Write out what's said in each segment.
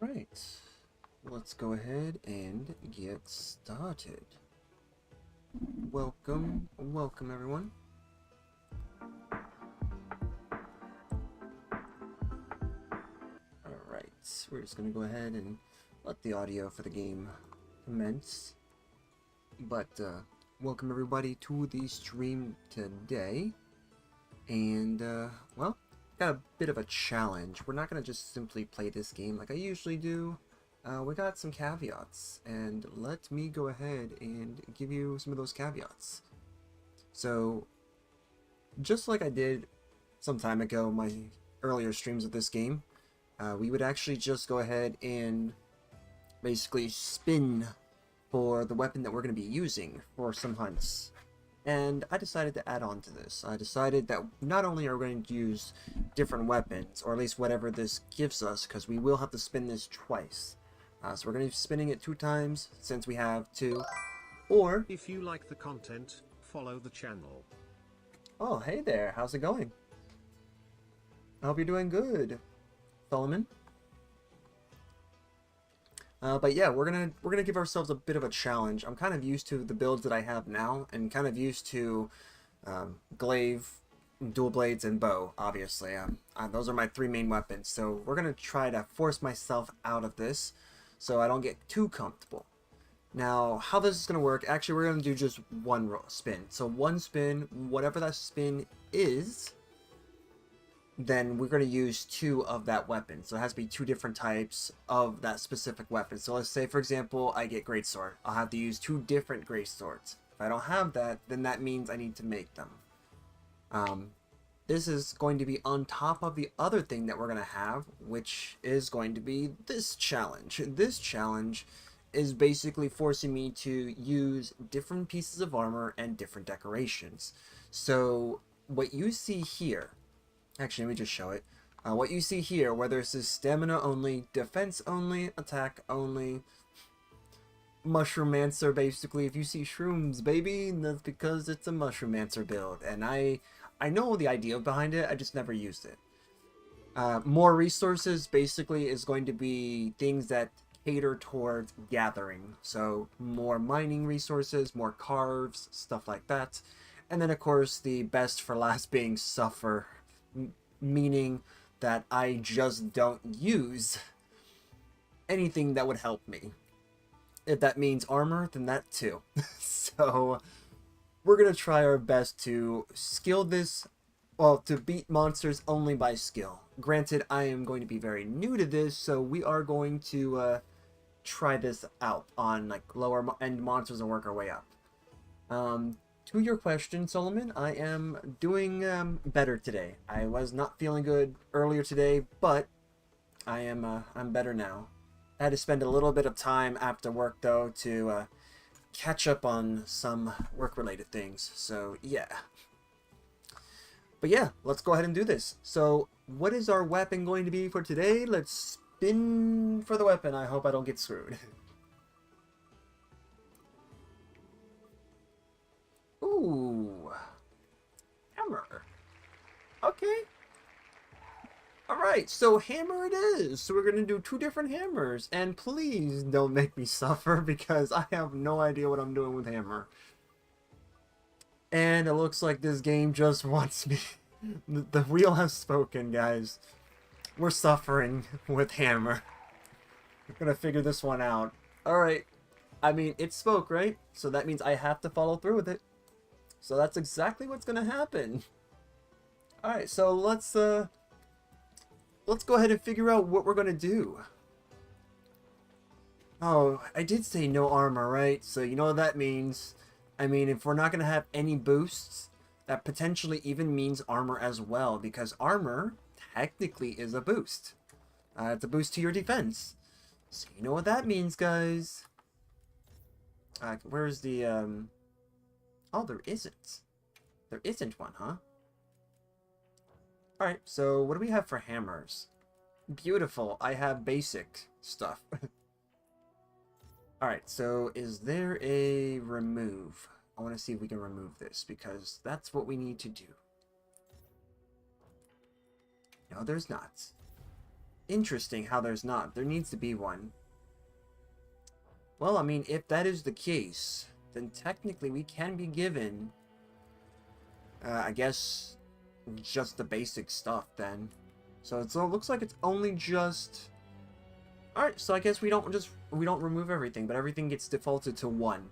Alright, let's go ahead and get started. Welcome everyone. Alright, we're just going to go ahead and let the audio for the game commence. But, welcome everybody to the stream today. And, well, got a bit of a challenge. We're not going to just simply play this game like I usually do. We got some caveats, and let me go ahead and give you some of those caveats. So, just like I did some time ago, my earlier streams of this game, we would actually just go ahead and basically spin for the weapon that we're going to be using for some hunts. And I decided to add on to this. I decided that not only are we going to use different weapons, or at least whatever this gives us, because we will have to spin this twice. So we're going to be spinning it 2 times, since we have 2. Or... if you like the content, follow the channel. Oh, hey there. How's it going? I hope you're doing good, Solomon. But yeah, we're gonna give ourselves a bit of a challenge. I'm kind of used to the builds that I have now, and kind of used to glaive, dual blades, and bow. Obviously, those are my 3 main weapons. So we're gonna try to force myself out of this, so I don't get too comfortable. Now, how this is gonna work? Actually, we're gonna do just 1 spin. So 1 spin, whatever that spin is, then we're going to use 2 of that weapon. So it has to be 2 different types of that specific weapon. So let's say, for example, I get greatsword. I'll have to use 2 different greatswords. If I don't have that, then that means I need to make them. This is going to be on top of the other thing that we're going to have, which is going to be this challenge. This challenge is basically forcing me to use different pieces of armor and different decorations. So what you see here, actually, let me just show it. What you see here, whether it's this stamina only, defense only, attack only, Mushroom-mancer, basically. If you see shrooms, baby, that's because it's a Mushroom-mancer build. And I know the idea behind it, I just never used it. More resources, basically, is going to be things that cater towards gathering. So, more mining resources, more carves, stuff like that. And then, of course, the best for last being suffer. Meaning that I just don't use anything that would help me. If that means armor, then that too. So we're gonna try our best to skill this, well, to beat monsters only by skill. Granted, I am going to be very new to this, so we are going to try this out on like lower end monsters and work our way up. To your question, Solomon, I am doing better today. I was not feeling good earlier today, but I'm better now. I had to spend a little bit of time after work though to catch up on some work-related things. So yeah. But yeah, let's go ahead and do this. So what is our weapon going to be for today? Let's spin for the weapon. I hope I don't get screwed. Ooh, hammer. Okay. Alright, so hammer it is. So we're going to do 2 different hammers. And please don't make me suffer because I have no idea what I'm doing with hammer. And it looks like this game just wants me. The wheel has spoken, guys. We're suffering with hammer. We're going to figure this one out. Alright. I mean, it spoke, right? So that means I have to follow through with it. So that's exactly what's going to happen. Alright, so let's go ahead and figure out what we're going to do. Oh, I did say no armor, right? So you know what that means. I mean, if we're not going to have any boosts, that potentially even means armor as well. Because armor, technically, is a boost. It's a boost to your defense. So you know what that means, guys. Where's the, Oh, there isn't. There isn't one, huh? Alright, so what do we have for hammers? Beautiful, I have basic stuff. Alright, so is there a remove? I want to see if we can remove this, because that's what we need to do. No, there's not. interesting how there's not. There needs to be one. Well, I mean, if that is the case, then technically we can be given, I guess, just the basic stuff then. So it looks like it's only just... Alright, so I guess we don't remove everything, but everything gets defaulted to 1.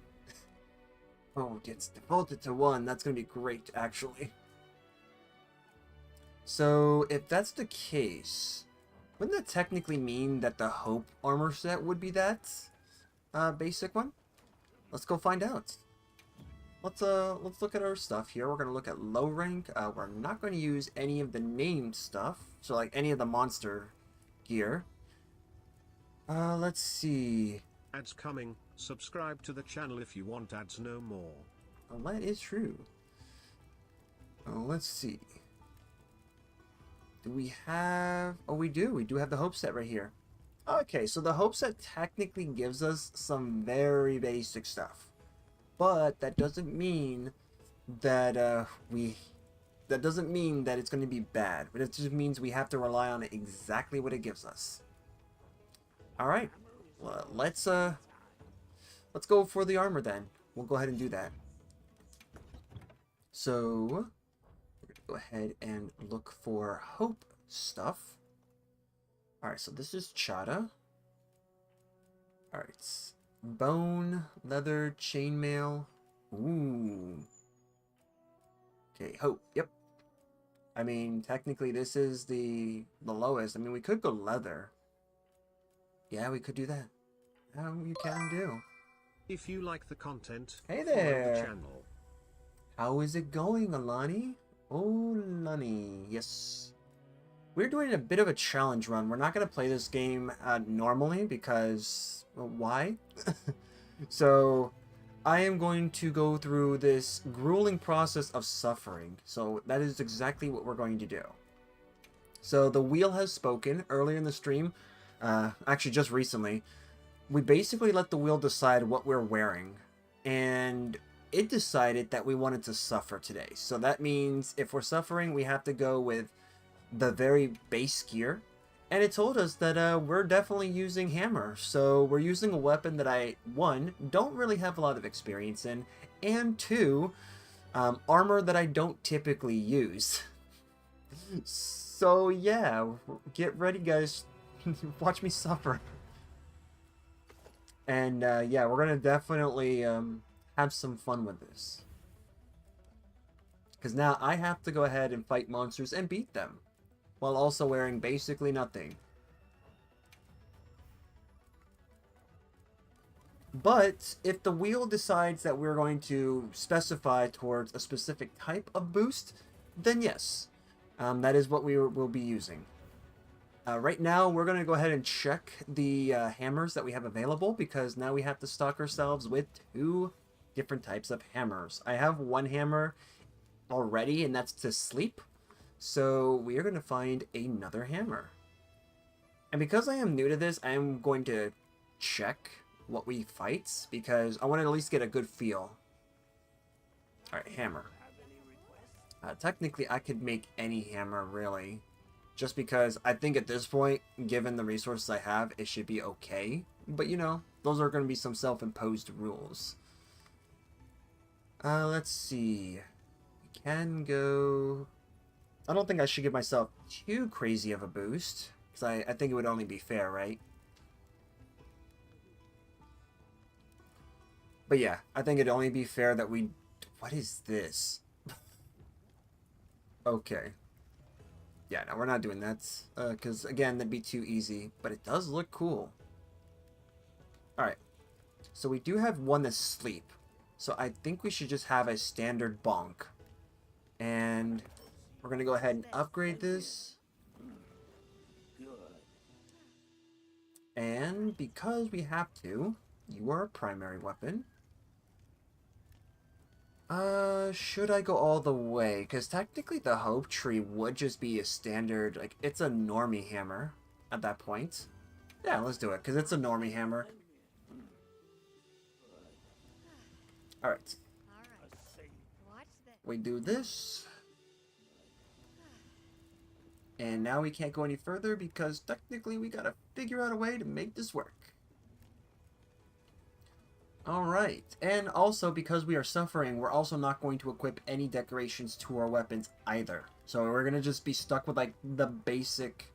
Oh, it gets defaulted to 1. That's going to be great, actually. So, if that's the case, wouldn't that technically mean that the Hope armor set would be that basic one? Let's go find out. Let's look at our stuff here. We're gonna look at low rank. We're not going to use any of the named stuff, so like any of the monster gear. Let's see. Ads coming. Subscribe to the channel if you want ads no more. Well, that is true. Let's see. Do we have... Oh, we do. We do have the Hope set right here. Okay, so the Hope set technically gives us some very basic stuff. But that doesn't mean that that doesn't mean that it's going to be bad. But it just means we have to rely on exactly what it gives us. All right. Well, let's go for the armor then. We'll go ahead and do that. So we're going to go ahead and look for Hope stuff. All right, so this is Chada. All right. Bone, leather, chainmail. Ooh. Okay, Hope. Yep. I mean, technically this is the lowest. I mean, we could go leather. Yeah, we could do that. You can do. If you like the content, Hey follow there. the channel. How is it going, Alani? Oh, Lani. Yes. We're doing a bit of a challenge run. We're not going to play this game normally because... Well, why? So, I am going to go through this grueling process of suffering. So, that is exactly what we're going to do. So, the wheel has spoken earlier in the stream. Actually, just recently. We basically let the wheel decide what we're wearing. And it decided that we wanted to suffer today. So, that means if we're suffering, we have to go with the very base gear. And it told us that we're definitely using hammer. So we're using a weapon that I, 1, don't really have a lot of experience in, and 2, armor that I don't typically use. So yeah, get ready guys. Watch me suffer. And yeah, we're gonna definitely have some fun with this. Because now I have to go ahead and fight monsters and beat them, while also wearing basically nothing. But if the wheel decides that we're going to specify towards a specific type of boost, then yes, that is what we will be using. Right now, we're going to go ahead and check the hammers that we have available, because now we have to stock ourselves with 2 different types of hammers. I have 1 hammer already, and that's to sleep. So we are going to find another hammer. And because I am new to this, I am going to check what we fight, because I want to at least get a good feel. Alright, hammer. Technically, I could make any hammer, really. Just because I think at this point, given the resources I have, it should be okay. But you know, those are going to be some self-imposed rules. Let's see. We can go... I don't think I should give myself too crazy of a boost, because I think it would only be fair, right? But yeah, I think it'd only be fair that we... What is this? Okay. Yeah, no, we're not doing that, because again, that'd be too easy, but it does look cool. Alright, so we do have one that's sleep, so I think we should just have a standard bonk. And... we're going to go ahead and upgrade this. And because we have to, you are a primary weapon. Should I go all the way? Because technically the Hope Tree would just be a standard, like, it's a normie hammer at that point. Yeah, let's do it, because it's a normie hammer. Alright. We do this. And now we can't go any further because technically we gotta figure out a way to make this work. Alright, and also because we are suffering, we're also not going to equip any decorations to our weapons either. So we're gonna just be stuck with like the basic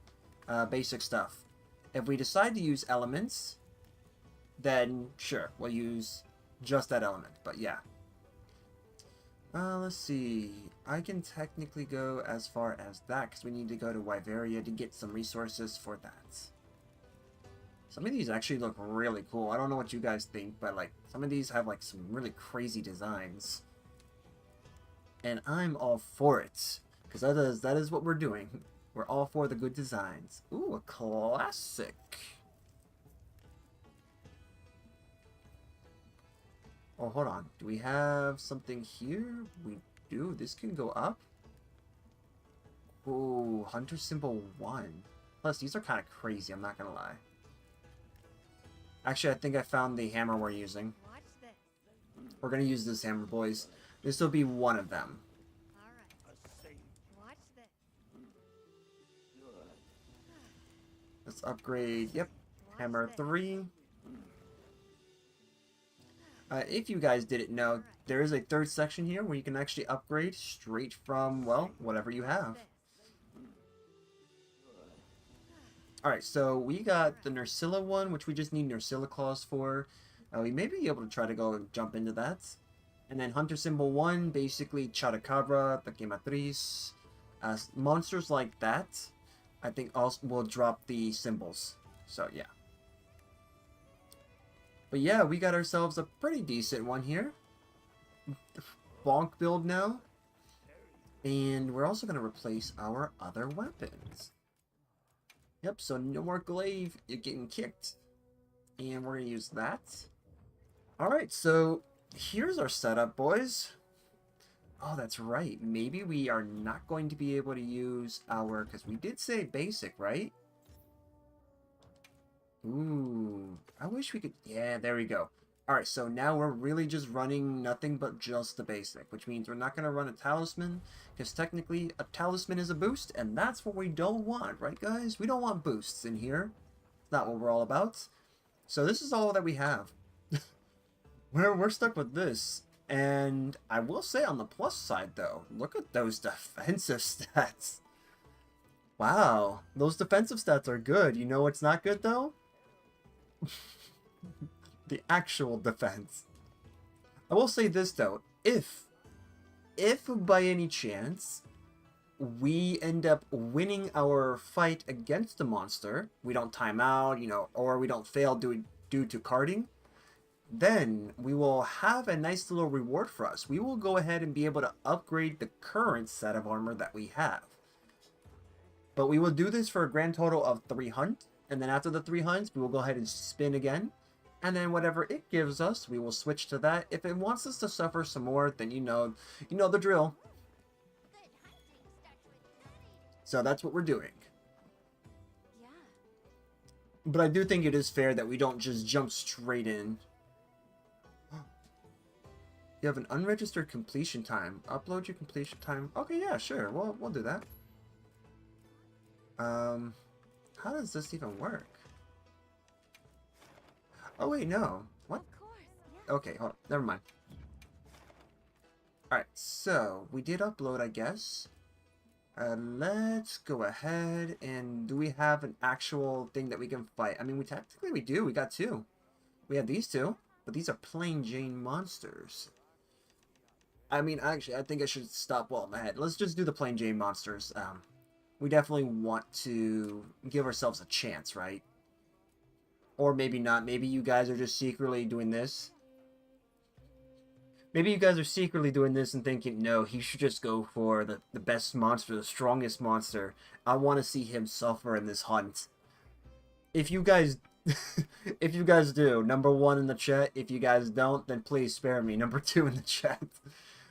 stuff. If we decide to use elements, then sure, we'll use just that element, but yeah. Let's see, I can technically go as far as that because we need to go to Wyveria to get some resources for that. Some of these actually look really cool. I don't know what you guys think, but like some of these have like some really crazy designs. And I'm all for it. Because that is what we're doing. We're all for the good designs. Ooh, a classic. Oh, hold on. Do we have something here? We do. This can go up. Ooh, Hunter Symbol 1. Plus, these are kind of crazy, I'm not going to lie. Actually, I think I found the hammer we're using. Watch this. We're going to use this hammer, boys. This will be one of them. Alright. Watch this. Let's upgrade. Yep. Watch Hammer this. 3. If you guys didn't know, there is a third section here where you can actually upgrade straight from, well, whatever you have. Alright, so we got the Nursilla one, which we just need Nursilla claws for. We may be able to try to go and jump into that. And then Hunter Symbol 1, basically Characabra, the Quematriz. Monsters like that, I think also will drop the symbols. So, yeah. But yeah, we got ourselves a pretty decent one here. Bonk build now. And we're also going to replace our other weapons. Yep, so no more glaive, you're getting kicked. And we're going to use that. Alright, so here's our setup, boys. Oh, that's right. Maybe we are not going to be able to use our... Because we did say basic, right? Ooh, I wish we could... Yeah, there we go. Alright, so now we're really just running nothing but just the basic, which means we're not going to run a talisman, because technically a talisman is a boost, and that's what we don't want, right guys? We don't want boosts in here. Not what we're all about. So this is all that we have. We're stuck with this. And I will say on the plus side though, look at those defensive stats. Wow, those defensive stats are good. You know what's not good though? The actual defense. I will say this though, if by any chance we end up winning our fight against the monster, we don't time out, you know, or we don't fail due to carding, then we will have a nice little reward for us. We will go ahead and be able to upgrade the current set of armor that we have. But we will do this for a grand total of 3 hunts, and then after the 3 hunts, we will go ahead and spin again. And then whatever it gives us, we will switch to that. If it wants us to suffer some more, then you know the drill. So that's what we're doing. Yeah. But I do think it is fair that we don't just jump straight in. You have an unregistered completion time. Upload your completion time. Okay, yeah, sure. We'll do that. How does this even work? Oh wait, no. What? Of course. Yeah. Okay, hold on. Never mind. Alright, so we did upload, I guess. Let's go ahead and do we have an actual thing that we can fight? I mean, technically we do. We got 2. We have these 2, but these are plain Jane monsters. I mean, actually, I think I should stop while I'm ahead. Let's just do the plain Jane monsters. We definitely want to give ourselves a chance, right? Or maybe not. Maybe you guys are just secretly doing this. Maybe you guys are secretly doing this and thinking, no, he should just go for the best monster, the strongest monster. I want to see him suffer in this hunt. If you guys... if you guys do, number 1 in the chat. If you guys don't, then please spare me. Number 2 in the chat.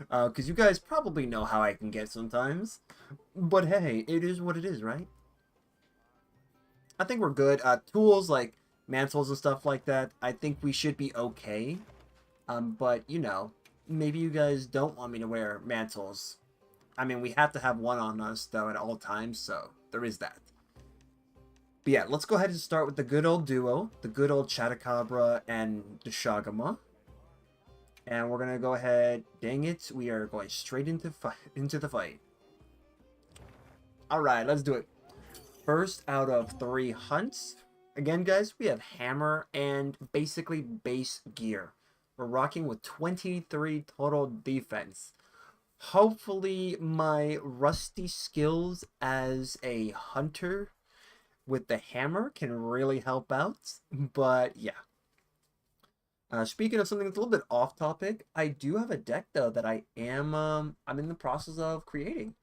Because you guys probably know how I can get sometimes. But hey, it is what it is, right? I think we're good. Tools like mantles and stuff like that, I think we should be okay. But, you know, maybe you guys don't want me to wear mantles. I mean, we have to have one on us, though, at all times, so there is that. But yeah, let's go ahead and start with the good old duo, the good old Chatacabra and the Shagama. And we're gonna go ahead. Dang it, we are going straight into the fight. All right, let's do it. First out of 3 hunts. Again, guys, we have hammer and basically base gear. We're rocking with 23 total defense. Hopefully, my rusty skills as a hunter with the hammer can really help out. But yeah. Speaking of something that's a little bit off topic, I do have a deck though that I'm in the process of creating.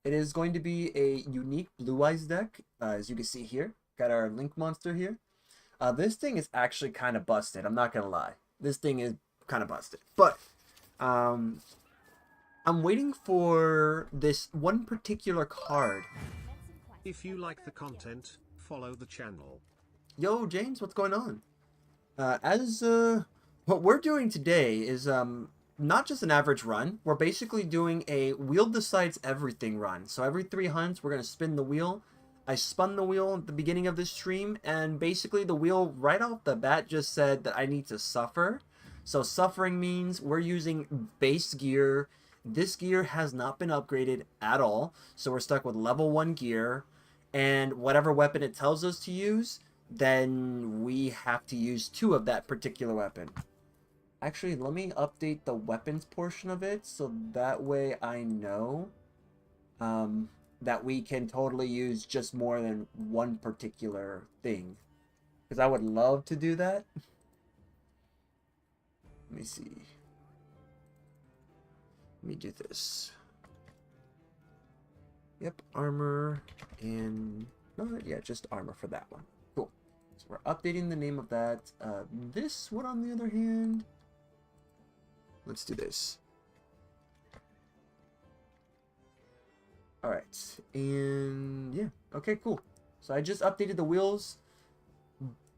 It is going to be a unique Blue Eyes deck, as you can see here. Got our Link monster here. This thing is actually kind of busted. I'm not gonna lie. This thing is kind of busted, but I'm waiting for this one particular card. If you like the content, follow the channel. Yo, James, what's going on? What we're doing today is not just an average run. We're basically doing a wheel decides everything run. So every 3 hunts, we're gonna spin the wheel. I spun the wheel at the beginning of this stream, and basically the wheel right off the bat just said that I need to suffer. So suffering means we're using base gear. This gear has not been upgraded at all, so we're stuck with level 1 gear, and whatever weapon it tells us to use, then we have to use 2 of that particular weapon. Actually, let me update the weapons portion of it, so that way I know that we can totally use just more than one particular thing. Because I would love to do that. Let me see. Let me do this. Yep, armor and... yeah, just armor for that one. Cool. So we're updating the name of that. This one, on the other hand... Let's do this. Alright, and yeah, okay, cool. So I just updated the wheels,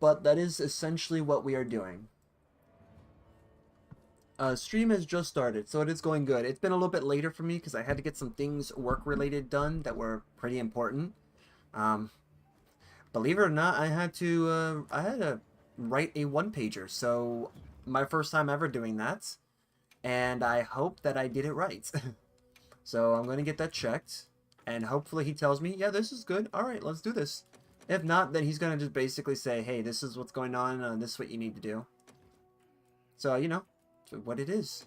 but that is essentially what we are doing. Stream has just started, so it is going good. It's been a little bit later for me because I had to get some things work-related done that were pretty important. Believe it or not, I had to write a one-pager, so my first time ever doing that, and I hope that I did it right. So I'm going to get that checked, and hopefully he tells me, yeah, this is good. All right, let's do this. If not, then he's going to just basically say, hey, this is what's going on, this is what you need to do. So, you know, what it is.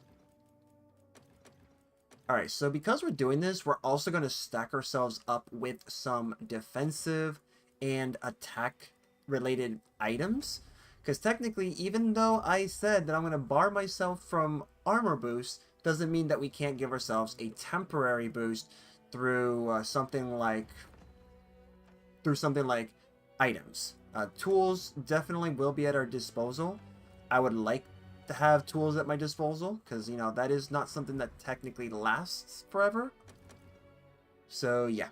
Alright, so because we're doing this, we're also going to stack ourselves up with some defensive and attack related items. Because technically, even though I said that I'm going to bar myself from armor boost, doesn't mean that we can't give ourselves a temporary boost through something like items. Tools definitely will be at our disposal. I would like to have tools at my disposal, because, you know, that is not something that technically lasts forever. So, yeah.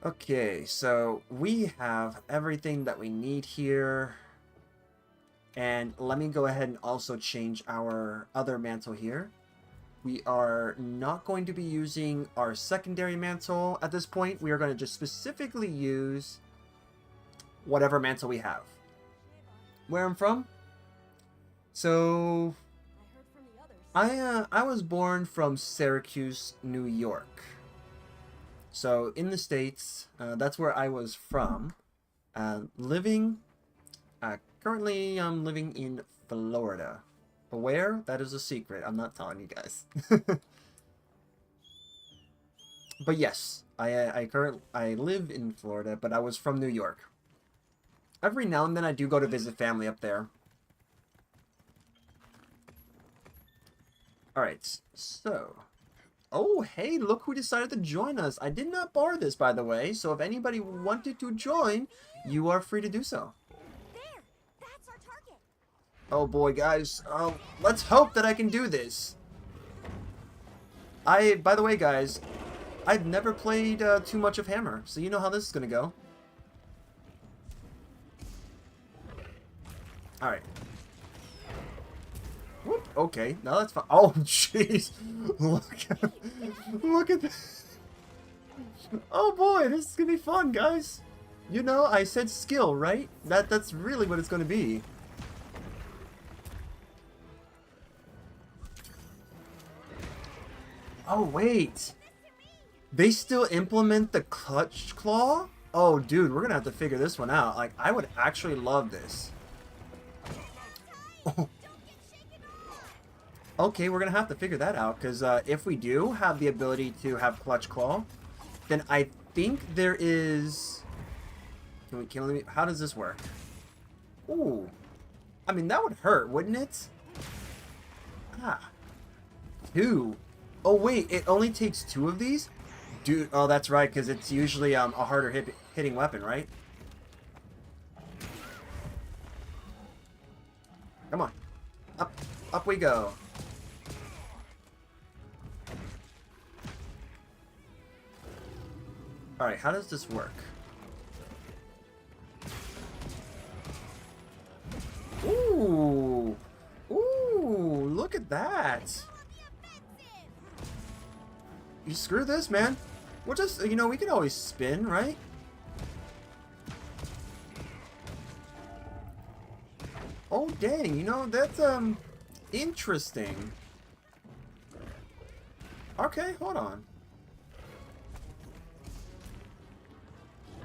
Okay, so we have everything that we need here. And let me go ahead and also change our other mantle here. We are not going to be using our secondary mantle at this point. We are going to just specifically use whatever mantle we have. Where I'm from? So, I was born from Syracuse, New York. So, in the States, that's where I was from. Currently I'm living in Florida. But where? That is a secret. I'm not telling you guys. But yes, I live in Florida, but I was from New York. Every now and then I do go to visit family up there. Alright, so... Oh, hey, look who decided to join us. I did not bar this, by the way, so if anybody wanted to join, you are free to do so. There! That's our target! Oh boy, guys. Let's hope that I can do this. By the way, guys, I've never played too much of Hammer, so you know how this is gonna go. Alright. Whoop, okay, now that's fine. Oh, jeez. Look at this. Oh boy, this is gonna be fun, guys. You know, I said skill, right? That's really what it's gonna be. Oh wait, they still implement the clutch claw? Oh dude, we're gonna have to figure this one out. Like, I would actually love this. Oh. Okay, we're gonna have to figure that out, because if we do have the ability to have clutch claw, then I think there is... How does this work? Ooh. I mean, that would hurt, wouldn't it? Ah. 2. Oh, wait, it only takes 2 of these? Dude, oh, that's right, because it's usually a harder hitting weapon, right? Come on. Up we go. Alright, how does this work? Ooh! Ooh, look at that! You screw this, man. We'll just, you know, we can always spin, right? Oh, dang, you know, that's, interesting. Okay, hold on.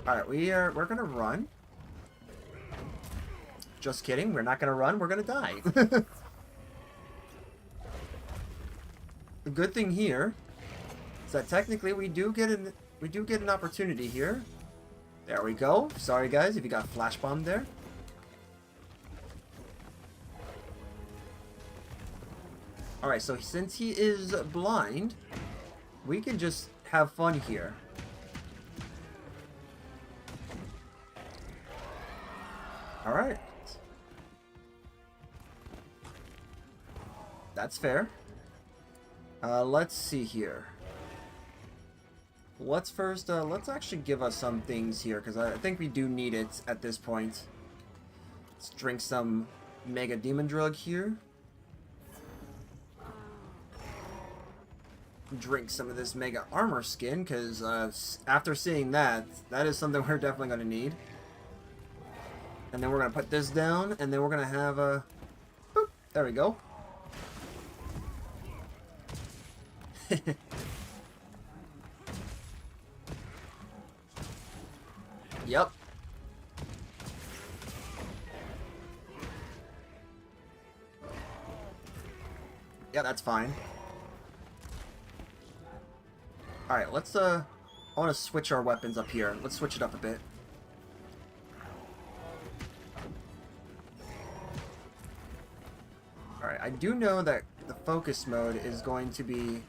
Alright, we're gonna run. Just kidding, we're not gonna run, we're gonna die. The good thing here is that technically we do get an opportunity here. There we go. Sorry guys if you got flash bombed there. Alright, so since he is blind, we can just have fun here. Alright. That's fair. Let's see here. Let's first, let's actually give us some things here, because I think we do need it at this point. Let's drink some Mega Demon Drug here. Drink some of this Mega Armor Skin, because after seeing that, that is something we're definitely going to need. And then we're going to put this down, and then we're going to have a... Boop, there we go. Yep. Yeah, that's fine. Alright, let's, I want to switch our weapons up here. Let's switch it up a bit. Alright, I do know that the focus mode is going to be...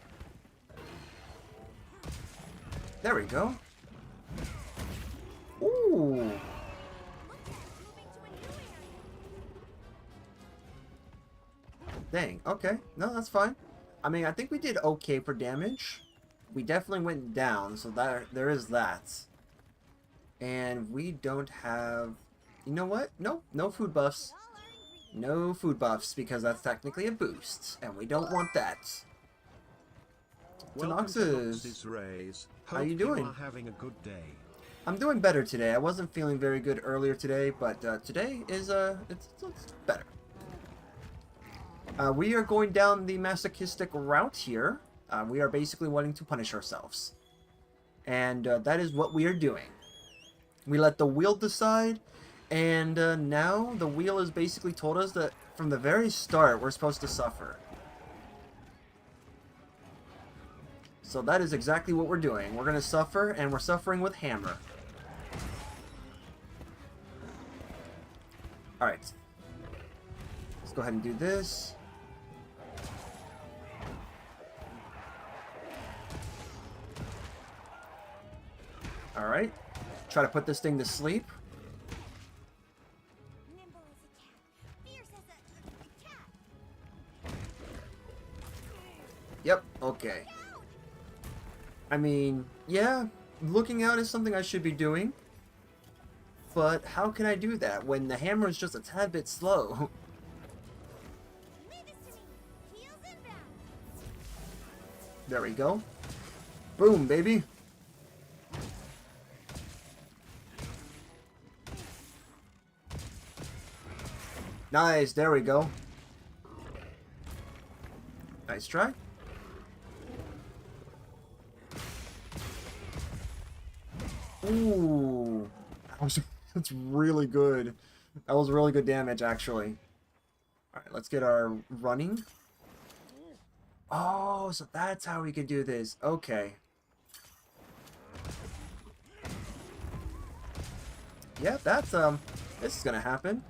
There we go. Ooh! Dang, okay. No, that's fine. I mean, I think we did okay for damage. We definitely went down, so there is that. And we don't have... You know what? Nope, no food buffs. No food buffs, because that's technically a boost, and we don't want that. Tanoxus, how you doing? You are having a good day. I'm doing better today. I wasn't feeling very good earlier today, but today is it's better. We are going down the masochistic route here. We are basically wanting to punish ourselves, and that is what we are doing. We let the wheel decide. And now the wheel has basically told us that from the very start we're supposed to suffer. So that is exactly what we're doing. We're going to suffer, and we're suffering with hammer. Alright. Let's go ahead and do this. Alright. Try to put this thing to sleep. Yep, okay. I mean, yeah, looking out is something I should be doing. But how can I do that when the hammer is just a tad bit slow? There we go. Boom, baby. Nice, there we go. Nice try. Ooh. That's really good. That was really good damage, actually. Alright, let's get our running. Oh, so that's how we could do this. Okay. Yeah, that's, this is gonna happen.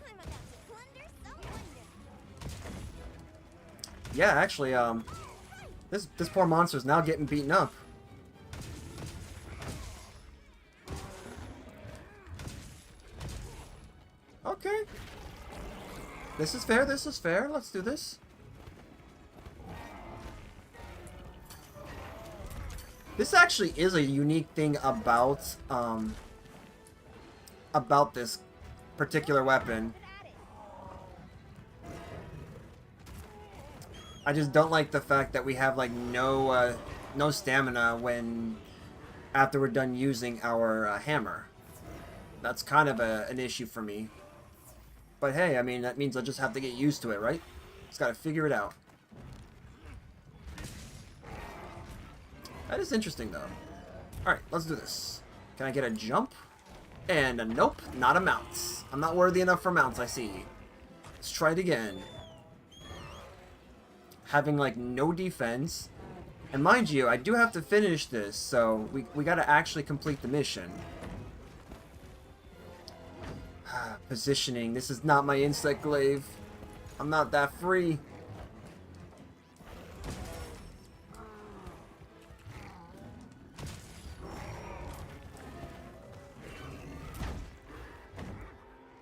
I'm about to plunder some wonder. Yeah, actually, this poor monster's now getting beaten up. Okay. This is fair, this is fair. Let's do this. This actually is a unique thing about this particular weapon. I just don't like the fact that we have like no stamina when after we're done using our hammer. That's kind of an issue for me. But hey, I mean, that means I just have to get used to it, right? Just gotta figure it out. That is interesting, though. Alright, let's do this. Can I get a jump? And a nope, not a mount. I'm not worthy enough for mounts, I see. Let's try it again. Having, like, no defense. And mind you, I do have to finish this, so we gotta actually complete the mission. Positioning. This is not my insect glaive. I'm not that free.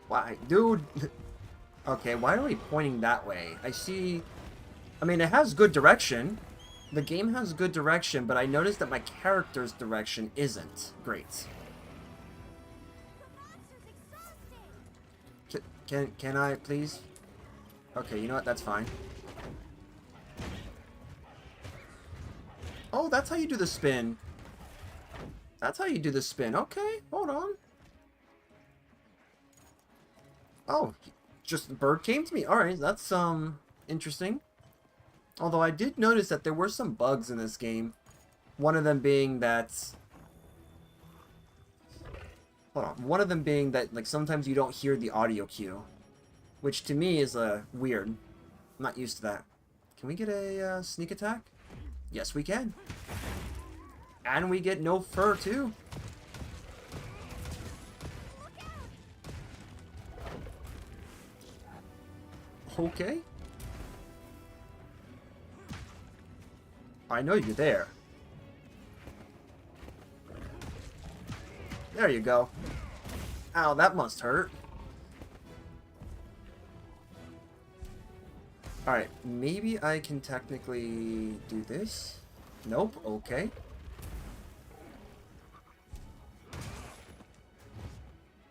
Why, dude? Okay, why are we pointing that way? I see... I mean, it has good direction. The game has good direction, but I noticed that my character's direction isn't great. Can I, please? Okay, you know what? That's fine. Oh, that's how you do the spin. That's how you do the spin. Okay, hold on. Oh, just the bird came to me. Alright, that's, interesting. Although I did notice that there were some bugs in this game. One of them being that... Hold on. One of them being that, like, sometimes you don't hear the audio cue. Which, to me, is, weird. I'm not used to that. Can we get a, sneak attack? Yes, we can. And we get no fur, too. Okay. I know you're there. There you go. Ow, that must hurt. Alright, maybe I can technically do this. Nope, okay.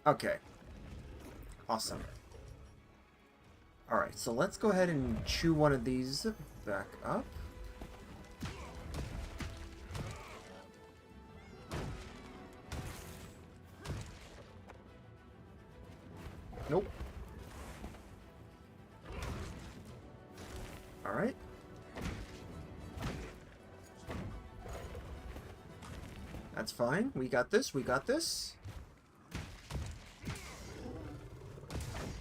Okay. Awesome. Alright, so let's go ahead and chew one of these back up. Nope. Alright. That's fine. We got this. We got this.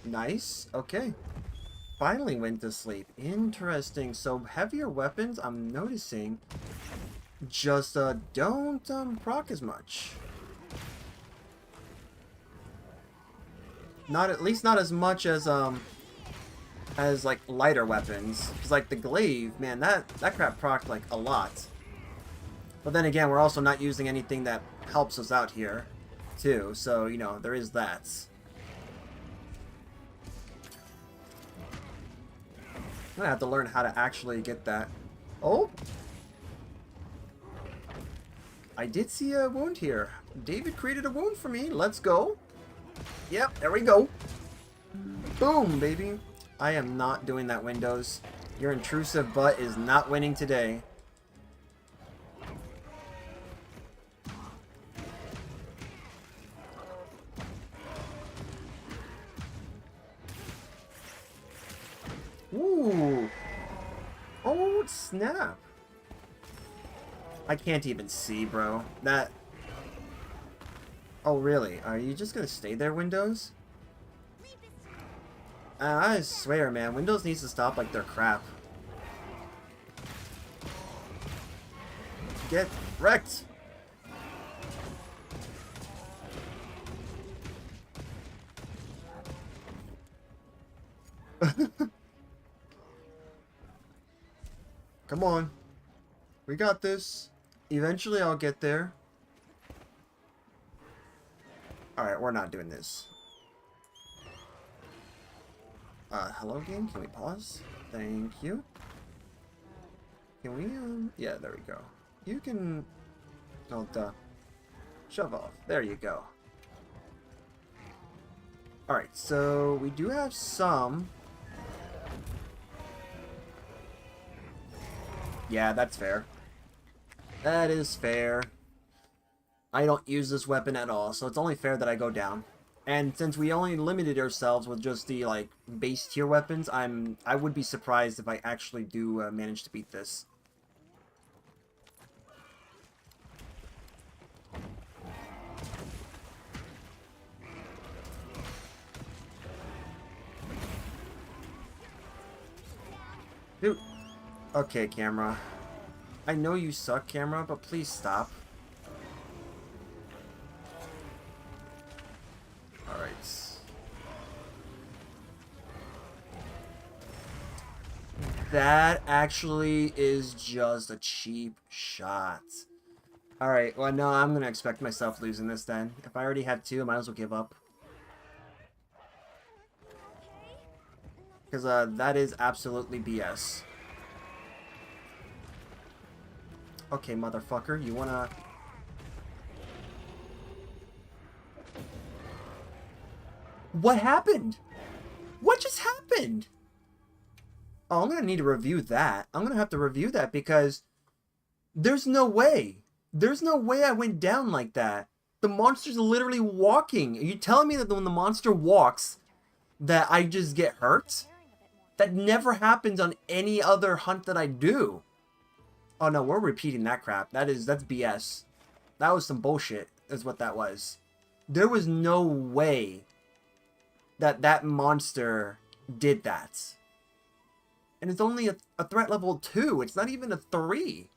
Nice. Okay. Finally went to sleep. Interesting. So heavier weapons, I'm noticing, just don't proc as much. Not at least not as much as like lighter weapons. Because like the glaive, man, that crap proc like a lot. But then again, we're also not using anything that helps us out here, too. So you know there is that. I'm gonna have to learn how to actually get that. Oh! I did see a wound here. David created a wound for me. Let's go. Yep, there we go. Boom, baby. I am not doing that, Windows. Your intrusive butt is not winning today. Ooh. Oh, snap. I can't even see, bro. That... Oh, really? Are you just gonna stay there, Windows? I swear, man. Windows needs to stop like their crap. Get wrecked! Come on. We got this. Eventually I'll get there. Alright, we're not doing this. Hello game? Can we pause? Thank you. Can we, yeah, there we go. You can... Oh, duh. Shove off. There you go. Alright, so we do have some... Yeah, that's fair. That is fair. I don't use this weapon at all, so it's only fair that I go down. And since we only limited ourselves with just the, like, base tier weapons, I would be surprised if I actually do manage to beat this. Dude. Okay, camera. I know you suck, camera, but please stop. Alright. That actually is just a cheap shot. Alright, well, no, I'm gonna expect myself losing this then. If I already have two, I might as well give up. Because that is absolutely BS. Okay, motherfucker, you wanna... What happened? What just happened? Oh, I'm gonna need to review that. I'm gonna have to review that because there's no way. There's no way I went down like that. The monster's literally walking. Are you telling me that when the monster walks, that I just get hurt? That never happens on any other hunt that I do. Oh no, we're repeating that crap. That's BS. That was some bullshit, is what that was. There was no way that that monster did that. And it's only a threat level 2. It's not even a 3.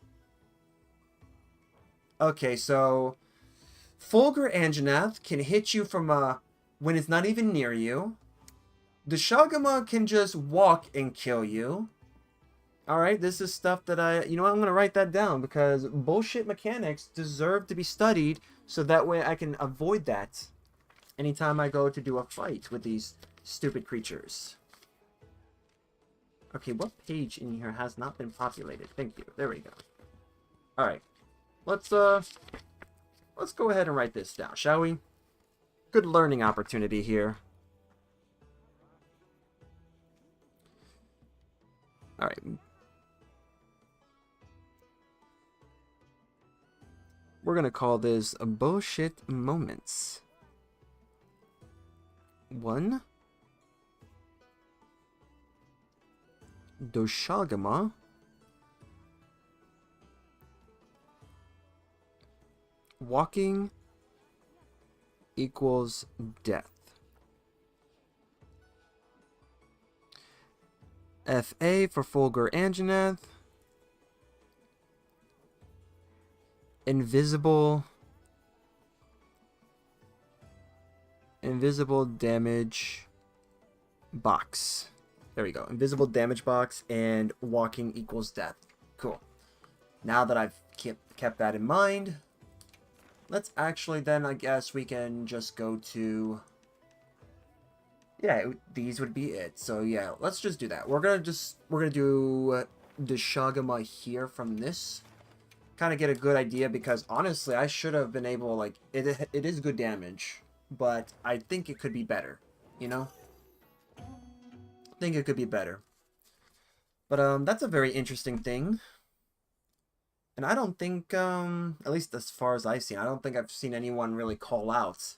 Okay, so Fulgur Anjanath can hit you from when it's not even near you. The Shagama can just walk and kill you. Alright, this is stuff that you know what, I'm going to write that down because bullshit mechanics deserve to be studied so that way I can avoid that anytime I go to do a fight with these stupid creatures. Okay, what page in here has not been populated? Thank you. There we go. Alright. Let's go ahead and write this down, shall we? Good learning opportunity here. Alright. We're gonna call this bullshit moments. 1. Doshagama walking equals death. FA for Fulgur Anjanath. Invisible damage box. There we go. Invisible damage box and walking equals death. Cool. Now that I've kept that in mind, let's actually then, I guess we can just go to... Yeah, these would be it. So yeah, let's just do that. We're gonna do the Shagama here from this. Kind of get a good idea because honestly, I should have been able, like, it is good damage, but I think it could be better, you know? I think it could be better. But that's a very interesting thing. And I don't think, at least as far as I've seen, I don't think I've seen anyone really call out,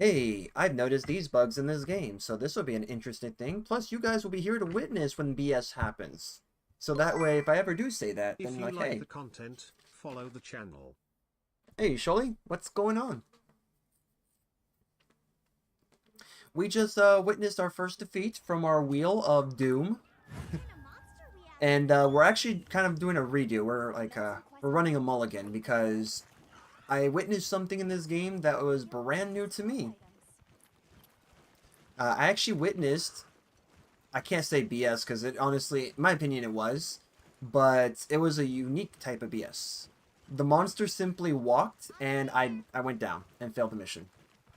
Hey, I've noticed these bugs in this game, so this will be an interesting thing. Plus, you guys will be here to witness when BS happens. So that way, if I ever do say that, If then you like, like hey, the content, follow the channel. hey, Sholly, what's going on? We just witnessed our first defeat from our Wheel of Doom. And we're actually kind of doing a redo. We're like, we're running a mulligan because I witnessed something in this game that was brand new to me. I actually witnessed, I can't say BS because it honestly, in my opinion, it was, but it was a unique type of BS. The monster simply walked and I went down and failed the mission.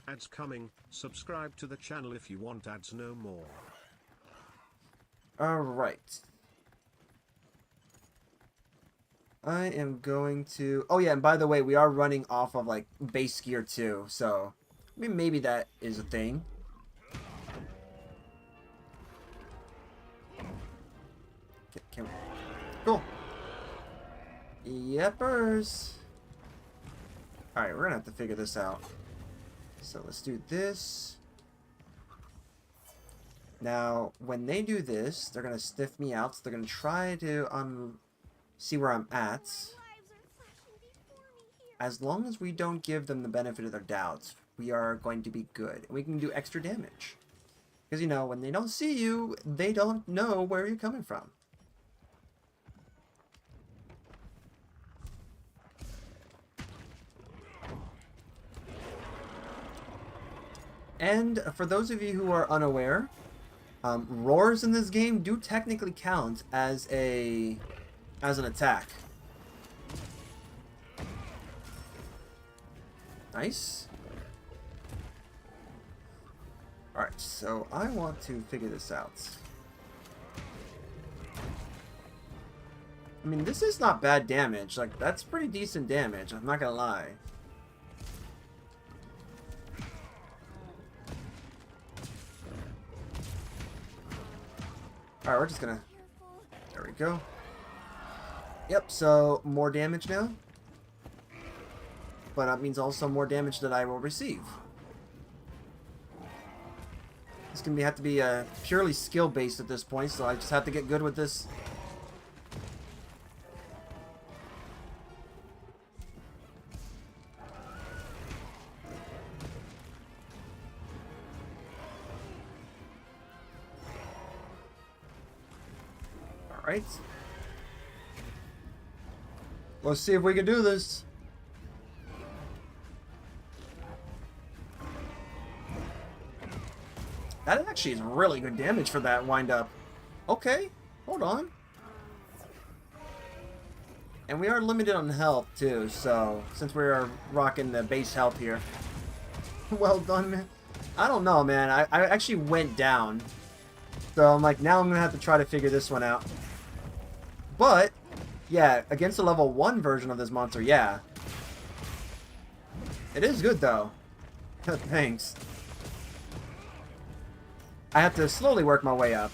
Ads coming. Subscribe to the channel if you want ads no more. Alright. I am going to... Oh yeah, and by the way, we are running off of like base gear too, so I mean, maybe that is a thing. Can we... Cool. Yepers. Alright, we're gonna have to figure this out. So let's do this. Now, when they do this, they're gonna sniff me out, so they're gonna try to see where I'm at. As long as we don't give them the benefit of their doubts, we are going to be good. And we can do extra damage. Because, you know, when they don't see you, they don't know where you're coming from. And for those of you who are unaware, roars in this game do technically count as an attack. Nice. Alright, so I want to figure this out. I mean, this is not bad damage. Like, that's pretty decent damage, I'm not gonna lie. Alright, we're just gonna... There we go. Yep, so more damage now. But that means also more damage that I will receive. It's gonna have to be purely skill based at this point, so I just have to get good with this. Alright. Let's see if we can do this. That actually is really good damage for that wind-up. Okay, hold on. And we are limited on health, too, so since we are rocking the base health here. Well done, man. I don't know, man. I actually went down. So I'm like, now I'm going to have to try to figure this one out. But, yeah, against the level 1 version of this monster, yeah. It is good, though. Thanks. I have to slowly work my way up.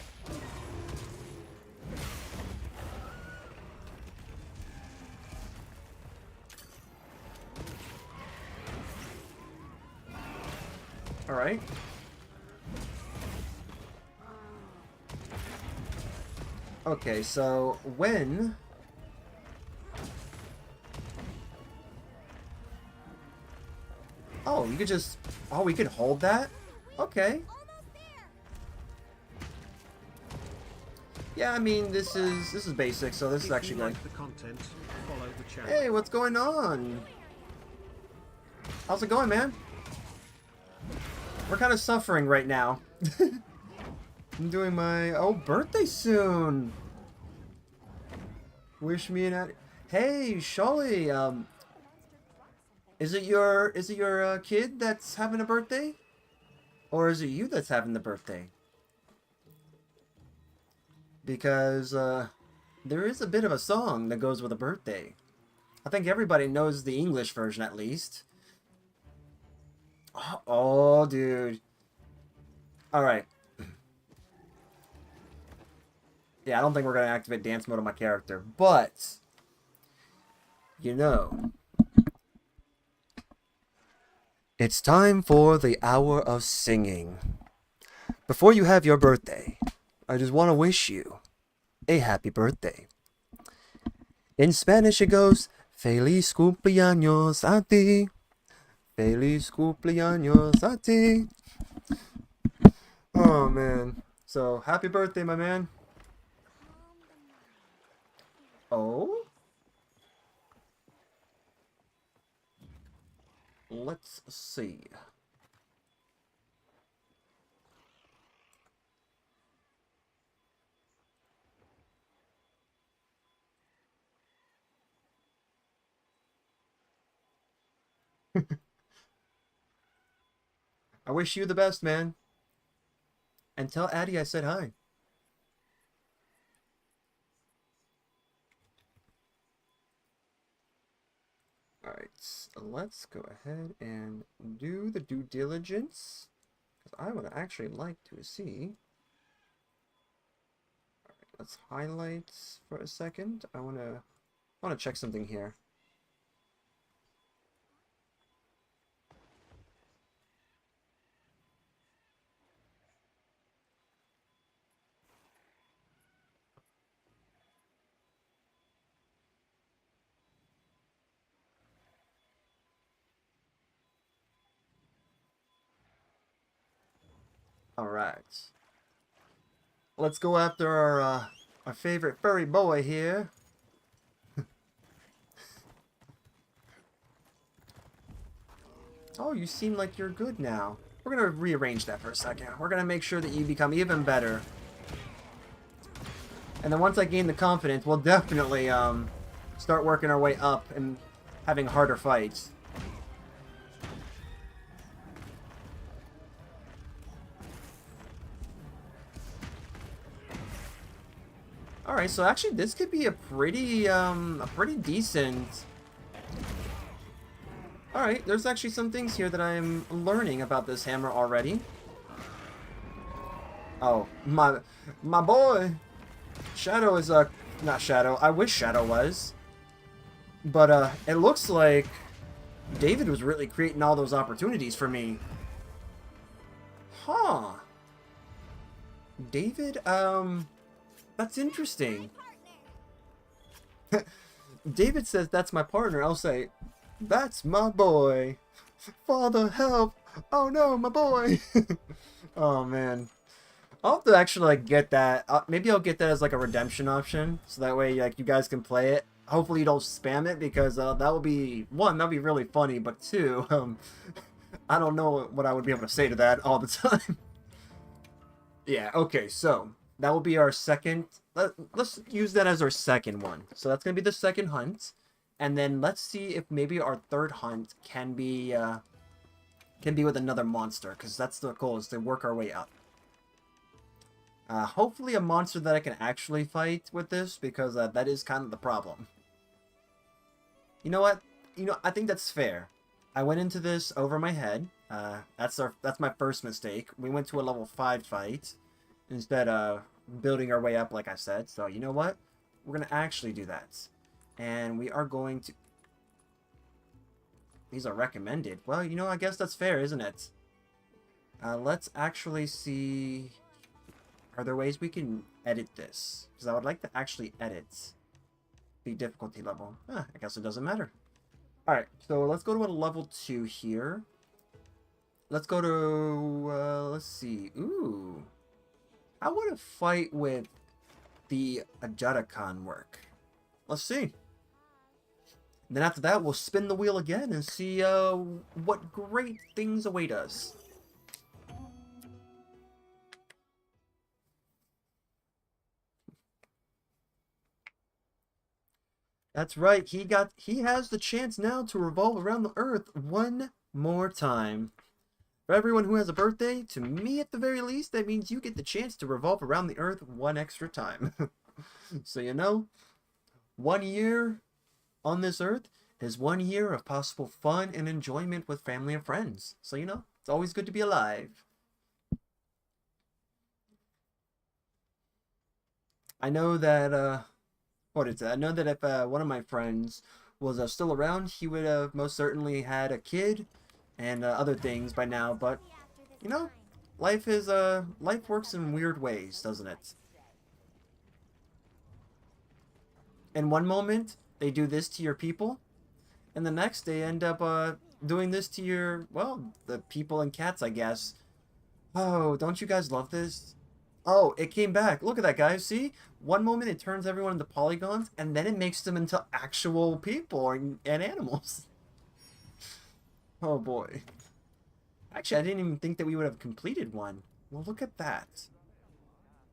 Alright. Okay, so when... Oh, you could just... Oh, we could hold that? Okay. Yeah, I mean, this is basic, so this is actually good. Like the content, follow the channel. Hey, what's going on? How's it going, man? We're kind of suffering right now. I'm doing my birthday soon. Wish me an Hey, Sholly, is it your kid that's having a birthday? Or is it you that's having the birthday? Because there is a bit of a song that goes with a birthday. I think everybody knows the English version at least. Oh, dude. Alright. Yeah, I don't think we're going to activate dance mode on my character. But, you know, It's time for the hour of singing. Before you have your birthday, I just want to wish you a happy birthday. In Spanish, it goes, Feliz cumpleaños a ti. Feliz cumpleaños a ti. Oh, man. So, happy birthday, my man. Oh? Let's see. I wish you the best, man. And tell Addie I said hi. Alright, let's go ahead and do the due diligence. Because I would actually like to see. Alright, let's highlight for a second. I wanna check something here. Alright. Let's go after our favorite furry boy here. Oh, you seem like you're good now. We're gonna rearrange that for a second. We're gonna make sure that you become even better. And then once I gain the confidence, we'll definitely start working our way up and having harder fights. Alright, so actually this could be a pretty decent... Alright, there's actually some things here that I'm learning about this hammer already. Oh, my boy! Shadow is, not Shadow. I wish Shadow was. But, it looks like David was really creating all those opportunities for me. Huh. David, that's interesting. David says, that's my partner. I'll say, that's my boy. Father, help. Oh no, my boy. Oh, man. I'll have to actually, like, get that. Maybe I'll get that as, like, a redemption option. So that way, like, you guys can play it. Hopefully you don't spam it because that will be, one, that would be really funny. But two, I don't know what I would be able to say to that all the time. Yeah, okay, so that will be our second. Let's use that as our second one. So that's going to be the second hunt. And then let's see if maybe our third hunt can be with another monster. Because that's the goal, is to work our way up. Hopefully a monster that I can actually fight with this, because that is kind of the problem. You know what? I think that's fair. I went into this over my head. That's my first mistake. We went to a level 5 fight instead of building our way up, like I said. So you know what? We're gonna actually do that, and we are going to. These are recommended. Well, I guess that's fair, isn't it? Let's actually see. Are there ways we can edit this? Because I would like to actually edit the difficulty level. I guess it doesn't matter. Alright, so let's go to a level 2 here. Let's go to, let's see. Ooh. How would a fight with the Ajarakan work? Let's see. And then after that, we'll spin the wheel again and see what great things await us. That's right, he has the chance now to revolve around the Earth one more time. For everyone who has a birthday, to me at the very least, that means you get the chance to revolve around the Earth one extra time. So 1 year on this Earth is 1 year of possible fun and enjoyment with family and friends. So it's always good to be alive. I know that I know that if one of my friends was still around, he would have most certainly had a kid and other things by now, but you know, life works in weird ways, doesn't it? In one moment, they do this to your people, and the next they end up doing this to your, well, the people and cats, I guess. Oh, don't you guys love this? Oh, it came back. Look at that, guys. See? One moment it turns everyone into polygons, and then it makes them into actual people and animals. Oh boy. Actually, I didn't even think that we would have completed one. Well, look at that.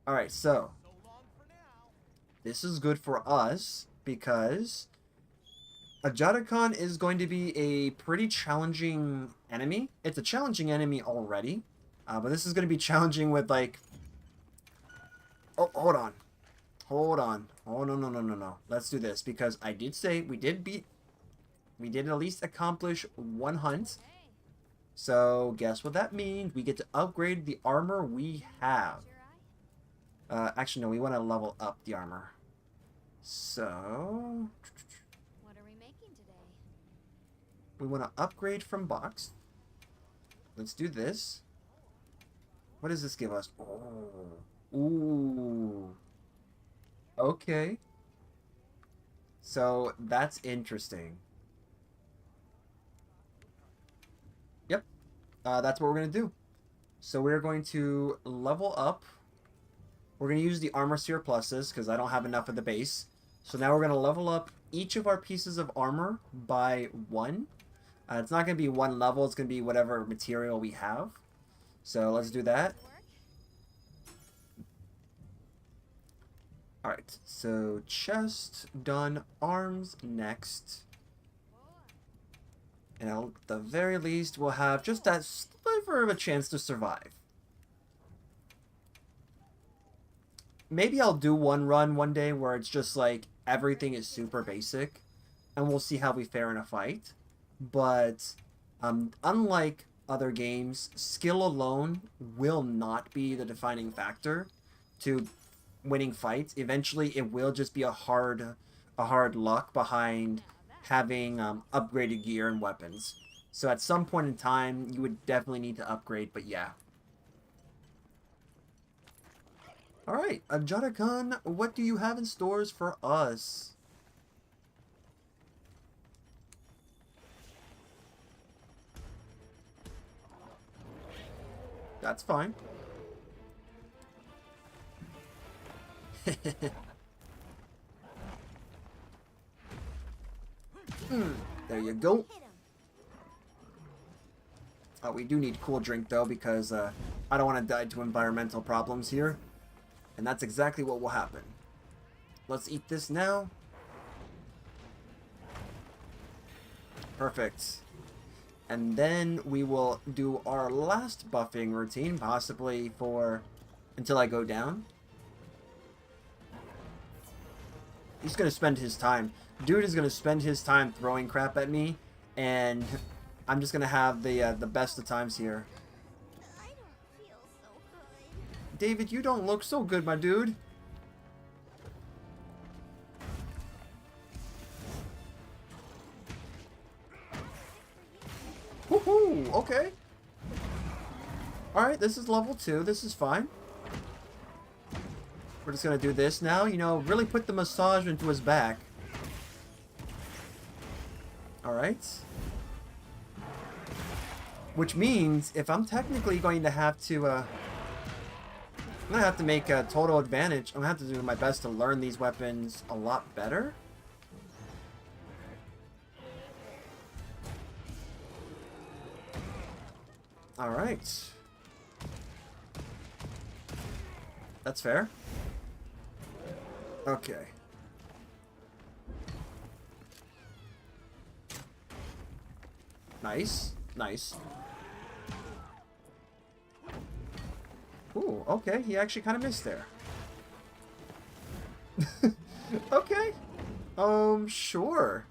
Alright, so. This is good for us, because Ajatakan is going to be a pretty challenging enemy. It's a challenging enemy already. But this is going to be challenging with, like... Oh, hold on. Hold on. Oh, no, no, no, no, no. Let's do this, because I did say we did at least accomplish one hunt. So, guess what that means? We get to upgrade the armor we have. Actually, no, we want to level up the armor. So... What are we making today? we want to upgrade from box. Let's do this. What does this give us? Oh. Ooh. Okay. So, that's interesting. Yep. That's what we're going to do. So, we're going to level up. We're going to use the armor surpluses because I don't have enough of the base. So, now we're going to level up each of our pieces of armor by 1. It's not going to be 1 level. It's going to be whatever material we have. So, let's do that. Alright, so chest, done, arms next. And at the very least, we'll have just that sliver of a chance to survive. Maybe I'll do one run one day where it's just like everything is super basic. And we'll see how we fare in a fight. But unlike other games, skill alone will not be the defining factor to winning fights. Eventually, it will just be a hard luck behind having upgraded gear and weapons. So at some point in time, you would definitely need to upgrade, but yeah. Alright, Ajatakan, what do you have in stores for us? That's fine. There you go. Oh, we do need cool drink though, because I don't want to die to environmental problems here. And that's exactly what will happen. Let's eat this now. Perfect. And then we will do our last buffing routine, possibly for until I go down. He's gonna spend his time. Dude is gonna spend his time throwing crap at me, and I'm just gonna have the best of times here. I don't feel so good. David, you don't look so good, my dude. Woohoo! Okay. Alright, this is level 2. This is fine. We're just gonna do this now. You know, really put the massage into his back. Alright. Which means, if I'm technically going to have to, I'm gonna have to make a total advantage. I'm gonna have to do my best to learn these weapons a lot better. Alright. That's fair. Okay. Nice. Nice. Ooh, okay. He actually kind of missed there. Okay. Sure.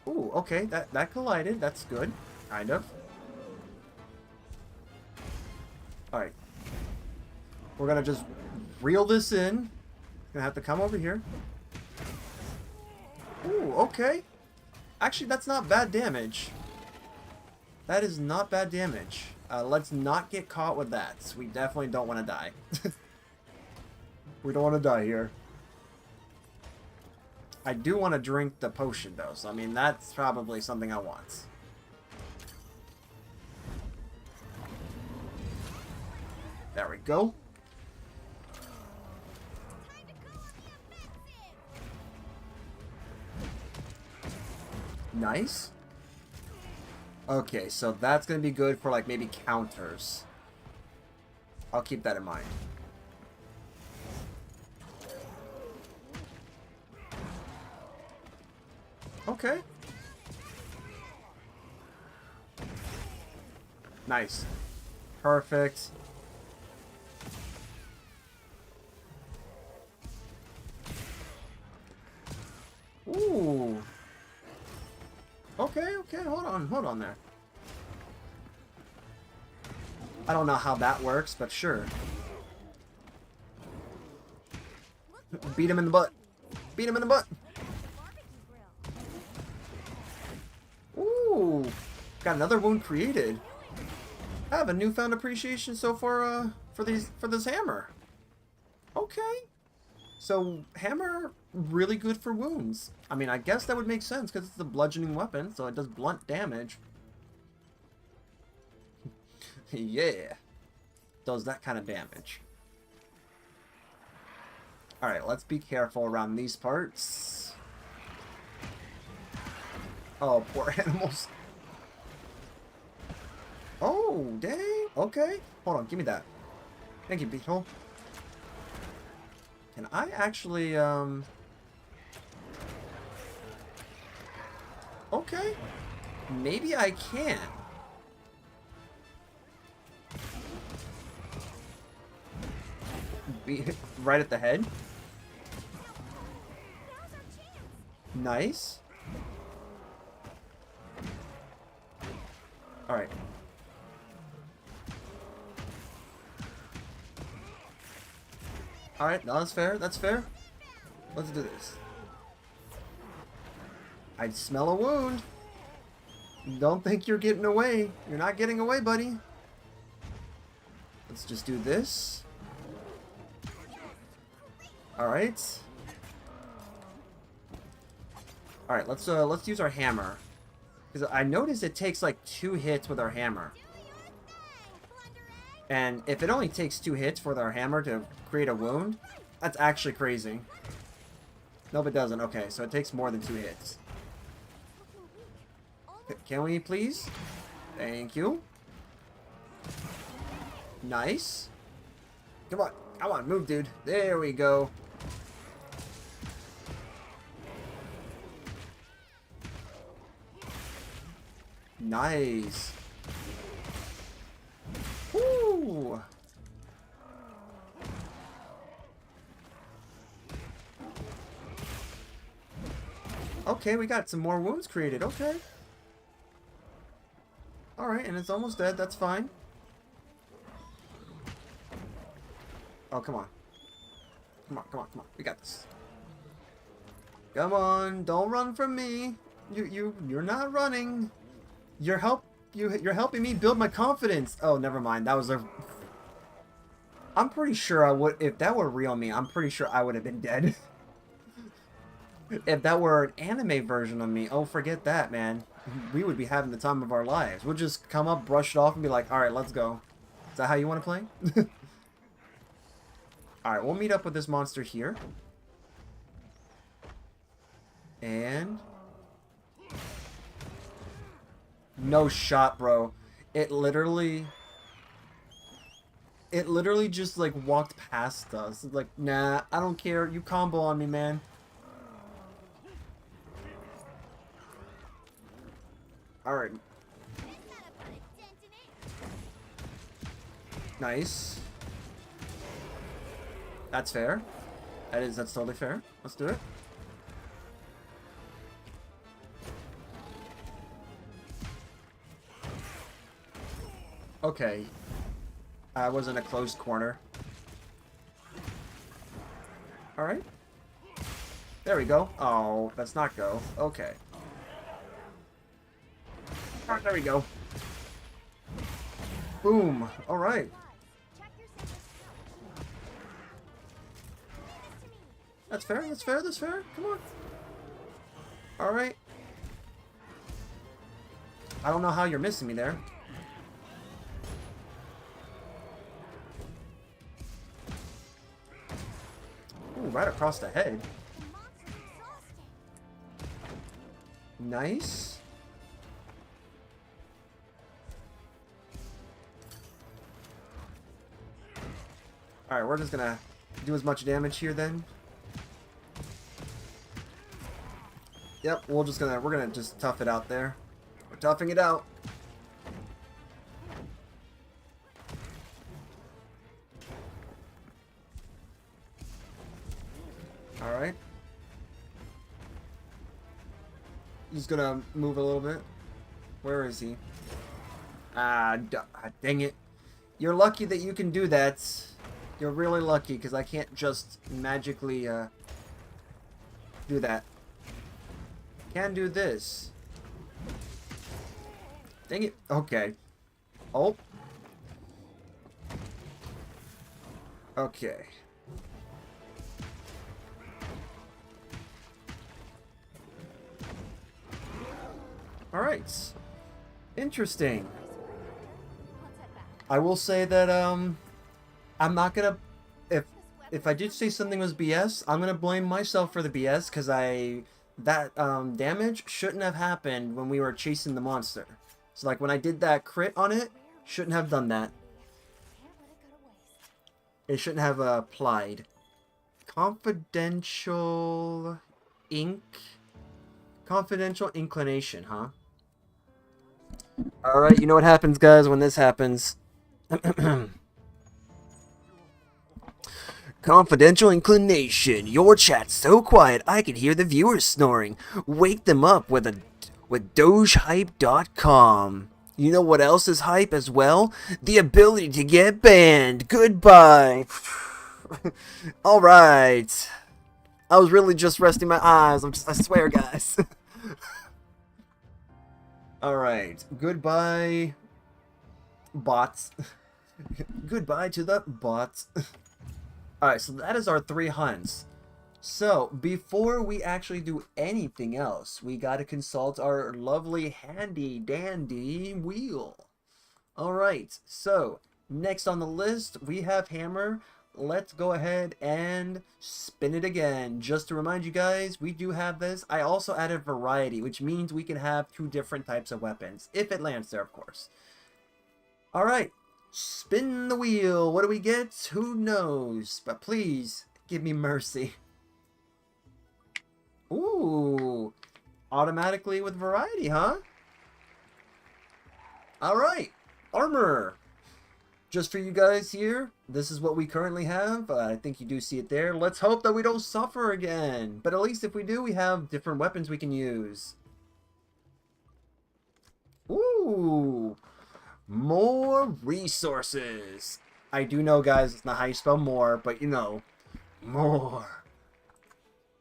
Ooh, okay. That collided. That's good. Kind of. Alright. We're gonna just reel this in. Gonna have to come over here. Ooh, okay. Actually, that's not bad damage. That is not bad damage. Let's not get caught with that. We definitely don't want to die. We don't want to die here. I do want to drink the potion, though. So, I mean, that's probably something I want. There we go. Nice. Okay, so that's going to be good for, like, maybe counters. I'll keep that in mind. Okay. Nice. Perfect. Ooh. Okay, okay, hold on there. I don't know how that works, but sure. Beat him in the butt. Beat him in the butt. Ooh. Got another wound created. I have a newfound appreciation so far for this hammer. Okay. So, hammer, really good for wounds. I mean, I guess that would make sense because it's a bludgeoning weapon, so it does blunt damage. Yeah. Does that kind of damage. Alright, let's be careful around these parts. Oh, poor animals. Oh, dang. Okay. Hold on, give me that. Thank you, Beetle. Can I actually, okay. Maybe I can. Be right at the head. Nice. Alright. Alright, no, that's fair, that's fair. Let's do this. I smell a wound. Don't think you're getting away. You're not getting away, buddy. Let's just do this. Alright. Alright, let's use our hammer. Because I noticed it takes like 2 hits with our hammer. And if it only takes 2 hits for our hammer to create a wound, that's actually crazy. Nope, it doesn't. Okay, so it takes more than 2 hits. Can we please? Thank you. Nice. Come on. Come on, move, dude. There we go. Nice. Woo! Okay, we got some more wounds created. Okay. Alright, and it's almost dead. That's fine. Oh, come on. Come on, come on, come on. We got this. Come on, don't run from me. You're not running. You're helping me build my confidence. Oh, never mind. That was a... I'm pretty sure I would... If that were real me, I'm pretty sure I would have been dead. If that were an anime version of me, oh, forget that, man. We would be having the time of our lives. We'll just come up, brush it off, and be like, alright, let's go. Is that how you want to play? Alright, we'll meet up with this monster here. And... no shot, bro. It literally just, like, walked past us. It's like, nah, I don't care. You combo on me, man. Alright. Nice. That's fair. That's totally fair. Let's do it. Okay. I was in a closed corner. Alright. There we go. Oh, that's not go. Okay. Oh, there we go. Boom. All right. Check your saber's count. Leave this to me. That's fair. That's fair. That's fair. Come on. All right. I don't know how you're missing me there. Ooh, right across the head. The monster's exhausted. Nice. Alright, we're just gonna do as much damage here then. Yep, we're gonna just tough it out there. We're toughing it out. Alright. He's gonna move a little bit. Where is he? Dang it. You're lucky that you can do that. You're really lucky, because I can't just magically, do that. Can do this. Dang it. Okay. Oh. Okay. Alright. Interesting. Let's head back. I will say that, I'm not gonna... If I did say something was BS, I'm gonna blame myself for the BS, because that damage shouldn't have happened when we were chasing the monster. So, like, when I did that crit on it, shouldn't have done that. Can't let it go to waste. It shouldn't have applied. Confidential inclination, huh? Alright, you know what happens, guys, when this happens. Confidential inclination. Your chat's so quiet I can hear the viewers snoring. Wake them up with dogehype.com. You know what else is hype as well? The ability to get banned. Goodbye. Alright. I was really just resting my eyes. I swear, guys. Alright. Goodbye, bots. Goodbye to the bots. Alright, so that is our 3 hunts. So, before we actually do anything else, we gotta consult our lovely handy dandy wheel. Alright, so, next on the list, we have Hammer. Let's go ahead and spin it again. Just to remind you guys, we do have this. I also added variety, which means we can have 2 different types of weapons. If it lands there, of course. Alright. Spin the wheel. What do we get? Who knows? But please, give me mercy. Ooh. Automatically with variety, huh? Alright. Armor. Just for you guys here, this is what we currently have. I think you do see it there. Let's hope that we don't suffer again. But at least if we do, we have different weapons we can use. Ooh. More resources. I do know, guys, it's not how you spell more, but you know, more.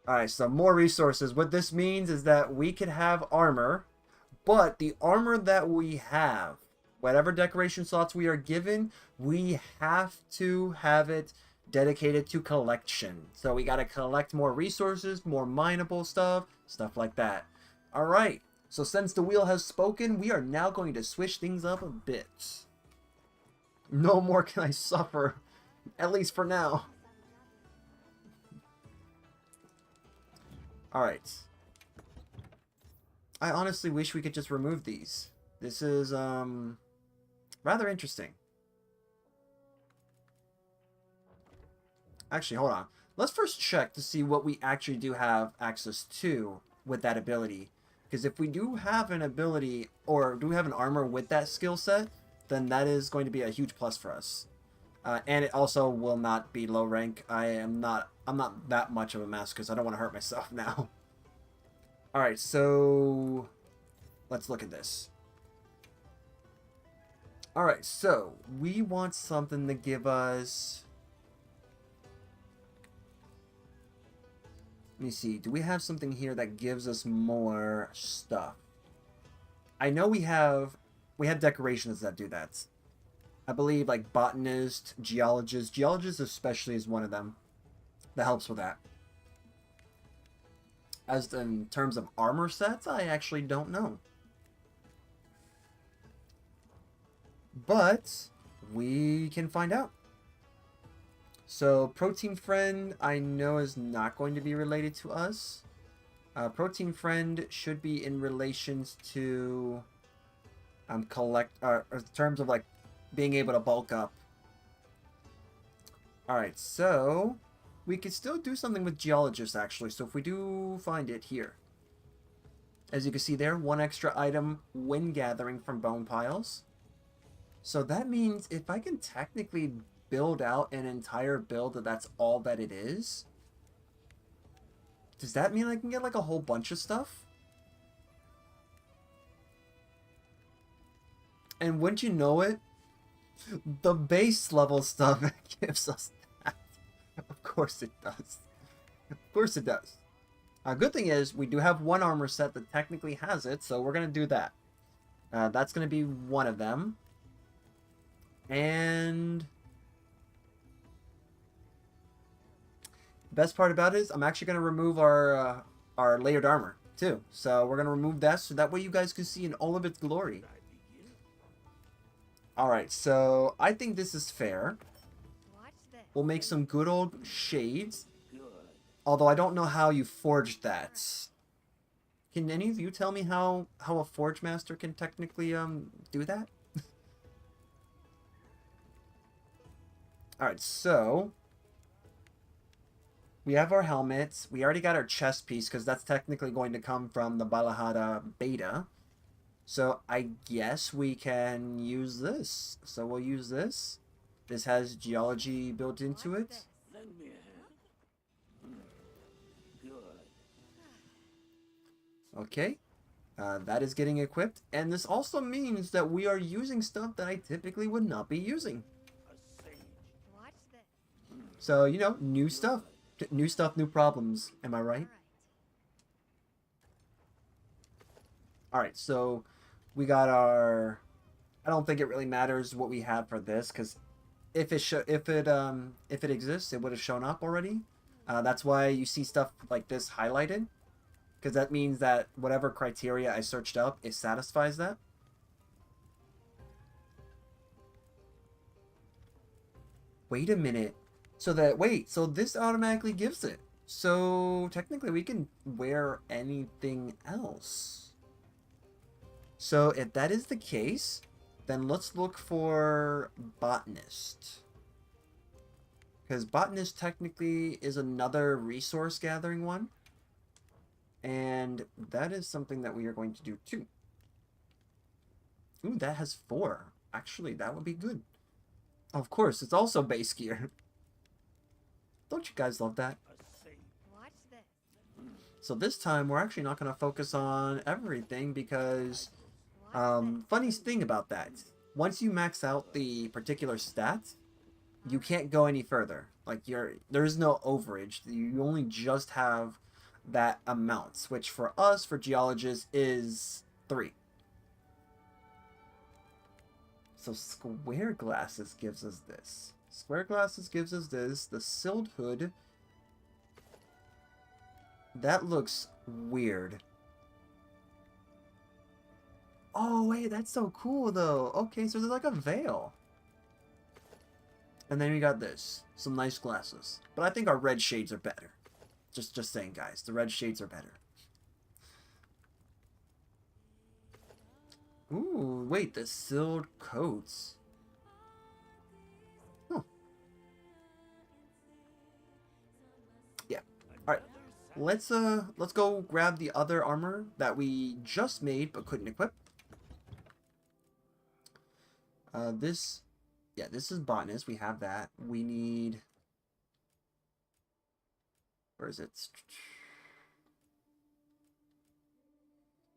Alright, so more resources. What this means is that we can have armor, but the armor that we have, whatever decoration slots we are given, we have to have it dedicated to collection. So we gotta collect more resources, more mineable stuff like that. Alright. So since the wheel has spoken, we are now going to switch things up a bit. No more can I suffer. At least for now. Alright. I honestly wish we could just remove these. This is, rather interesting. Actually, hold on. Let's first check to see what we actually do have access to with that ability. Because if we do have an ability, or do we have an armor with that skill set, then that is going to be a huge plus for us. And it also will not be low rank. I'm not that much of a mess because I don't want to hurt myself now. Alright, so let's look at this. Alright, so we want something to give us Let me see. Do we have something here that gives us more stuff? I know we have decorations that do that. I believe like botanist, geologist. Geologist especially is one of them that helps with that. As in terms of armor sets, I actually don't know. But we can find out. So Protein Friend, I know is not going to be related to us. Protein Friend should be in relations to in terms of like being able to bulk up. Alright, so we could still do something with Geologist actually. So if we do find it here. As you can see there, 1 extra item when gathering from bone piles. So that means if I can technically build out an entire build that's all that it is, does that mean I can get like a whole bunch of stuff? And wouldn't you know it, the base level stuff gives us that. Of course it does. Of course it does. Good thing is we do have 1 armor set that technically has it, so we're gonna do that. That's gonna be one of them. And the best part about it is I'm actually going to remove our layered armor too. So we're going to remove that so that way you guys can see in all of its glory. Alright, so I think this is fair. We'll make some good old shades. Although I don't know how you forged that. Can any of you tell me how a Forge Master can technically do that? Alright, so we have our helmets. We already got our chest piece because that's technically going to come from the Balahada beta. So I guess we can use this. So we'll use this. This has geology built into it. Okay. That is getting equipped. And this also means that we are using stuff that I typically would not be using. So, you know, new stuff. New stuff, new problems. Am I right? Alright, so we got our... I don't think it really matters what we have for this, because if it exists, it would have shown up already. That's why you see stuff like this highlighted, because that means that whatever criteria I searched up, it satisfies that. Wait a minute. So this automatically gives it. So technically we can wear anything else. So if that is the case, then let's look for Botanist. Because Botanist technically is another resource gathering one. And that is something that we are going to do too. Ooh, that has 4. Actually, that would be good. Of course, it's also base gear. Don't you guys love that? So this time, we're actually not going to focus on everything because... funny thing about that. Once you max out the particular stat, you can't go any further. Like, there is no overage. You only just have that amount, which for us, for geologists, is 3. So Square Glasses gives us this. Square Glasses gives us this. The Sealed Hood. That looks weird. Oh, wait, that's so cool, though. Okay, so there's like a veil. And then we got this. Some nice glasses. But I think our red shades are better. Just saying, guys. The red shades are better. Ooh, wait, the sealed coats. Huh. Yeah. Alright. Let's go grab the other armor that we just made but couldn't equip. This is Botanist. We have that. We need... Where is it?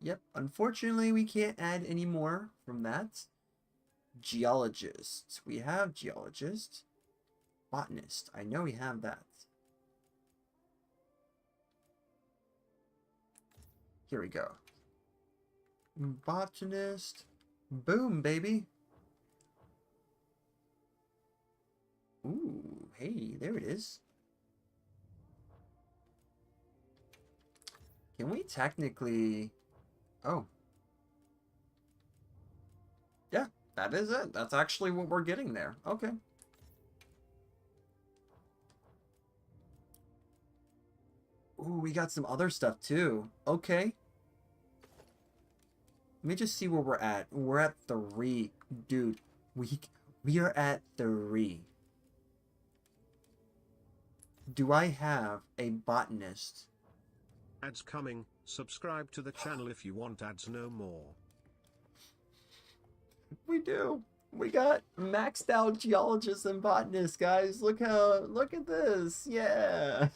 Yep, unfortunately we can't add any more from that. Geologist. We have Geologist. Botanist. I know we have that. Here we go. Botanist. Boom, baby. Ooh, hey, there it is. Can we technically... Oh. Yeah, that is it. That's actually what we're getting there. Okay. Ooh, we got some other stuff too. Okay. Let me just see where we're at. We're at 3. Dude, we are at 3. Do I have a botanist? Ads coming. Subscribe to the channel if you want ads no more. We do. We got maxed out geologists and botanists, guys. Look at this. Yeah.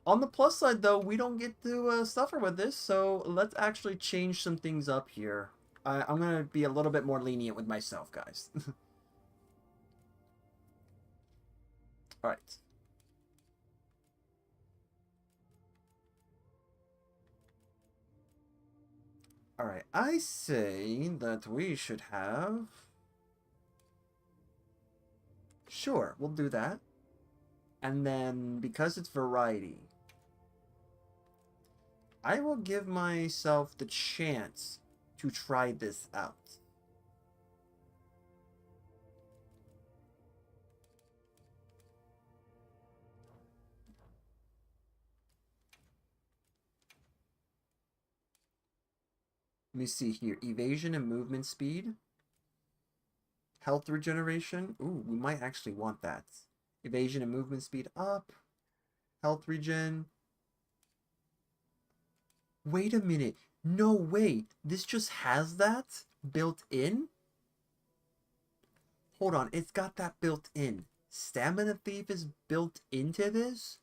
On the plus side, though, we don't get to suffer with this, so let's actually change some things up here. I'm going to be a little bit more lenient with myself, guys. Alright. Alright, I say that we should have... Sure, we'll do that. And then, because it's variety, I will give myself the chance to try this out. Let me see here. Evasion and movement speed. Health regeneration. Ooh, we might actually want that. Evasion and movement speed up. Health regen. Wait a minute. No way. This just has that built in? Hold on. It's got that built in. Stamina Thief is built into this?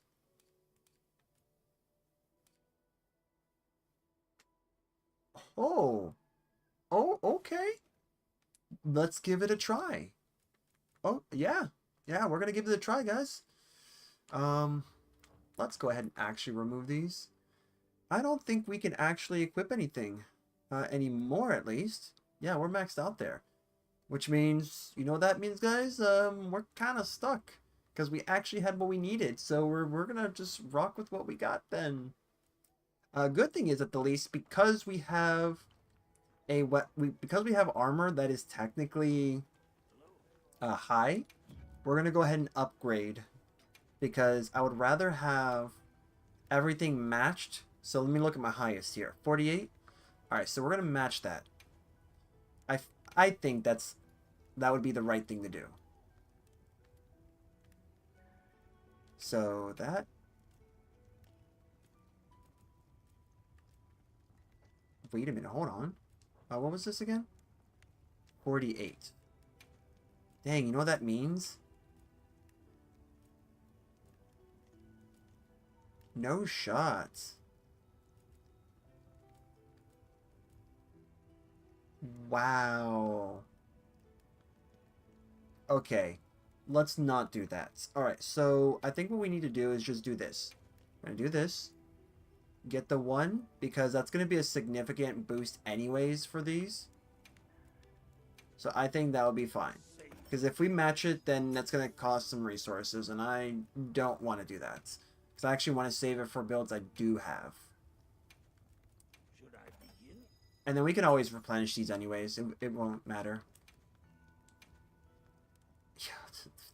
Oh. Oh, okay. Let's give it a try. Oh, yeah. Yeah, we're gonna give it a try, guys. Let's go ahead and actually remove these. I don't think we can actually equip anything. Anymore, at least. Yeah, we're maxed out there. Which means, you know what that means, guys? We're kind of stuck. Because we actually had what we needed. So we're gonna just rock with what we got then. Good thing is, at the least, because we have because we have armor that is technically high, we're gonna go ahead and upgrade, because I would rather have everything matched. So let me look at my highest here, 48. All right, so we're gonna match that. I think that would be the right thing to do. So that. Wait a minute, hold on. What was this again? 48. Dang, you know what that means? No shots. Wow. Okay. Let's not do that. Alright, so I think what we need to do is just do this. We're going to do this. Get the 1, because that's going to be a significant boost anyways for these. So I think that'll be fine. Because if we match it, then that's going to cost some resources, and I don't want to do that. Because I actually want to save it for builds I do have. And then we can always replenish these anyways. It won't matter. Yeah,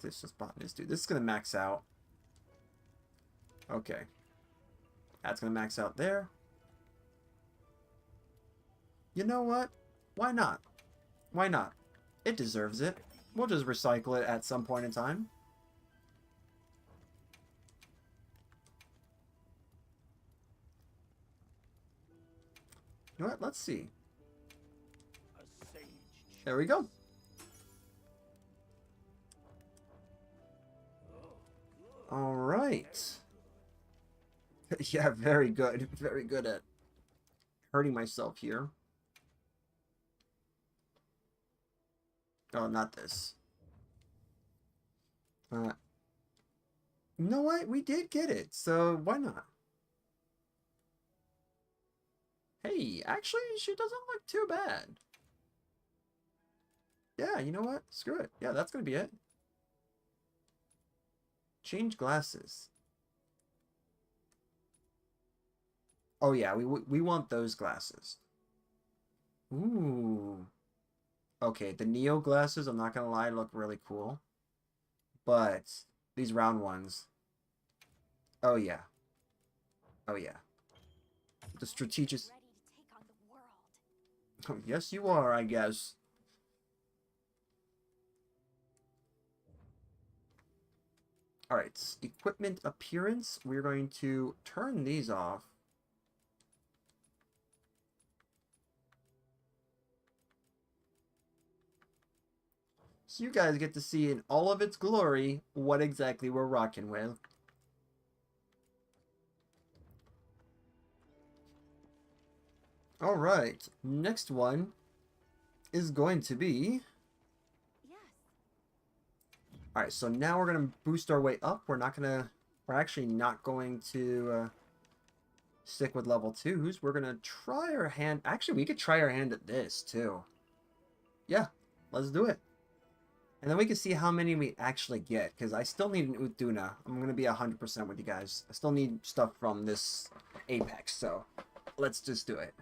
this is botanist, dude. This is going to max out. Okay. That's going to max out there. You know what? Why not? Why not? It deserves it. We'll just recycle it at some point in time. You know what? Let's see. There we go. All right. Yeah, very good. Very good at hurting myself here. Oh, not this. You know what? We did get it, so why not? Hey, actually, she doesn't look too bad. Yeah, you know what? Screw it. Yeah, that's gonna be it. Change glasses. Oh yeah, we want those glasses. Ooh. Okay, the Neo glasses, I'm not gonna lie, look really cool. But these round ones. Oh yeah. Oh yeah. The strategic. Ready to take on the world. Oh, yes, you are, I guess. Alright, equipment appearance. We're going to turn these off. So you guys get to see in all of its glory what exactly we're rocking with. Alright, next one is going to be... Yes. Alright, so now we're going to boost our way up. We're actually not going to stick with level 2s. We're going to try our hand... Actually, we could try our hand at this, too. Yeah, let's do it. And then we can see how many we actually get, because I still need an Utduna. I'm going to be 100% with you guys. I still need stuff from this Apex, so let's just do it.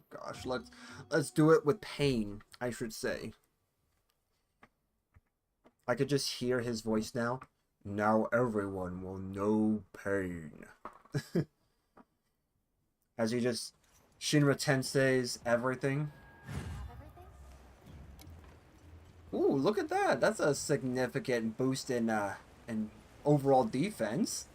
Gosh, let's do it with pain, I should say. I could just hear his voice now. Now everyone will know pain. As he just Shinra Tensei's everything. Have everything? Ooh, look at that. That's a significant boost in overall defense.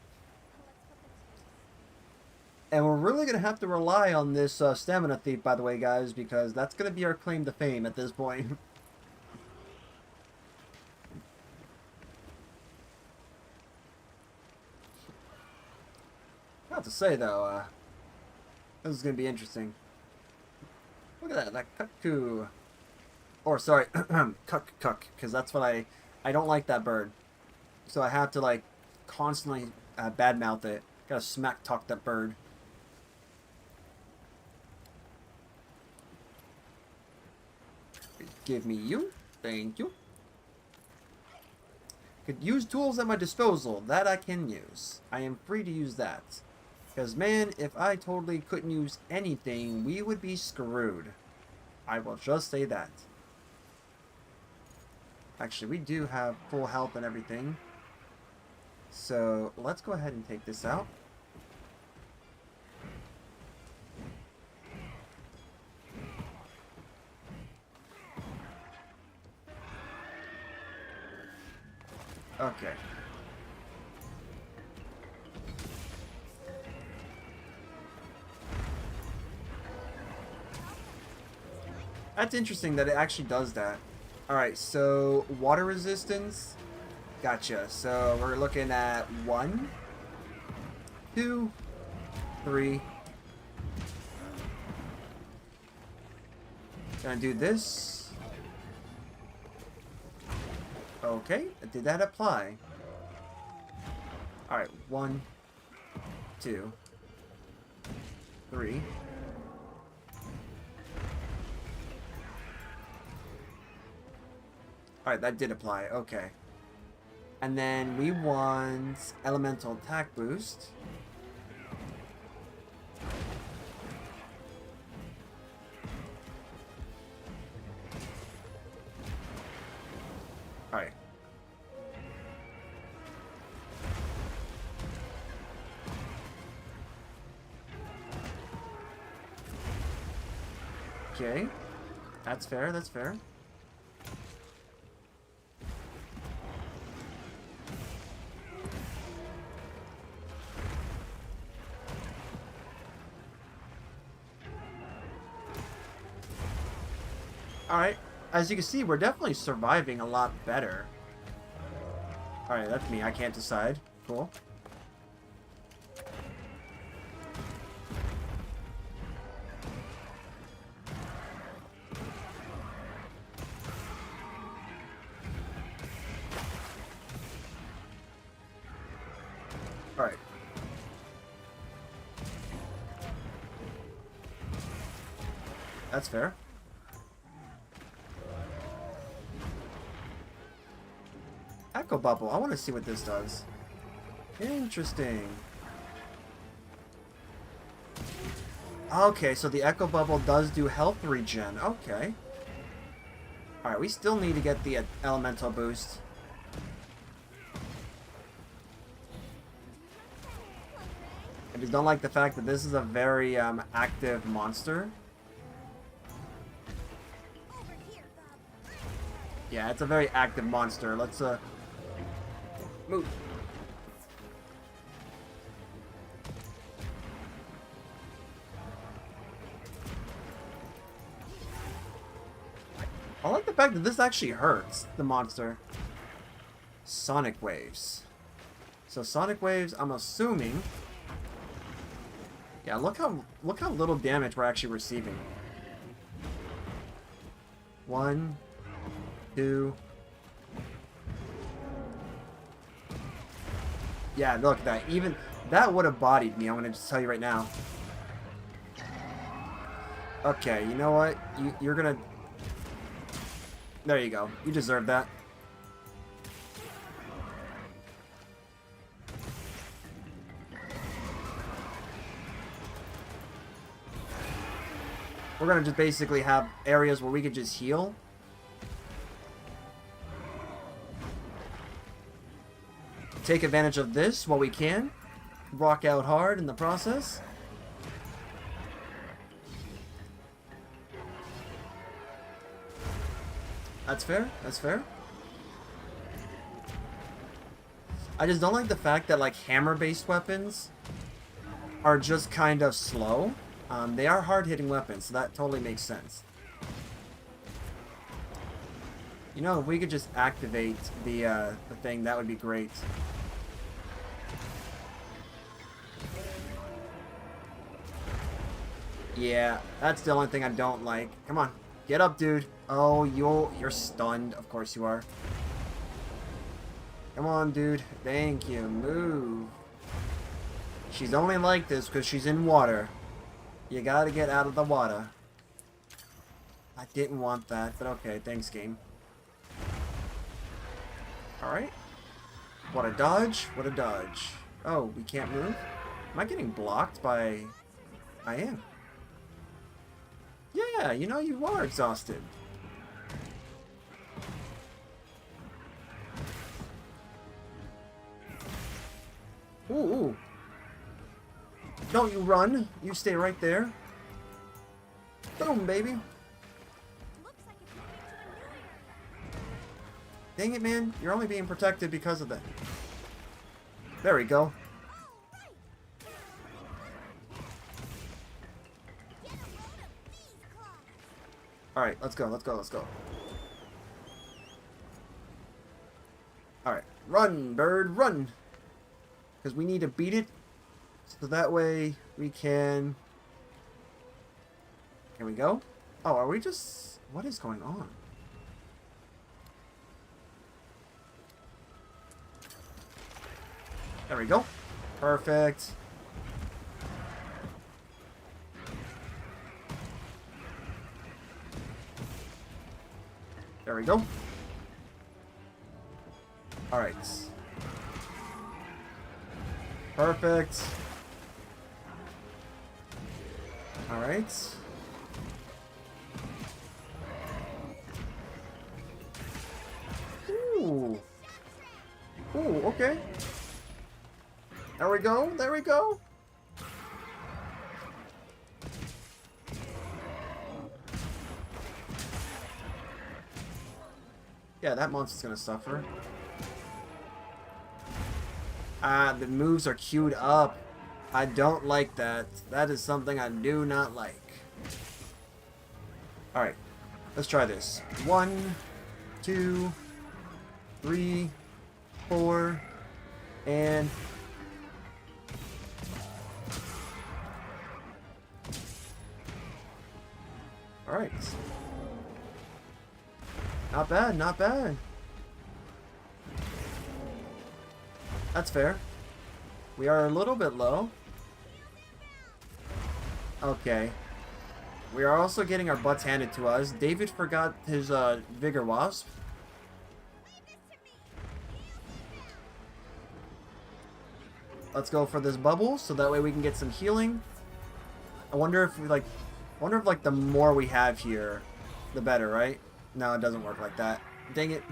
And we're really going to have to rely on this Stamina Thief, by the way, guys, because that's going to be our claim to fame at this point. I have to say, though, this is going to be interesting. Look at that cuckoo. Or, sorry, cuck, because that's what I don't like that bird. So I have to, like, constantly badmouth it. Gotta smack talk that bird. Give me you. Thank you. Could use tools at my disposal. That I can use. I am free to use that. Because, man, if I totally couldn't use anything, we would be screwed. I will just say that. Actually, we do have full health and everything. So, let's go ahead and take this out. Okay. That's interesting that it actually does that. Alright, so water resistance. Gotcha. So we're looking at 1, 2, 3. Gonna do this. Okay, did that apply? Alright, 1, 2, 3. Alright, that did apply. Okay. And then we want elemental attack boost. Alright. Okay. That's fair, that's fair. Alright, as you can see, we're definitely surviving a lot better. Alright, that's me. I can't decide. Cool. Alright. That's fair. Echo Bubble. I want to see what this does. Interesting. Okay, so the Echo Bubble does do health regen. Okay. Alright, we still need to get the elemental boost. I just don't like the fact that this is a very active monster. Over here, Bob. Yeah, it's a very active monster. Let's move. I like the fact that this actually hurts the monster. Sonic waves. So sonic waves, I'm assuming. Yeah, look how little damage we're actually receiving. 1, 2. Yeah, look at that. Even that would have bodied me. I'm gonna just tell you right now. Okay, you know what? You're gonna. There you go. You deserve that. We're gonna just basically have areas where we could just heal. Take advantage of this while we can. Rock out hard in the process. That's fair. That's fair. I just don't like the fact that like hammer-based weapons are just kind of slow. They are hard-hitting weapons, so that totally makes sense. You know, if we could just activate the thing, that would be great. Yeah, that's the only thing I don't like. Come on, get up, dude. Oh, you're stunned. Of course you are. Come on, dude. Thank you. Move. She's only like this because she's in water. You gotta get out of the water. I didn't want that, but okay. Thanks, game. Alright. What a dodge. What a dodge. Oh, we can't move? Am I getting blocked by... I am. Yeah, you know, you are exhausted. Ooh, ooh. Don't you run. You stay right there. Boom, baby. Looks like it's moving to a new area. Dang it, man. You're only being protected because of that. There we go. Get a load of these claws. Alright, let's go, let's go, let's go. Alright. Run, bird, run! Because we need to beat it. So that way we can... Here we go. Oh, are we just... What is going on? There we go. Perfect. There we go. Alright. Perfect. Alright. Ooh. Ooh, okay. There we go, there we go. Yeah, that monster's gonna suffer. Ah, the moves are queued up. I don't like that. That is something I do not like. Alright, let's try this. 1, 2, 3, 4, and... Alright. Not bad, not bad. That's fair. We are a little bit low. Okay. We are also getting our butts handed to us. David forgot his Vigor Wasp. Let's go for this bubble, so that way we can get some healing. I wonder if like the more we have here, the better, right? No, it doesn't work like that. Dang it.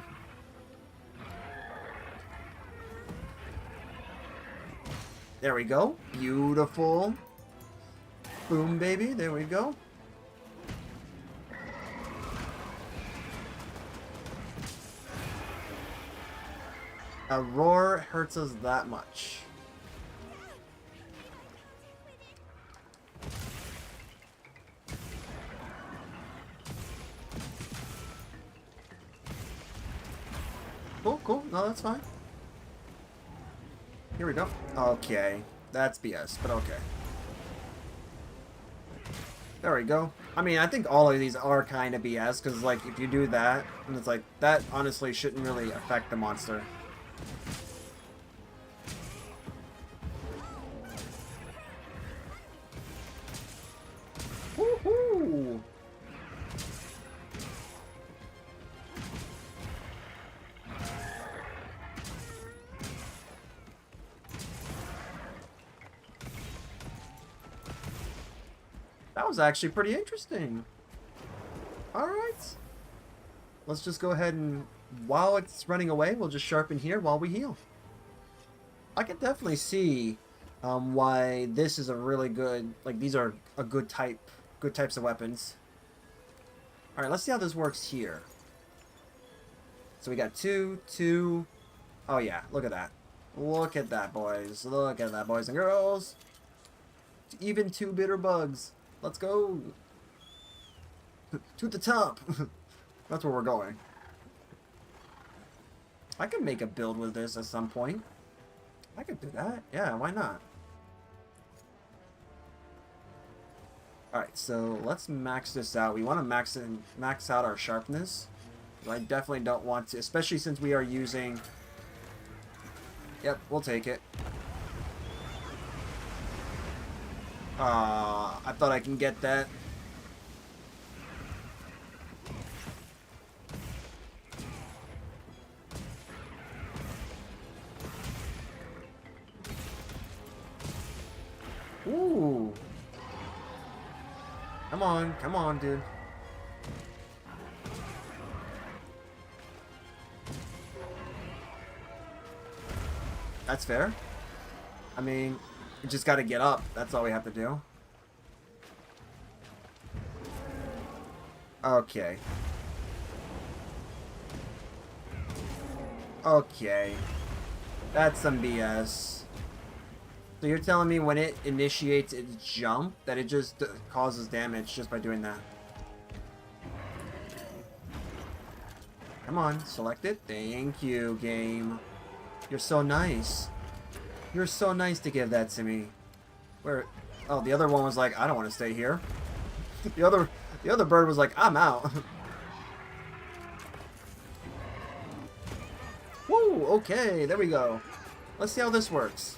There we go. Beautiful. Boom, baby. There we go. A roar hurts us that much. Cool, cool. No, that's fine. Here we go. Okay. That's BS, but okay. There we go. I mean, I think all of these are kind of BS, because, like, if you do that, and it's like, that honestly shouldn't really affect the monster. Woohoo! That was actually pretty interesting. Alright. Let's just go ahead and, while it's running away, we'll just sharpen here while we heal. I can definitely see why this is a really good, like, these are a good types of weapons. Alright, let's see how this works here. So we got 2, 2. Oh yeah, look at that. Look at that, boys. Look at that, boys and girls. Even 2 bitter bugs. Let's go. To the top. That's where we're going. I could make a build with this at some point. I could do that. Yeah, why not? Alright, so let's max this out. We want to max out our sharpness. I definitely don't want to, especially since we are using... Yep, we'll take it. I thought I can get that. Ooh. Come on, dude. That's fair. I mean, we just gotta get up. That's all we have to do. Okay. Okay. That's some BS. So you're telling me when it initiates its jump, that it just causes damage just by doing that? Come on, select it. Thank you, game. You're so nice. You're so nice to give that to me. Where? Oh, the other one was like, I don't want to stay here. The other bird was like, I'm out. Woo! Okay, there we go. Let's see how this works.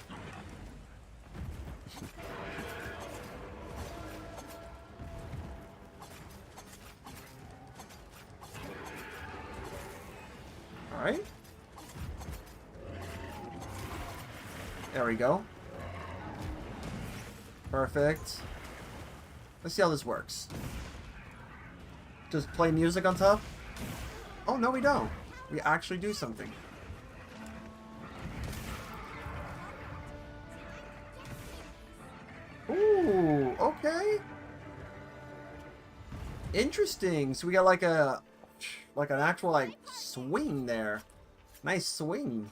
All right. There we go. Perfect. Let's see how this works. Just play music on top? Oh, no, we don't. We actually do something. Ooh, okay. Interesting. So we got like an actual like swing there. Nice swing.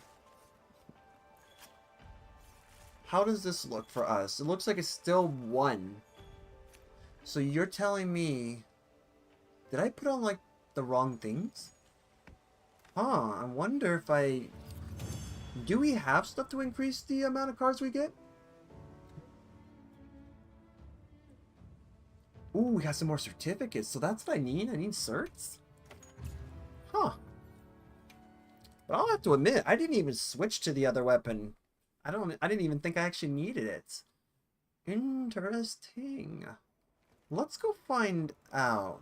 How does this look for us? It looks like it's still 1. So you're telling me... Did I put on, like, the wrong things? Huh, I wonder if I... Do we have stuff to increase the amount of cards we get? Ooh, we got some more certificates, so that's what I need? I need certs? Huh. But I'll have to admit, I didn't even switch to the other weapon. I didn't even think I actually needed it. Interesting. Let's go find out.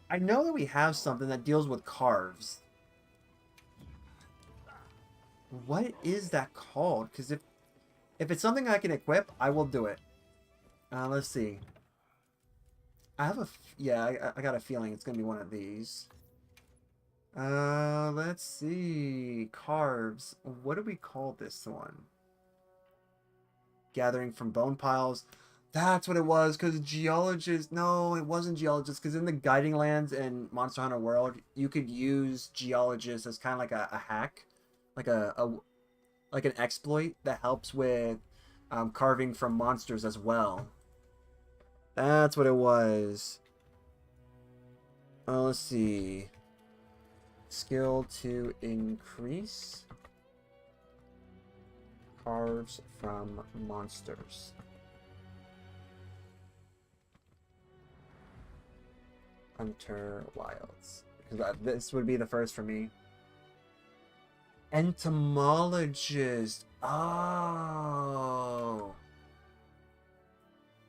I know that we have something that deals with carves. What is that called? Because if it's something I can equip, I will do it. Let's see. I have a... Yeah, I got a feeling it's going to be one of these. Let's see. Carves. What do we call this one? Gathering from bone piles. That's what it was, because geologists... No, it wasn't geologists, because in the Guiding Lands and Monster Hunter World, you could use geologists as kind of like a hack. Like like an exploit that helps with carving from monsters as well. That's what it was. Let's see. Skill to increase. Carves from monsters. Hunter Wilds. This would be the first for me. Entomologist. Oh.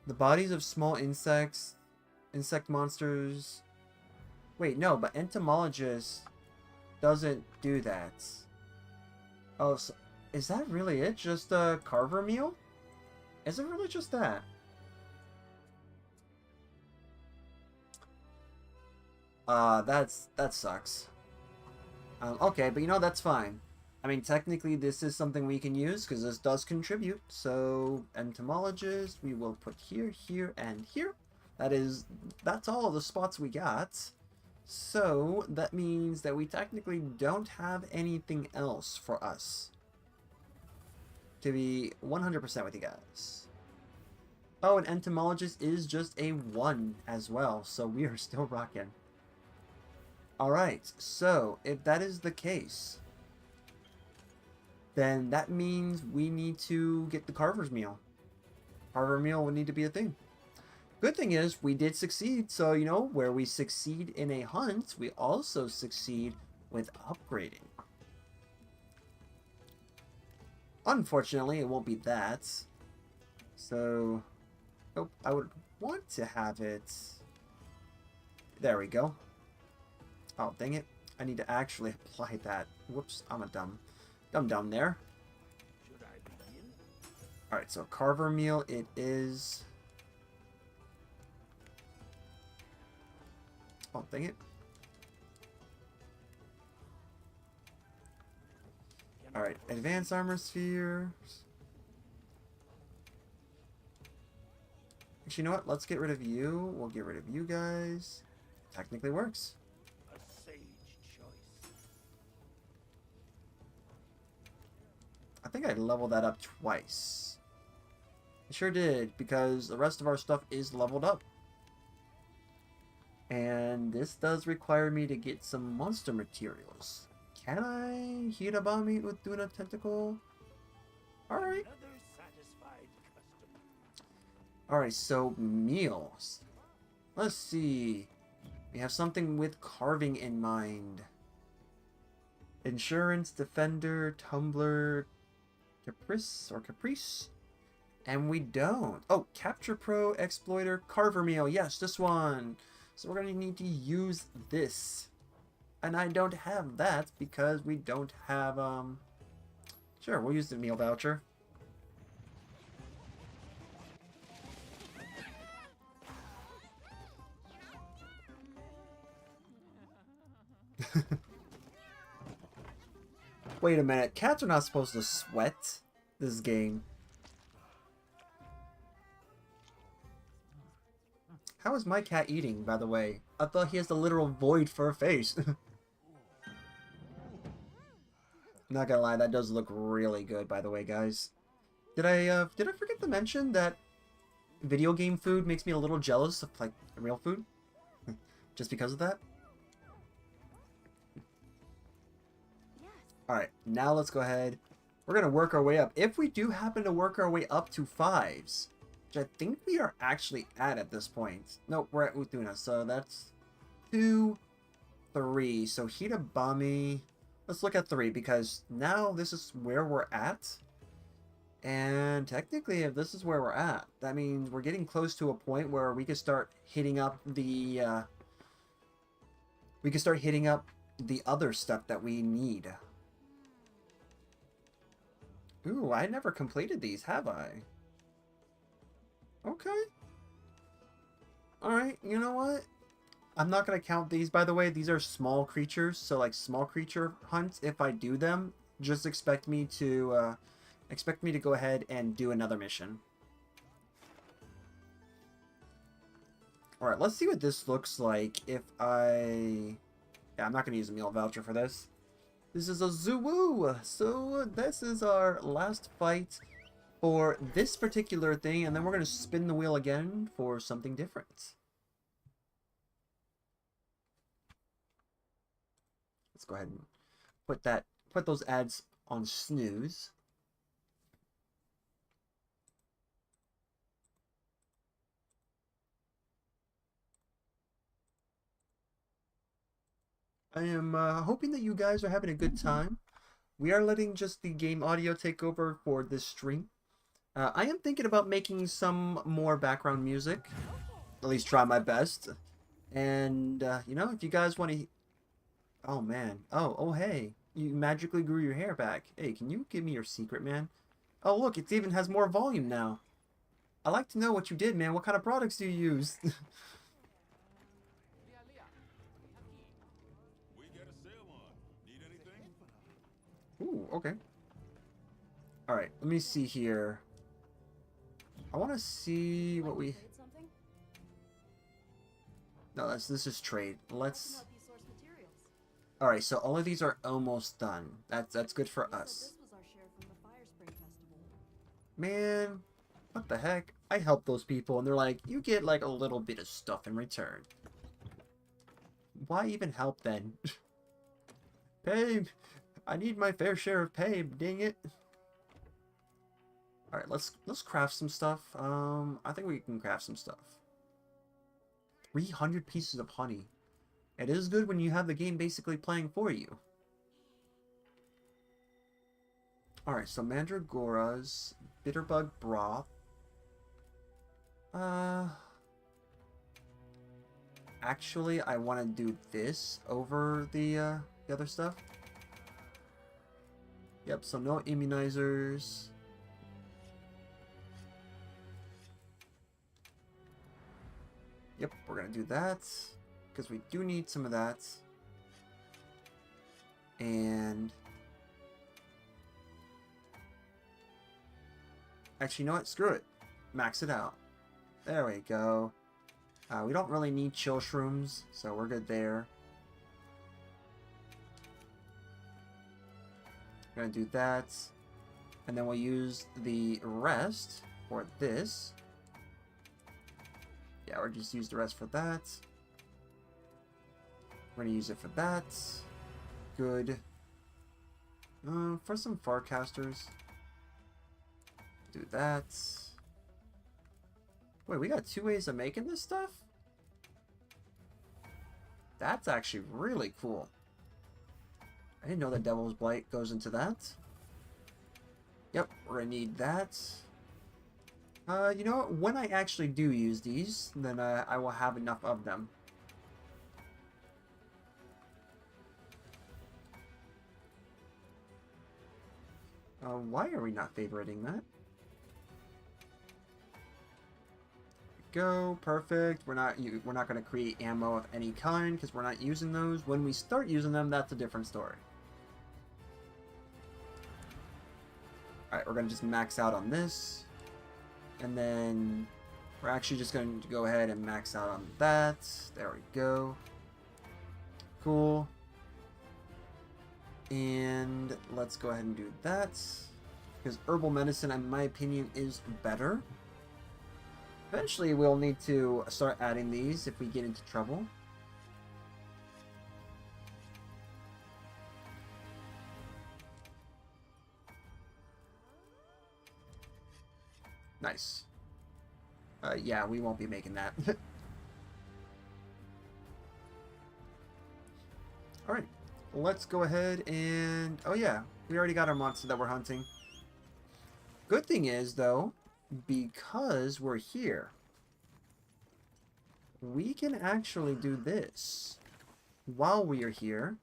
The bodies of small insects, insect monsters. Wait, no, but entomologist doesn't do that. Oh, so is that really it? Just a carver meal? Is it really just that? That sucks. Okay, but you know, that's fine. I mean, technically, this is something we can use, because this does contribute. So, entomologist, we will put here, here, and here. That's all of the spots we got. So, that means that we technically don't have anything else for us. To be 100% with you guys. Oh, an entomologist is just a 1 as well, so we are still rocking. Alright, so, if that is the case, then that means we need to get the carver's meal. Carver meal will need to be a thing. Good thing is, we did succeed, so, you know, where we succeed in a hunt, we also succeed with upgrading. Unfortunately, it won't be that. So, oh, I would want to have it. There we go. Oh, dang it. I need to actually apply that. Whoops, I'm a dumb there. Alright, so carver meal it is. Oh, dang it. Alright, advanced armor spheres. Actually, you know what? Let's get rid of you. We'll get rid of you guys. Technically works. A sage choice. I think I leveled that up twice. I sure did, because the rest of our stuff is leveled up. And this does require me to get some monster materials. Can I Hirabami Utuna Tentacle? Alright. Another satisfied customer. Alright, so meals. Let's see. We have something with carving in mind. Insurance, Defender, Tumbler, Caprice. And we don't. Oh, Capture Pro, Exploiter, Carver Meal. Yes, this one. So we're going to need to use this. And I don't have that because we don't have, Sure, we'll use the meal voucher. Wait a minute, cats are not supposed to sweat this game. How is my cat eating, by the way? I thought he has the literal void for a face. Not gonna lie, that does look really good, by the way, guys. Did I forget to mention that video game food makes me a little jealous of, like, real food? Just because of that? Alright, now let's go ahead. We're gonna work our way up. If we do happen to work our way up to 5s, which I think we are actually at this point. No, we're at Utuna, so that's 2, 3. So Hirabami, let's look at 3, because now this is where we're at. And technically, if this is where we're at, that means we're getting close to a point where we can start hitting up the other stuff that we need. Ooh, I never completed these, have I? Okay. Alright, you know what? I'm not going to count these, by the way. These are small creatures, so like small creature hunts. If I do them, just expect me to go ahead and do another mission. Alright, let's see what this looks like if I... Yeah, I'm not going to use a meal voucher for this. This is a Zoo-woo! So this is our last fight for this particular thing, and then we're going to spin the wheel again for something different. Let's go ahead and put those ads on snooze. I am hoping that you guys are having a good time. We are letting just the game audio take over for this stream. I am thinking about making some more background music. At least try my best. And, you know, if you guys want to... Oh, man. Oh, hey. You magically grew your hair back. Hey, can you give me your secret, man? Oh, look, it even has more volume now. I'd like to know what you did, man. What kind of products do you use? Ooh, okay. Alright, let me see here. I want to see what we... No, this is trade. Let's... Alright, so all of these are almost done. That's good for us. Man, what the heck? I help those people and they're like, you get like a little bit of stuff in return. Why even help then? Pay! I need my fair share of pay, dang it. Alright, let's craft some stuff. I think we can craft some stuff. 300 pieces of honey. It is good when you have the game basically playing for you. Alright, so Mandragoras, Bitterbug Broth. Actually, I want to do this over the other stuff. Yep, so no immunizers. Yep, we're gonna do that. Because we do need some of that. And... Actually, you know what? Screw it. Max it out. There we go. We don't really need chill shrooms, so we're good there. We're gonna do that. And then we'll use the rest for this. Yeah, we'll just use the rest for that. We're gonna use it for that. Good. For some Farcasters. Do that. Wait, we got 2 ways of making this stuff? That's actually really cool. I didn't know that Devil's Blight goes into that. Yep, we're gonna need that. You know what? When I actually do use these, then I will have enough of them. Why are we not favoriting that? Go, perfect. We're not going to create ammo of any kind because we're not using those. When we start using them, that's a different story. Alright, we're going to just max out on this. And then we're actually just going to go ahead and max out on that. There we go. Cool. And let's go ahead and do that. Because herbal medicine, in my opinion, is better. Eventually, we'll need to start adding these if we get into trouble. Nice. Yeah, we won't be making that. Alright, let's go ahead and... Oh yeah, we already got our monster that we're hunting. Good thing is, though, because we're here, we can actually do this while we are here.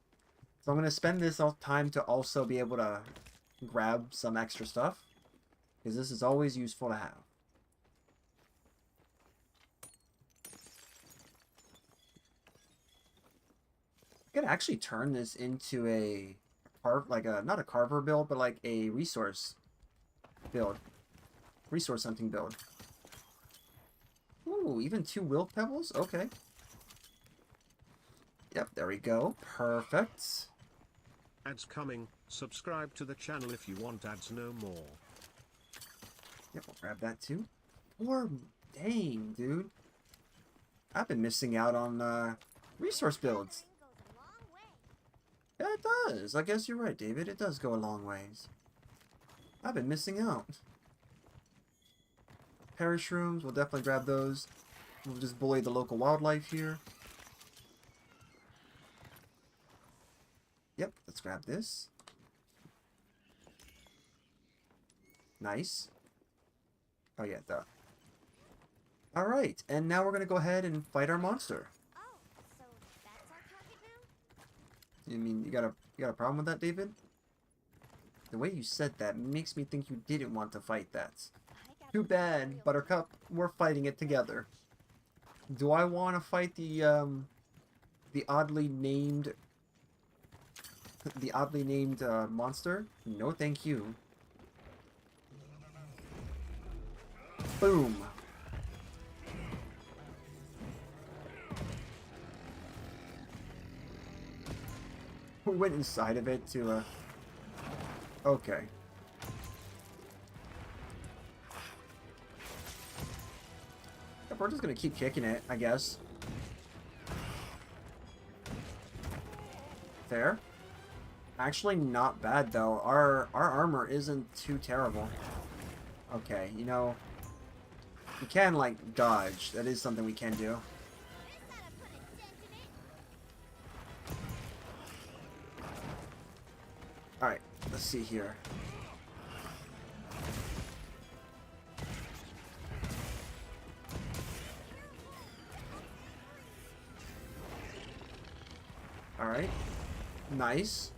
So I'm going to spend this time to also be able to grab some extra stuff, because this is always useful to have. I could actually turn this into a not a carver build, but like a resource build. Resource hunting build. Ooh, even 2 will pebbles? Okay. Yep, there we go. Perfect. Ads coming. Subscribe to the channel if you want ads no more. Yep, we'll grab that too. Poor dang, dude. I've been missing out on resource builds. Goes a long way. Yeah, it does. I guess you're right, David. It does go a long ways. I've been missing out. Perish rooms, we'll definitely grab those. We'll just bully the local wildlife here. Yep, let's grab this. Nice. Oh yeah, duh. Alright, and now we're gonna go ahead and fight our monster. Oh, so that's our target now? You mean you got a problem with that, David? The way you said that makes me think you didn't want to fight that. I got Too the bad, real- Buttercup. We're fighting it together. Do I want to fight the oddly named monster? No, thank you. Boom. We went inside of it to okay. Yep, we're just gonna keep kicking it, I guess. Fair. Actually, not bad though. Our armor isn't too terrible. Okay, you know, we can like dodge. That is something we can do. This oughta put a dent in it. All right, let's see here. All right, nice.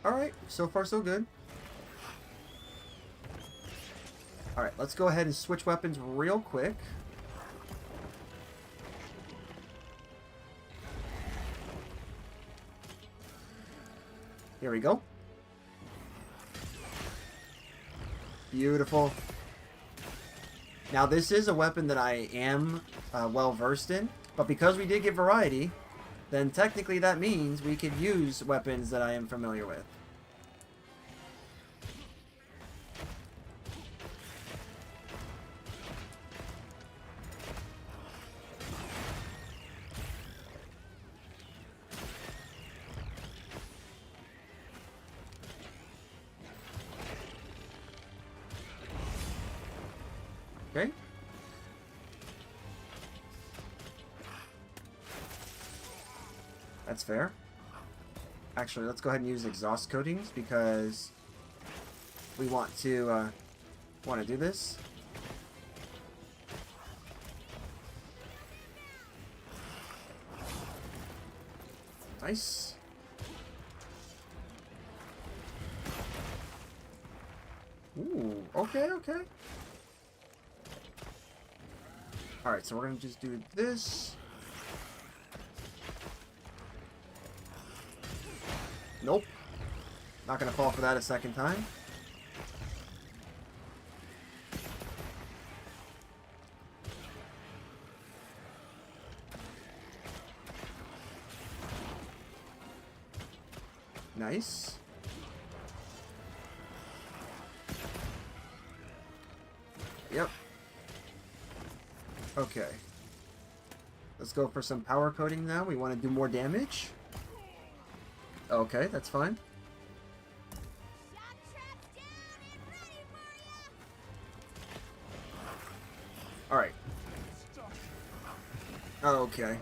All right, so far so good. All right, let's go ahead and switch weapons real quick. Here we go. Beautiful. Now this is a weapon that I am well versed in, but because we did get variety, then technically that means we could use weapons that I am familiar with. Okay. That's fair. Actually, let's go ahead and use exhaust coatings because we want to do this. Nice. Ooh, okay, okay. Alright, so we're gonna just do this. Nope. Not gonna fall for that a second time. Nice. Yep. Okay. Let's go for some power coating now. We want to do more damage. Okay, that's fine. Shock trap's down and ready for ya! Alright. Okay.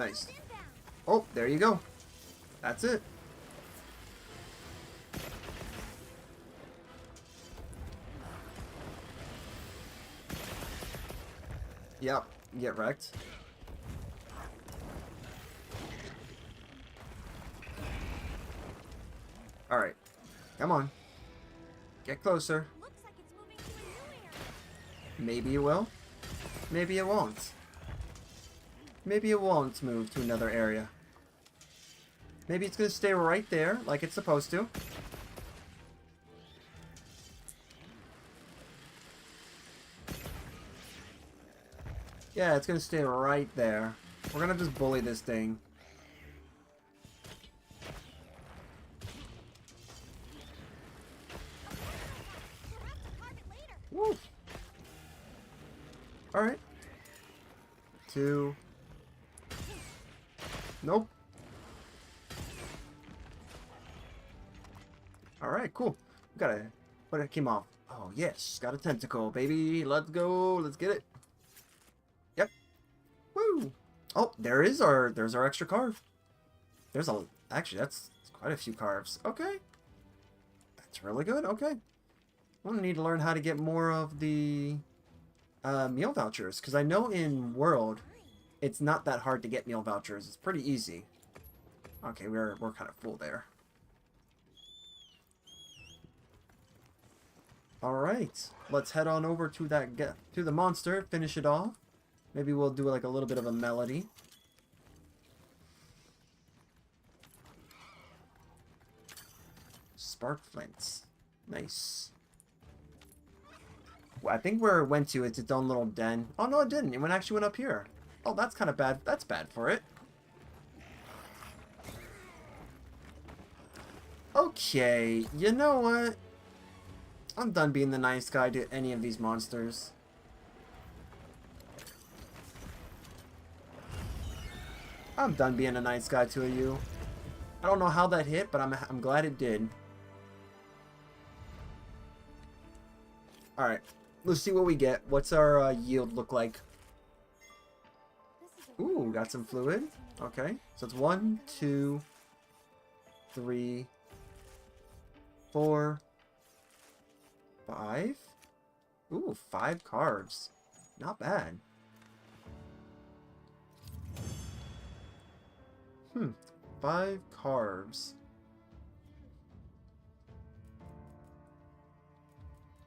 Nice. Oh, there you go. That's it. Yep, get wrecked. Alright. Come on. Get closer. Looks like it's moving to a new area. Maybe it will. Maybe it won't. Maybe it won't move to another area. Maybe it's gonna stay right there, like it's supposed to. Yeah, it's gonna stay right there. We're gonna just bully this thing. Woo! Alright. 2. Nope. Alright, cool. We got a... What came off? Oh, yes. Got a tentacle, baby. Let's go. Let's get it. Yep. Woo! Oh, there's our extra carve. There's a... Actually, that's quite a few carves. Okay. That's really good. Okay. I'm gonna need to learn how to get more of the meal vouchers, because I know in World it's not that hard to get meal vouchers. It's pretty easy. Okay, we're kind of full there. All right, let's head on over to to the monster, finish it off. Maybe we'll do like a little bit of a melody. Spark flints, nice. Well, I think where it went to, it's its own little den. Oh, no, it didn't. It actually went up here. Oh, that's kind of bad. That's bad for it. Okay, you know what? I'm done being the nice guy to any of these monsters. I'm done being a nice guy to you. I don't know how that hit, but I'm glad it did. Alright. Let's see what we get. What's our yield look like? Ooh, got some fluid. Okay. So it's 1, 2, 3, 4, 5. Ooh, 5 carbs. Not bad. 5 carbs.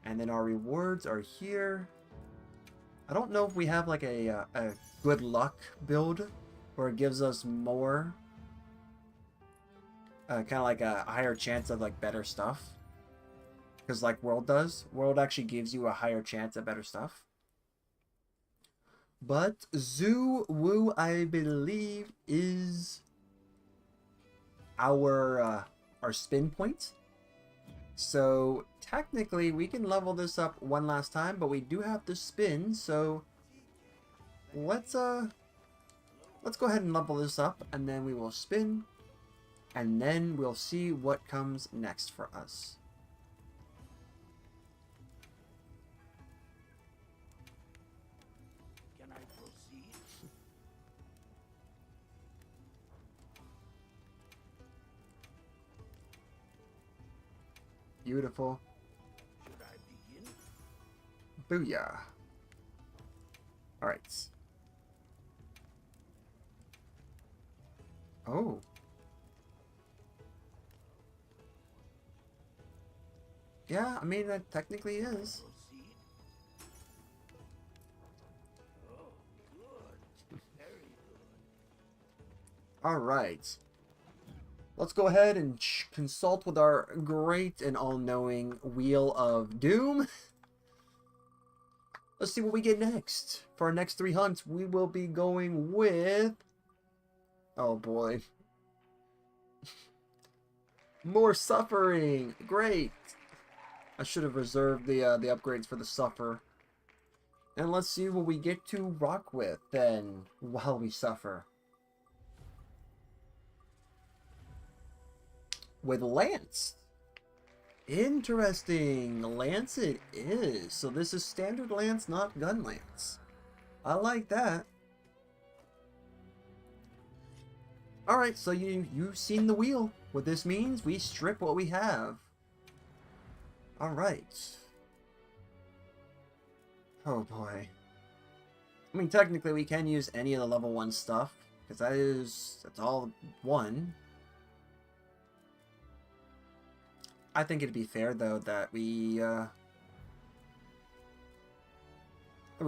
And then our rewards are here. I don't know if we have like a good luck build where it gives us more, kind of like a higher chance of like better stuff. Because like World does. World actually gives you a higher chance at better stuff. But Zoo Woo, I believe, is our spin point. So technically we can level this up one last time, but we do have to spin, so let's go ahead and level this up, and then we will spin, and then we'll see what comes next for us. Can I proceed? Beautiful. Should I begin? Booyah. Alright. Oh. Yeah, I mean, that technically is. Proceed. Oh, good. Very good. Alright. Let's go ahead and consult with our great and all-knowing Wheel of Doom. Let's see what we get next. For our next 3 hunts, we will be going with... Oh boy. More suffering! Great! I should have reserved the upgrades for the suffer. And let's see what we get to rock with then, while we suffer. With Lance. Interesting. Lance it is. So this is standard Lance, not gun Lance. I like that. Alright, so you've seen the wheel. What this means, we strip what we have. Alright. Oh boy. I mean, technically we can use any of the level 1 stuff, because that's all 1. I think it'd be fair, though, that we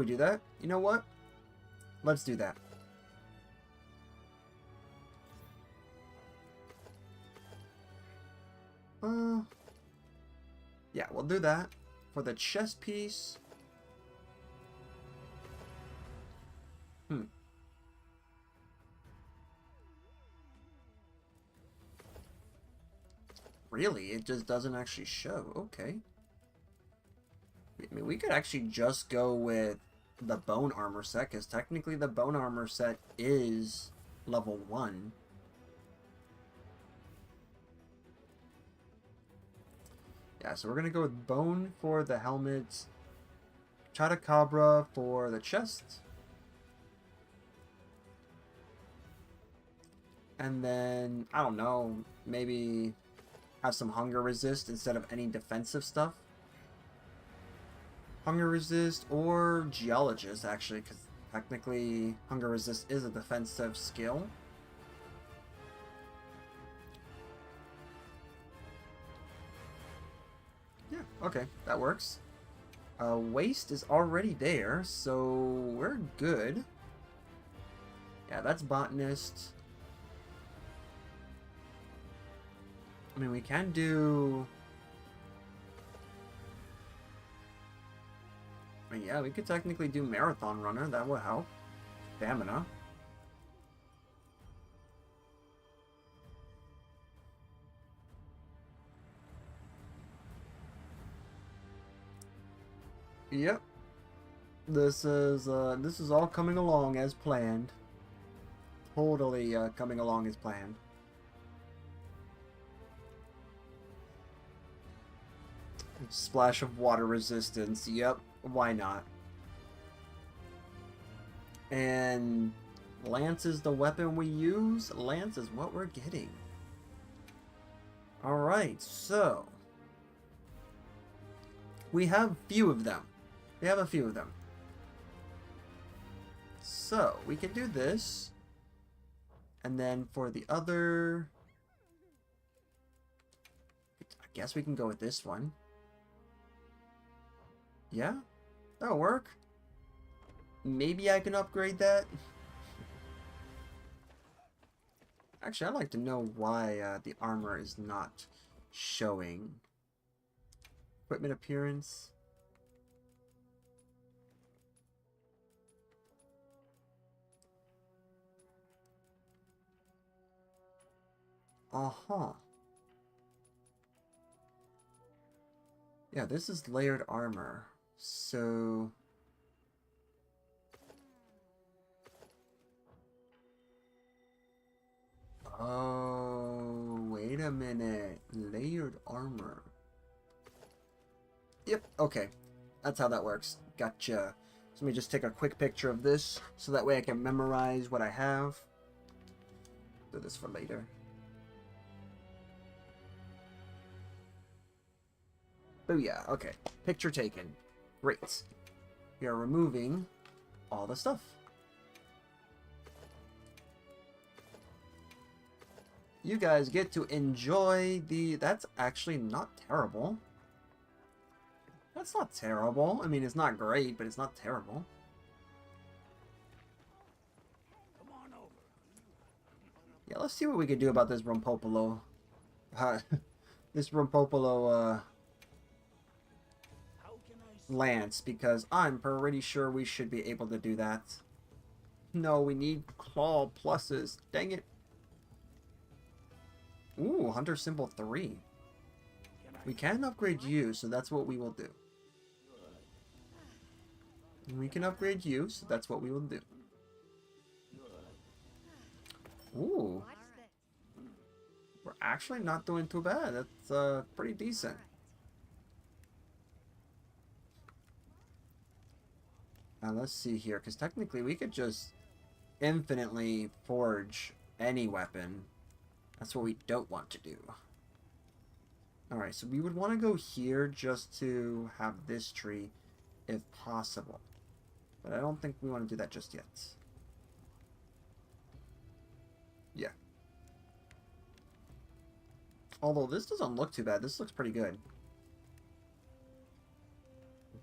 do that? You know what? Let's do that. Yeah, we'll do that. For the chest piece... Really? It just doesn't actually show. Okay. I mean, we could actually just go with the bone armor set, because technically the bone armor set is level 1. Yeah, so we're going to go with bone for the helmet, Chotacabra for the chest, and then, I don't know, maybe have some hunger resist instead of any defensive stuff. Hunger resist or geologist, actually, because technically hunger resist is a defensive skill. Yeah, okay, that works. Waste is already there, so we're good. Yeah, that's botanist. I mean, we can do... I mean, yeah, we could technically do marathon runner. That would help. Stamina. Yep. This is all coming along as planned. Totally coming along as planned. Splash of water resistance. Yep, why not? And Lance is the weapon we use. Lance is what we're getting. Alright, so we have a few of them. So we can do this. And then for the other, I guess we can go with this one. Yeah, that'll work. Maybe I can upgrade that. Actually, I'd like to know why the armor is not showing. Equipment appearance. Uh-huh. Yeah, this is layered armor. So... Oh, wait a minute. Layered armor. Yep, okay. That's how that works. Gotcha. So let me just take a quick picture of this, so that way I can memorize what I have. Do this for later. Booyah, okay. Picture taken. Great. We are removing all the stuff. You guys get to enjoy the... That's actually not terrible. That's not terrible. I mean, it's not great, but it's not terrible. Come on over. Yeah, let's see what we can do about this Rumpopolo. This Rumpopolo, How can I Lance, because I'm pretty sure we should be able to do that. No, we need claw pluses. Dang it. Ooh, Hunter Symbol 3. We can upgrade you, so that's what we will do. We can upgrade you, so that's what we will do. Ooh. We're actually not doing too bad. That's pretty decent. Now let's see here, because technically we could just infinitely forge any weapon. That's what we don't want to do. Alright, so we would want to go here just to have this tree if possible. But I don't think we want to do that just yet. Yeah. Although this doesn't look too bad. This looks pretty good.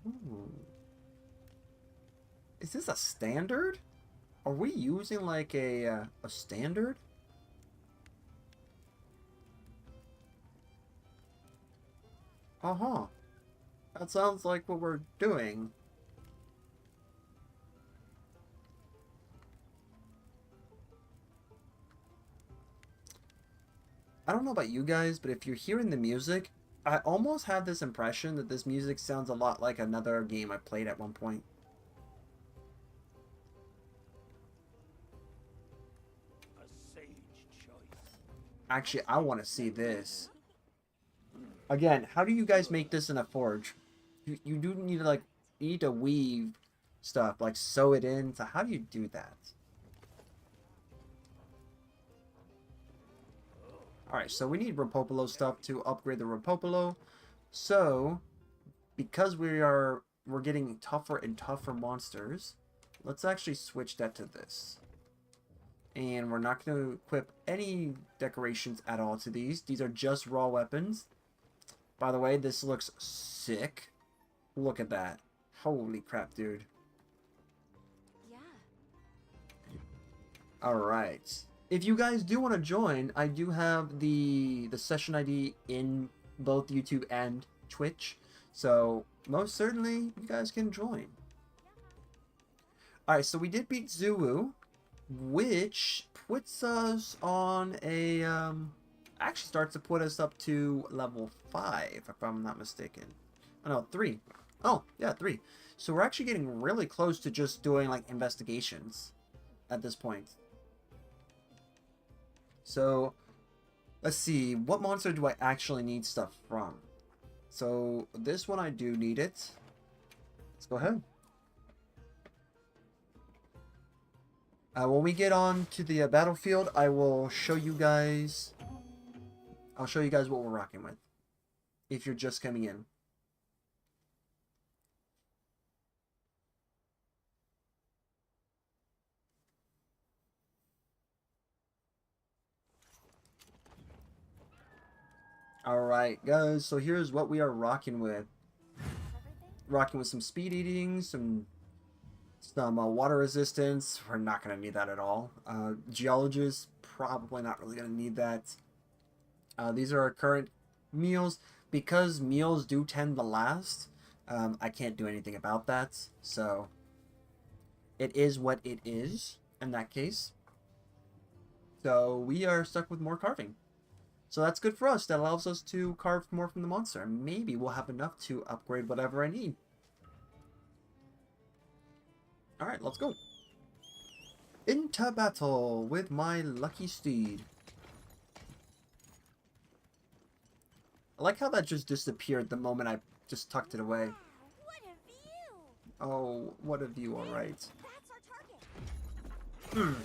Ooh. Is this a standard? Are we using like a standard? Uh-huh. That sounds like what we're doing. I don't know about you guys, but if you're hearing the music, I almost have this impression that this music sounds a lot like another game I played at one point. A sage choice. Actually, I want to see this. Again, how do you guys make this in a forge? You do need to, like, you need to weave stuff, like sew it in. So how do you do that? Alright, so we need Rapopolo stuff to upgrade the Rapopolo. So, because we're getting tougher and tougher monsters, let's actually switch that to this. And we're not going to equip any decorations at all to these. These are just raw weapons. By the way, this looks sick. Look at that. Holy crap, dude. Yeah. Alright. If you guys do want to join, I do have the session ID in both YouTube and Twitch. So, most certainly, you guys can join. Alright, so we did beat Zuu, which puts us on a... actually starts to put us up to level 5, if I'm not mistaken. Oh, no, 3. Oh, yeah, 3. So we're actually getting really close to just doing, like, investigations at this point. So, let's see. What monster do I actually need stuff from? So, this one I do need it. Let's go ahead. When we get on to the battlefield, I will show you guys... I'll show you guys what we're rocking with. If you're just coming in. Alright, guys, so here's what we are rocking with. Rocking with some speed eating, some water resistance. We're not going to need that at all. Geologist, probably not really going to need that. These are our current meals. Because meals do tend to last, I can't do anything about that. So, it is what it is in that case. So, we are stuck with more carving. So that's good for us. That allows us to carve more from the monster. Maybe we'll have enough to upgrade whatever I need. Alright, let's go. Into battle with my lucky steed. I like how that just disappeared the moment I just tucked it away. What a view! Oh, what a view, alright. That's our target.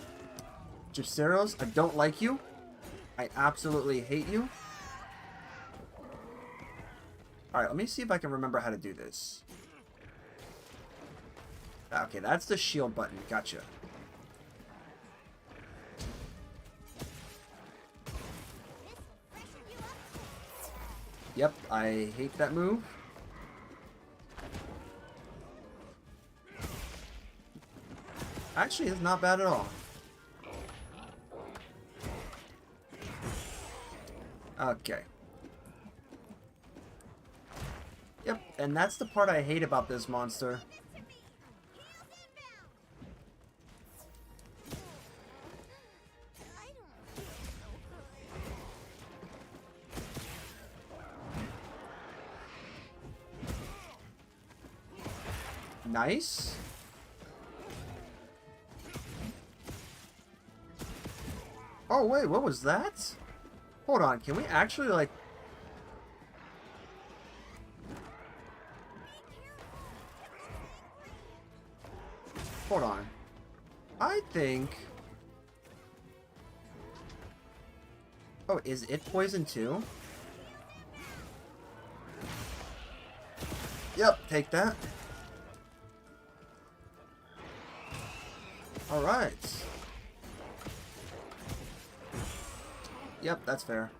Gypceros, I don't like you. I absolutely hate you. Alright, let me see if I can remember how to do this. Okay, that's the shield button. Gotcha. Yep, I hate that move. Actually, it's not bad at all. Okay. Yep, and that's the part I hate about this monster. Nice. Oh wait, what was that? Hold on, can we actually like... Hold on. I think... Oh, is it poison too? Yep, take that. Alright. Yep, that's fair.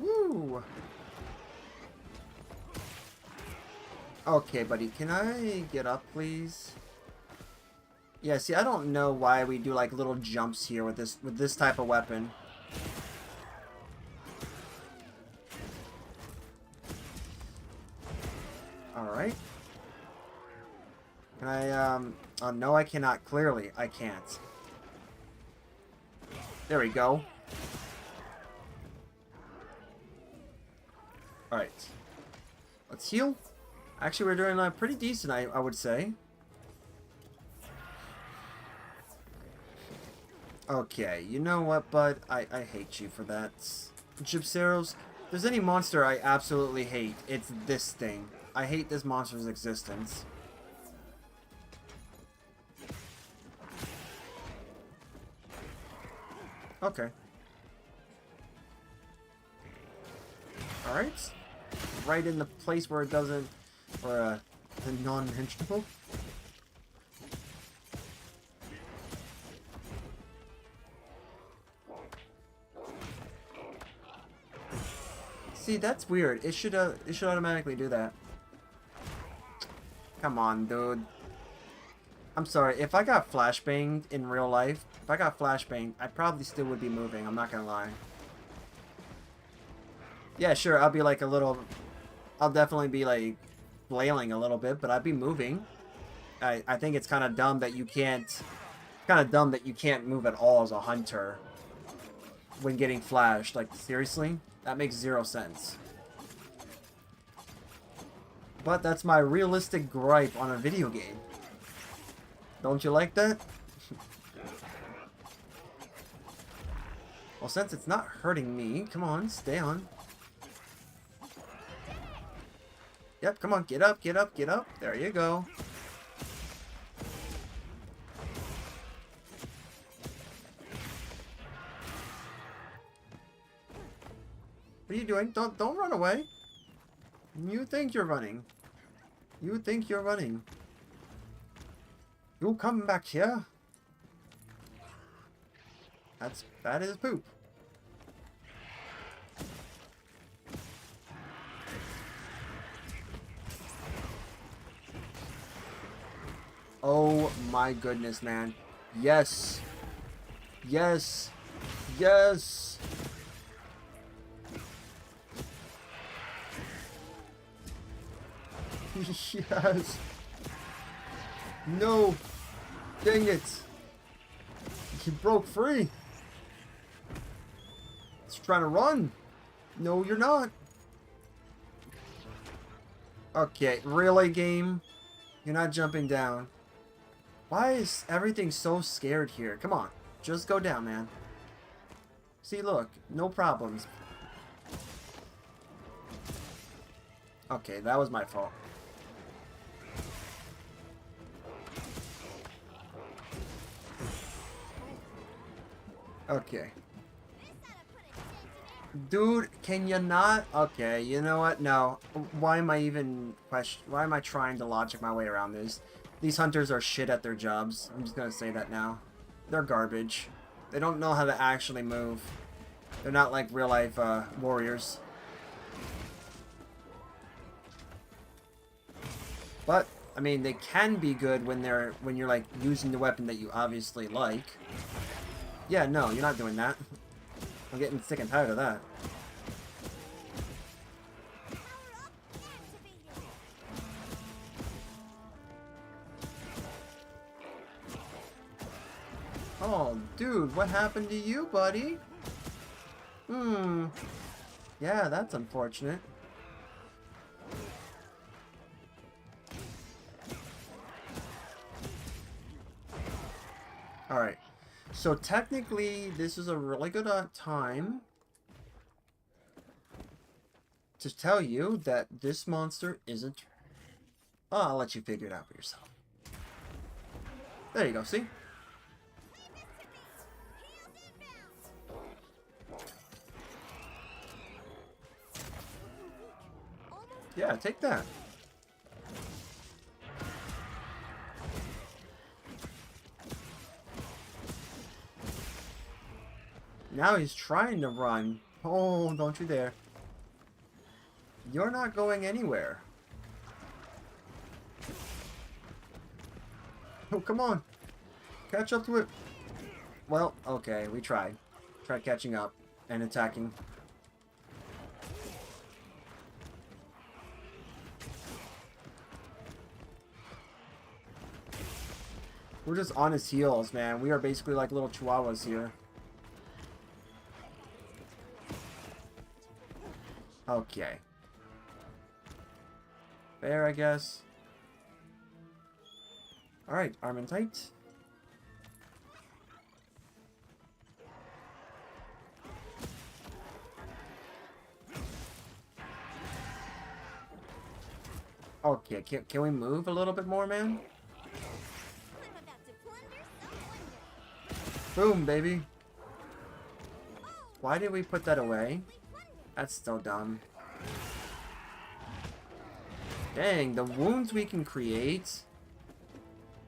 Woo! Okay, buddy, can I get up, please? Yeah, see, I don't know why we do like little jumps here with this type of weapon. Alright. Can I, oh, no, I cannot. Clearly, I can't. There we go. Alright. Let's heal. Actually, we're doing pretty decent, I would say. Okay, you know what, bud? I hate you for that. Gypceros, if there's any monster I absolutely hate, it's this thing. I hate this monster's existence. Okay. Alright. Right in the place where it doesn't... or, the non-henchable. See, that's weird. It should automatically do that. Come on, dude. I'm sorry. If I got flashbanged in real life, if I got flashbanged, I probably still would be moving. I'm not gonna lie. Yeah, sure. I'll be like a little... I'll definitely be like flailing a little bit, but I'd be moving. I think it's kind of dumb that you can't... kind of dumb that you can't move at all as a hunter when getting flashed. Like, seriously? That makes zero sense. But that's my realistic gripe on a video game. Don't you like that? Well, since it's not hurting me, come on, stay on. Yep, come on, get up, get up, get up. There you go. What are you doing? Don't run away. You think you're running. You think you're running. You come back here. That is poop. Oh my goodness, man. Yes. Yes. Yes. Yes. No. Dang it. He broke free. He's trying to run. No, you're not. Okay, really, game? You're not jumping down. Why is everything so scared here? Come on. Just go down, man. See, look. No problems. Okay, that was my fault. Okay. Dude, can you not? Okay, you know what? No. Why am I even why am I trying to logic my way around this? These hunters are shit at their jobs. I'm just gonna say that now. They're garbage. They don't know how to actually move. They're not like real life warriors. But I mean, they can be good when you're like using the weapon that you obviously like. Yeah, no, you're not doing that. I'm getting sick and tired of that. Oh, dude, what happened to you, buddy? Yeah, that's unfortunate. Alright. So technically, this is a really good time to tell you that this monster isn't... Oh, I'll let you figure it out for yourself. There you go, see? Yeah, take that. Now he's trying to run. Oh, don't you dare. You're not going anywhere. Oh, come on. Catch up to it. Well, okay, we tried. Tried catching up and attacking. We're just on his heels, man. We are basically like little chihuahuas here. Okay. Fair, I guess. Alright, arm and tight. Okay, can we move a little bit more, man? I'm about to plunder some wonder. Boom, baby. Why did we put that away? That's still dumb. Dang, the wounds we can create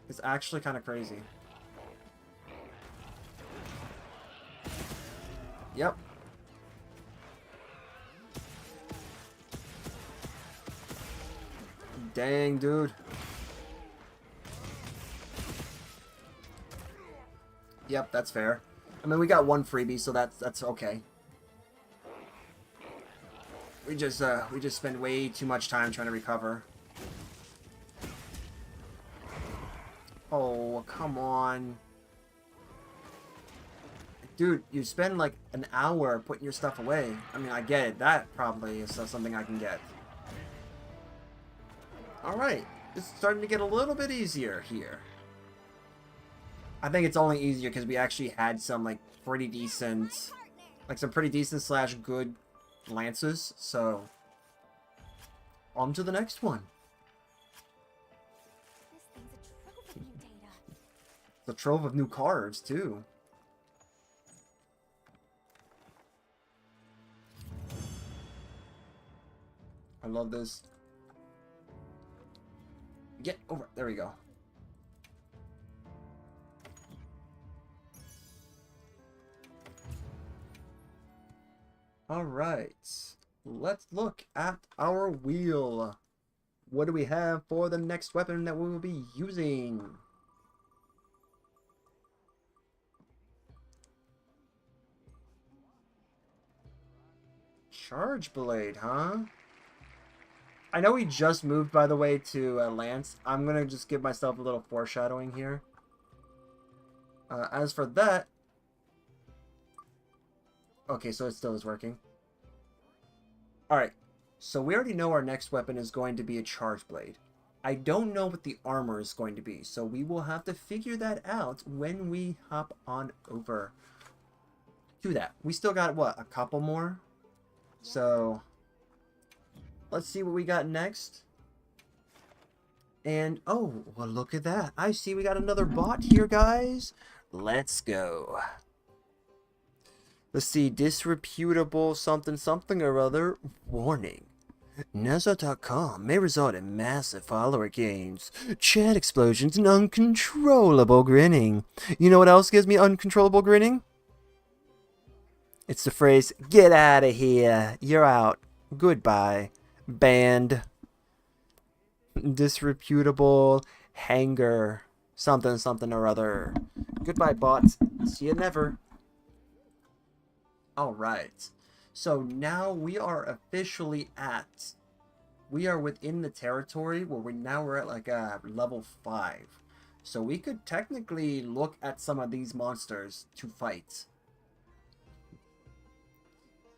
is actually kind of crazy. Yep. Dang, dude. Yep, that's fair. I mean, we got one freebie, so that's okay. We just spend way too much time trying to recover. Oh, come on. Dude, you spend like an hour putting your stuff away. I mean, I get it. That probably is something I can get. Alright. It's starting to get a little bit easier here. I think it's only easier because we actually had some like pretty decent... Like some pretty decent slash good lances. So, on to the next one. This thing's a trove of new data. The trove of new cards, too. I love this. Get over. There we go. Alright. Let's look at our wheel. What do we have for the next weapon that we will be using? Charge Blade, huh? I know we just moved, by the way, to Lance. I'm going to just give myself a little foreshadowing here. As for that... Okay, so it still is working. Alright, so we already know our next weapon is going to be a Charge Blade. I don't know what the armor is going to be, so we will have to figure that out when we hop on over to that. We still got, what, a couple more? So, let's see what we got next. And, oh, well, look at that. I see we got another bot here, guys. Let's go. Let's see, disreputable something something or other. Warning. Nezza.com may result in massive follower gains, chat explosions, and uncontrollable grinning. You know what else gives me uncontrollable grinning? It's the phrase, get out of here, you're out, goodbye, banned, disreputable, hanger, something something or other. Goodbye, bots, see you never. Alright, so now we are officially at, we are within the territory where we're at like a level 5. So we could technically look at some of these monsters to fight.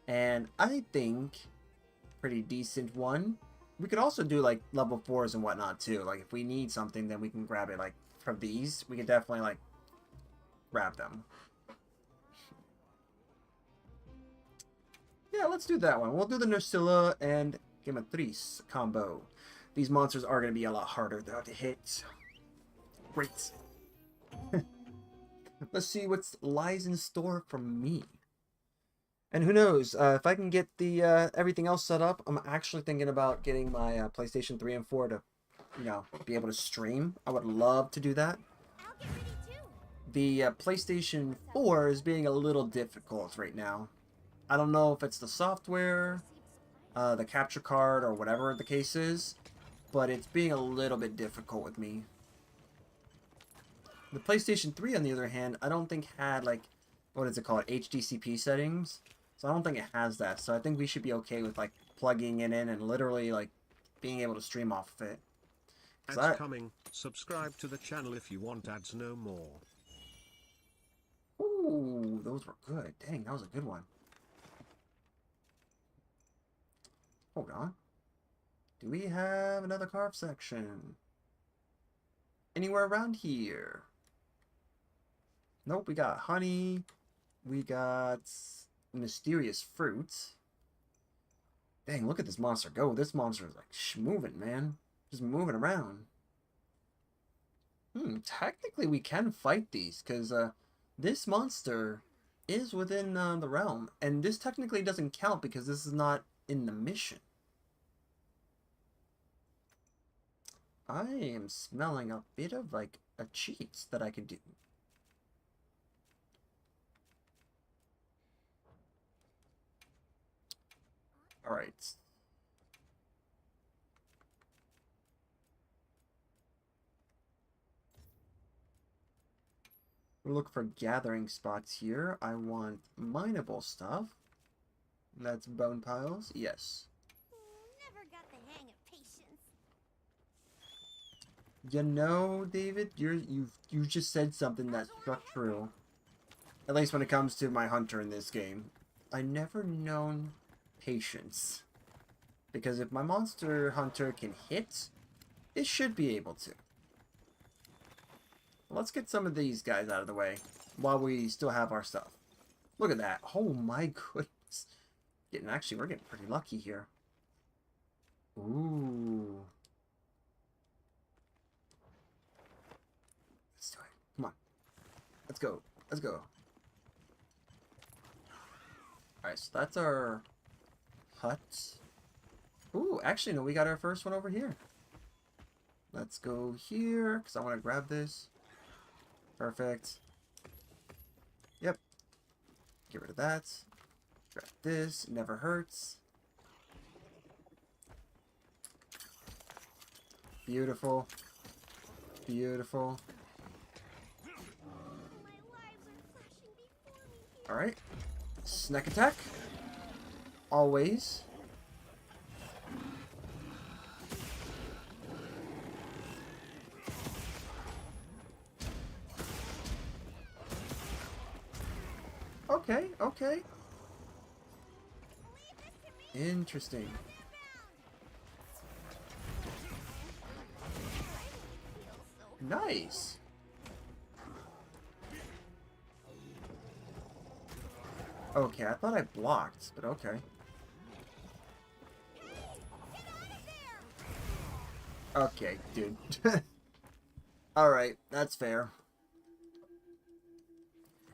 And I think pretty decent one. We could also do like level 4s and whatnot too. Like if we need something, then we can grab it. Like from these, we can definitely like grab them. Yeah, let's do that one. We'll do the Nursilla and Gematrice combo. These monsters are going to be a lot harder though to hit. Great. Let's see what lies in store for me. And who knows, if I can get the everything else set up, I'm actually thinking about getting my PlayStation 3 and 4 to, be able to stream. I would love to do that. I'll get ready too. The PlayStation 4 is being a little difficult right now. I don't know if it's the software, the capture card, or whatever the case is, but it's being a little bit difficult with me. The PlayStation 3, on the other hand, I don't think had, like, what is it called, HDCP settings. So I don't think it has that. So I think we should be okay with, like, plugging it in and literally, like, being able to stream off of it. Ads coming. Subscribe to the channel if you want ads no more. Ooh, those were good. Dang, that was a good one. Hold on. Do we have another carve section? Anywhere around here? Nope, we got honey. We got mysterious fruits. Dang, look at this monster go. This monster is like moving, man. Just moving around. Technically we can fight these, because this monster is within the realm. And this technically doesn't count because this is not in the mission. I am smelling a bit of like a cheat that I could do. Alright. We'll look for gathering spots here. I want mineable stuff. That's bone piles. Yes. Never got the hang of patience. You know, David, you just said something that struck true. At least when it comes to my hunter in this game. I never known patience. Because if my monster hunter can hit, it should be able to. Let's get some of these guys out of the way while we still have our stuff. Look at that. Oh my goodness. Actually, we're getting pretty lucky here. Ooh. Let's do it. Come on. Let's go. Let's go. Alright, so that's our hut. Ooh, actually, no, we got our first one over here. Let's go here, because I want to grab this. Perfect. Yep. Get rid of that. Grab this. Never hurts. Beautiful. Beautiful. Alright. Snack attack. Always. Okay, okay. Interesting. Nice. Okay, I thought I blocked, but okay. Okay, dude. Alright, that's fair.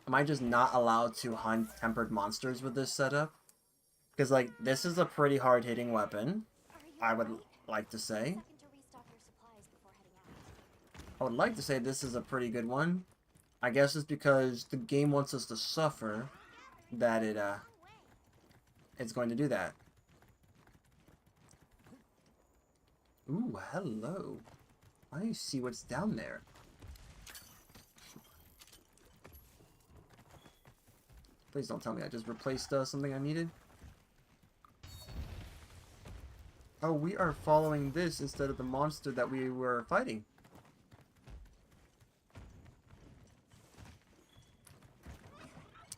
Am I just not allowed to hunt tempered monsters with this setup? Because, like, this is a pretty hard-hitting weapon, I would like to say. I would like to say this is a pretty good one. I guess it's because the game wants us to suffer that it's going to do that. Ooh, hello. I see what's down there. Please don't tell me I just replaced something I needed. Oh, we are following this instead of the monster that we were fighting.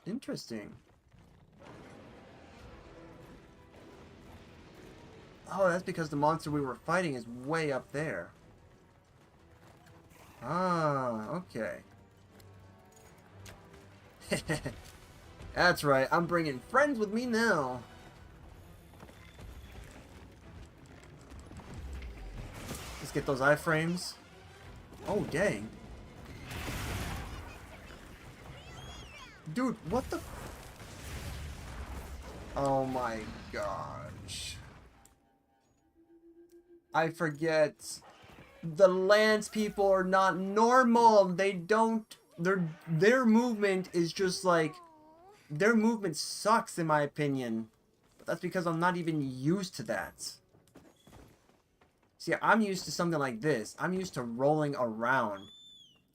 Interesting. Oh, that's because the monster we were fighting is way up there. Ah, okay. That's right, I'm bringing friends with me now. Let's get those iframes. Oh, dang. Dude, what the... Oh my gosh. I forget. The Lance people are not normal. They don't... Their movement is just like... Their movement sucks in my opinion. But that's because I'm not even used to that. See, I'm used to something like this. I'm used to rolling around.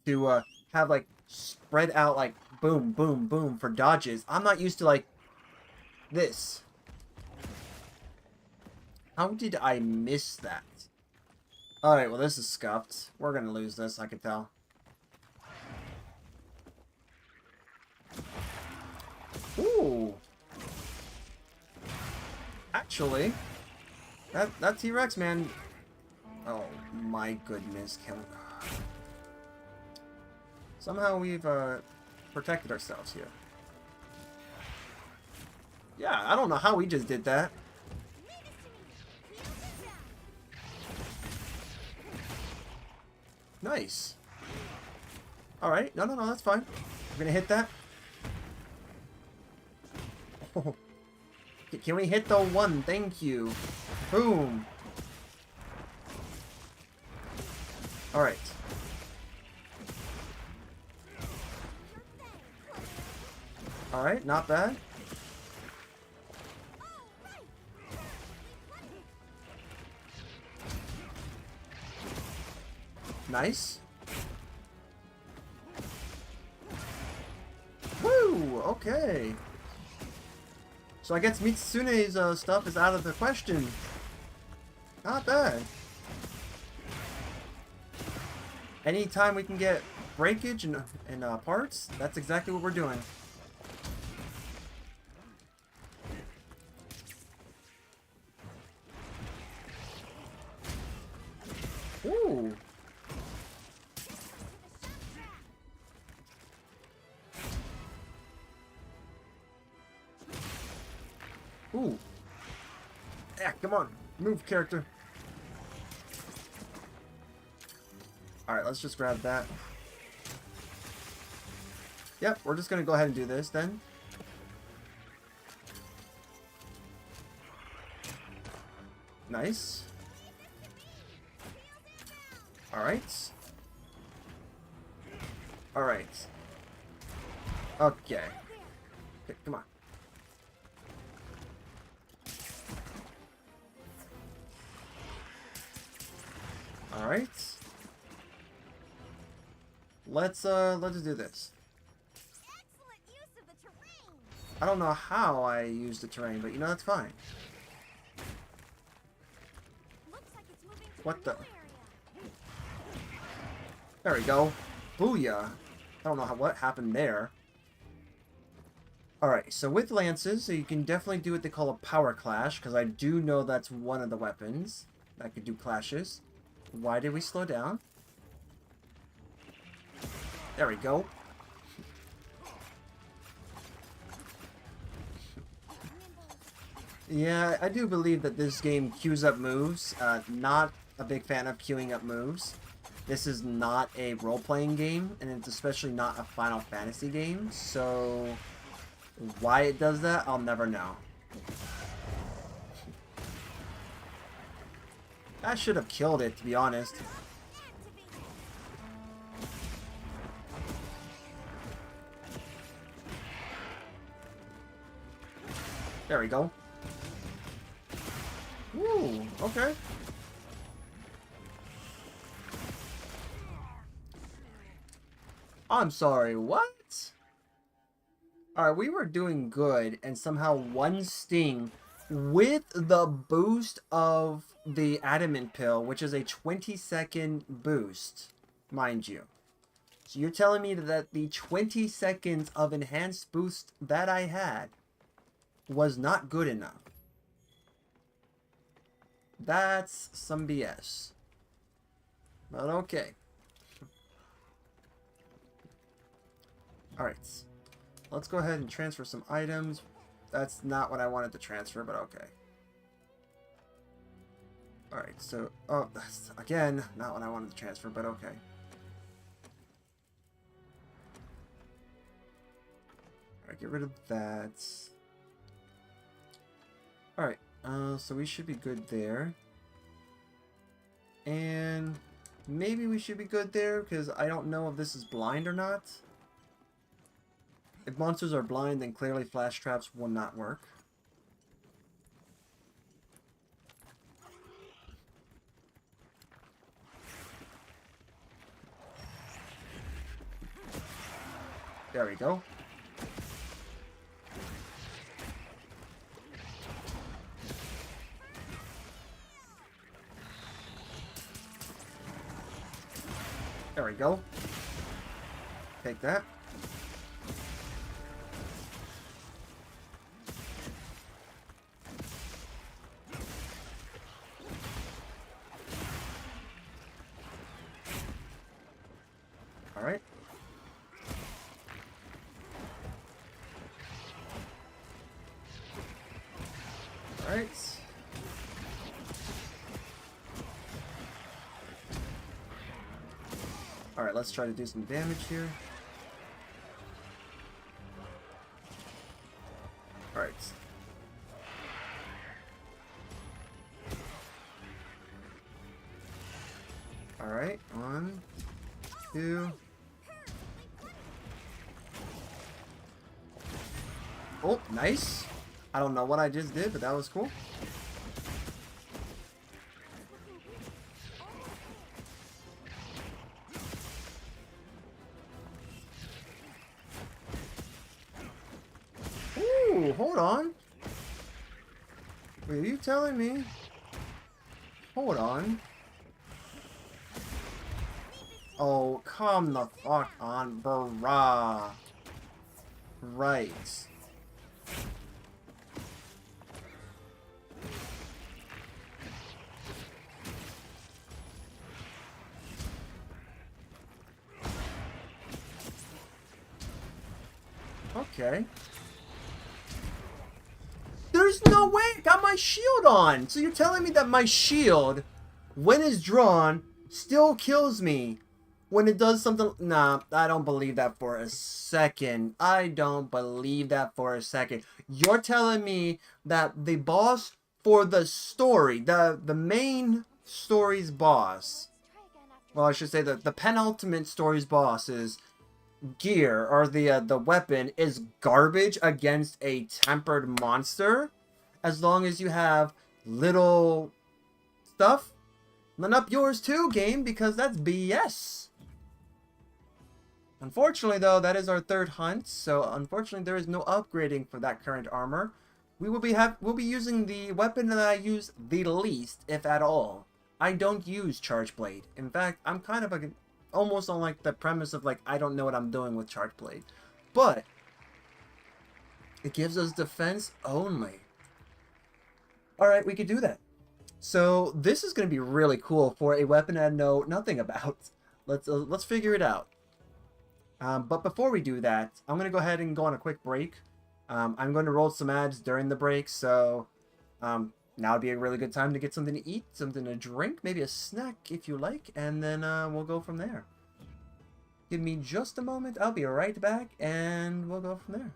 To have like spread out like boom, boom, boom for dodges. I'm not used to like this. How did I miss that? Alright, well this is scuffed. We're gonna lose this, I can tell. Ooh. Actually, that T-Rex, man. Oh my goodness, can we... Somehow we've protected ourselves here. Yeah, I don't know how we just did that. Nice. Alright, no, that's fine. We're gonna hit that. Oh. Can we hit the one? Thank you. Boom. Alright. Alright, not bad. Nice. Woo! Okay. So I guess Mitsune's stuff is out of the question. Not bad. Anytime we can get breakage and parts, that's exactly what we're doing. Ooh. Ooh. Yeah, come on. Move, character. Alright, let's just grab that. Yep, we're just gonna go ahead and do this then. Nice. Alright. Alright. Okay. Okay, come on. Alright. Let's do this. Excellent use of the terrain. I don't know how I use the terrain, but you know, that's fine. Looks like it's moving to What a the? new area. There we go. Booyah. I don't know what happened there. Alright, so with lances, so you can definitely do what they call a power clash, because I do know that's one of the weapons that could do clashes. Why did we slow down? There we go. Yeah, I do believe that this game queues up moves. Not a big fan of queuing up moves. This is not a role-playing game, and it's especially not a Final Fantasy game, so why it does that, I'll never know. I should have killed it, to be honest. There we go. Ooh, okay. I'm sorry, what? Alright, we were doing good, and somehow one sting with the boost of the adamant pill, which is a 20-second boost, mind you. So you're telling me that the 20 seconds of enhanced boost that I had was not good enough. That's some BS. But okay. Alright. Let's go ahead and transfer some items. That's not what I wanted to transfer, but okay. Alright, so... Oh, that's, again, not what I wanted to transfer, but okay. Alright, get rid of that. Alright, so we should be good there. And maybe we should be good there, because I don't know if this is blind or not. If monsters are blind, then clearly flash traps will not work. There we go. There we go. Take that. All right. All right. Alright, let's try to do some damage here. Alright. Alright, 1, 2. Oh, nice. I don't know what I just did, but that was cool. Ooh, hold on. Wait, are you telling me? Hold on. Oh, come the fuck on, bruh. Right. Okay. There's no way! I got my shield on! So you're telling me that my shield, when it's drawn, still kills me when it does something... Nah, I don't believe that for a second. I don't believe that for a second. You're telling me that the boss for the story, the main story's boss... Well, I should say the penultimate story's boss is... gear or the weapon is garbage against a tempered monster, as long as you have little stuff, then up yours too, game, because that's BS. Unfortunately, though, that is our third hunt, so unfortunately there is no upgrading for that current armor. We'll be using the weapon that I use the least, if at all. I don't use Charge Blade. In fact, I'm kind of almost on like the premise of like I don't know what I'm doing with Charge Blade, but it gives us defense only. All right, we could do that. So this is going to be really cool for a weapon I know nothing about. Let's figure it out. But before we do that, I'm going to go ahead and go on a quick break. I'm going to roll some ads during the break, so now would be a really good time to get something to eat, something to drink, maybe a snack if you like, and then we'll go from there. Give me just a moment. I'll be right back, and we'll go from there.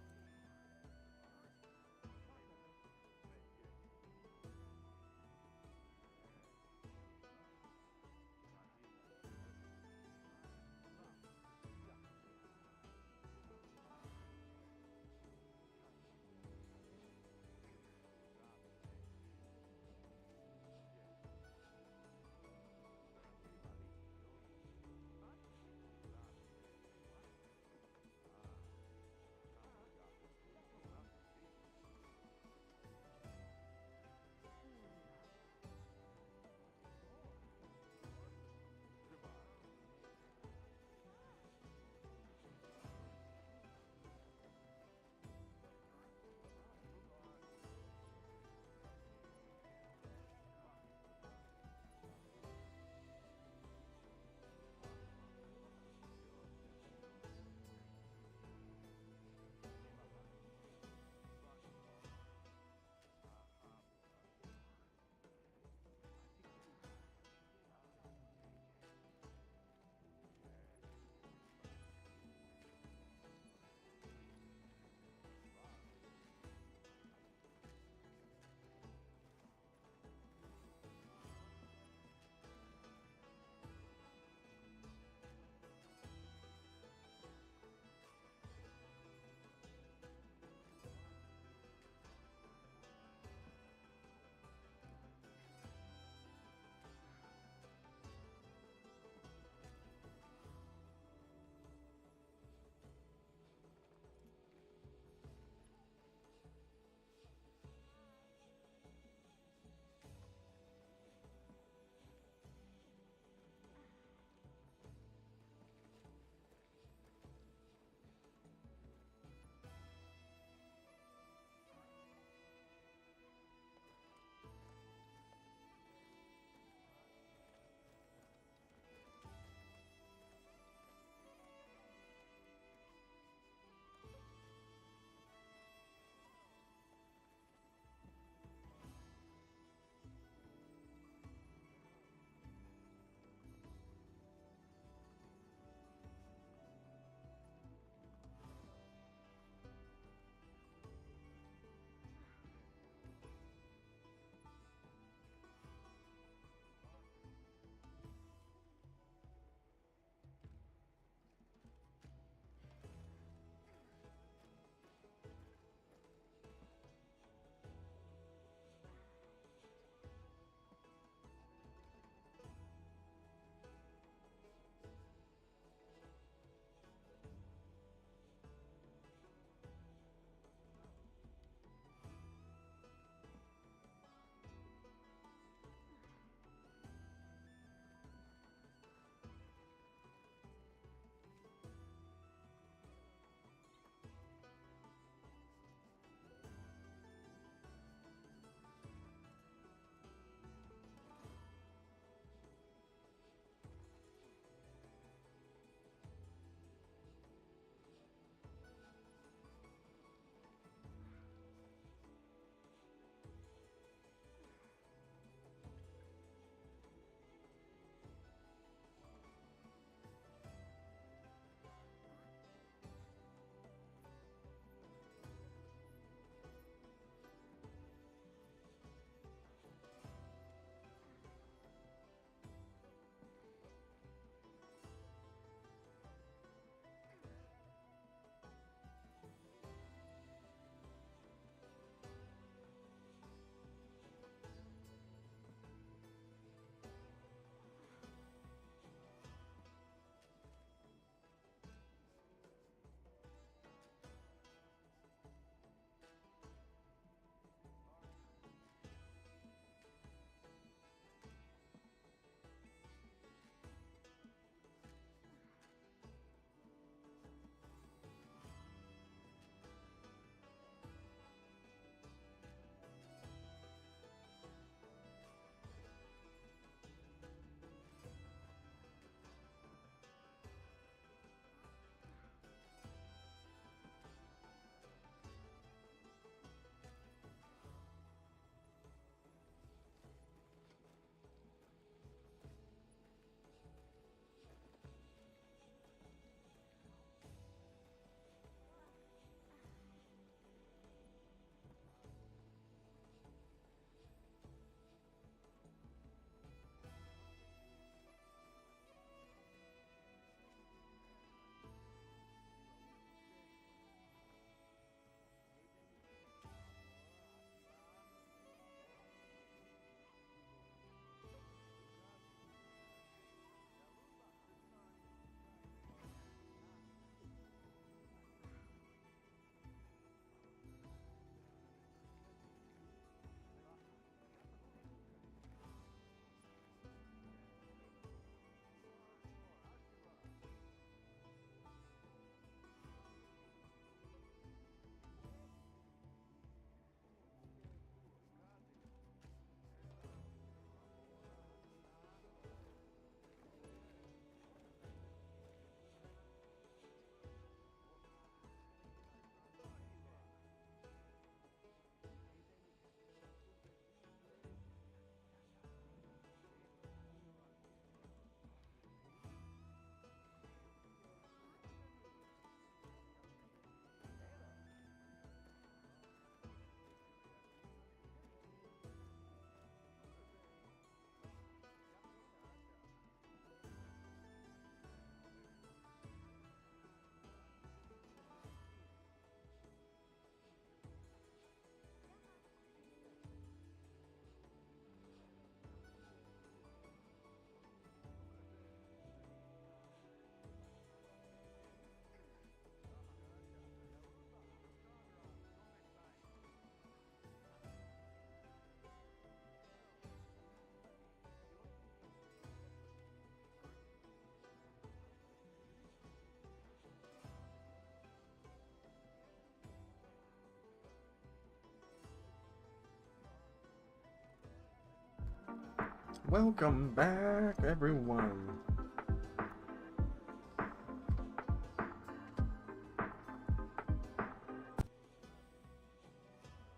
Welcome back, everyone.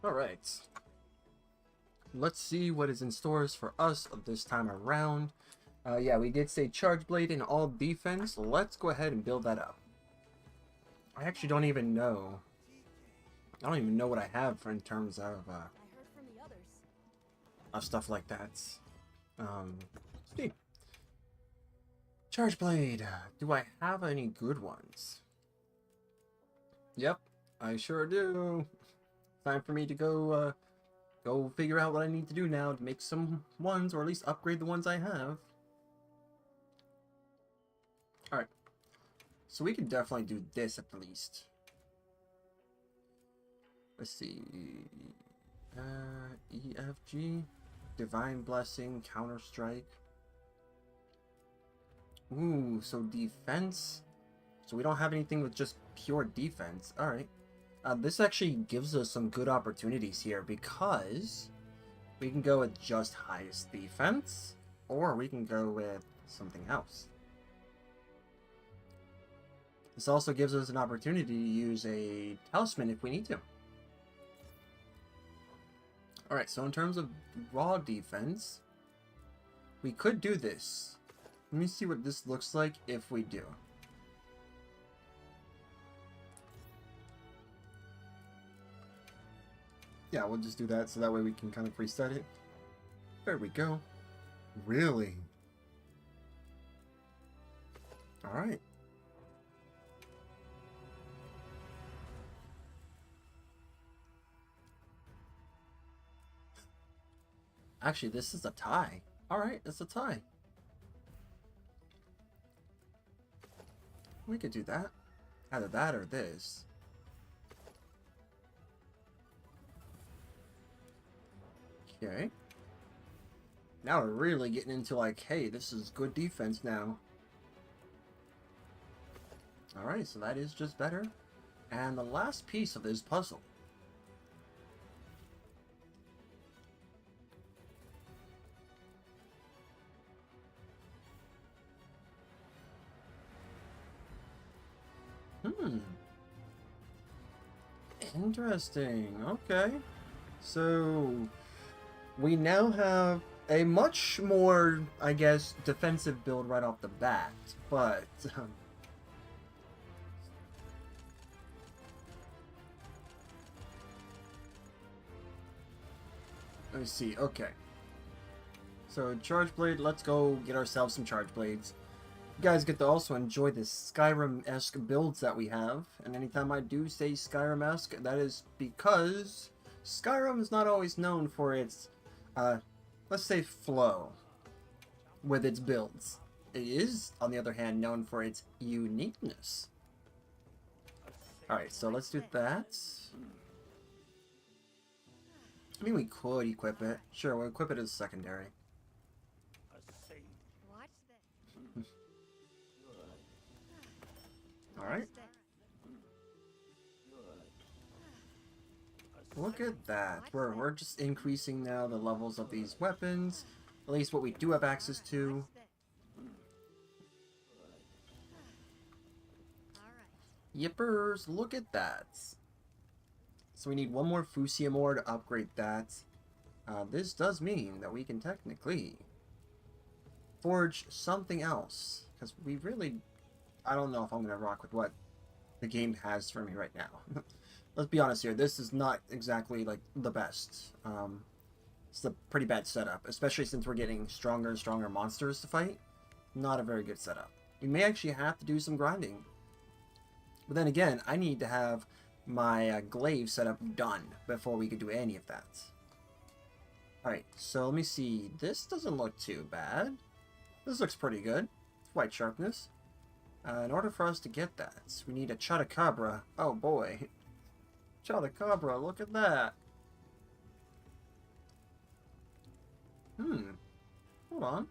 Alright. Let's see what is in stores for us this time around. Yeah, we did say Charge Blade in all defense. Let's go ahead and build that up. I actually don't even know. I don't even know what I have in terms of I heard from the others. stuff like that. Let's see. Charge Blade. Do I have any good ones? Yep, I sure do. Time for me to go figure out what I need to do now to make some ones, or at least upgrade the ones I have. Alright. So we can definitely do this at the least. Let's see. EFG. Divine Blessing, Counter Strike. Ooh, so defense. So we don't have anything with just pure defense. Alright. This actually gives us some good opportunities here because we can go with just highest defense, or we can go with something else. This also gives us an opportunity to use a talisman if we need to. Alright, so in terms of raw defense, we could do this. Let me see what this looks like if we do. Yeah, we'll just do that so that way we can kind of reset it. There we go. Really? Alright. Actually, this is a tie. Alright, it's a tie. We could do that. Either that or this. Okay. Now we're really getting into like, hey, this is good defense now. Alright, so that is just better. And the last piece of this puzzle. Interesting. Okay. So we now have a much more, I guess, defensive build right off the bat, but let me see. Okay. So Charge Blade, let's go get ourselves some Charge Blades. You guys get to also enjoy the Skyrim-esque builds that we have, and anytime I do say Skyrim-esque, that is because Skyrim is not always known for its, let's say, flow with its builds. It is, on the other hand, known for its uniqueness. Alright, so let's do that. I mean, we could equip it. Sure, we'll equip it as secondary. Watch this. Alright. Look at that. We're just increasing now the levels of these weapons. At least what we do have access to. Yippers, look at that. So we need one more Fusium ore to upgrade that. This does mean that we can technically forge something else. Because we really... I don't know if I'm going to rock with what the game has for me right now. Let's be honest here, this is not exactly, like, the best. It's a pretty bad setup, especially since we're getting stronger and stronger monsters to fight. Not a very good setup. You may actually have to do some grinding. But then again, I need to have my glaive setup done before we could do any of that. Alright, so let me see. This doesn't look too bad. This looks pretty good. White sharpness. In order for us to get that, we need a Chotacabra. Oh boy. Chotacabra, look at that. Hold on.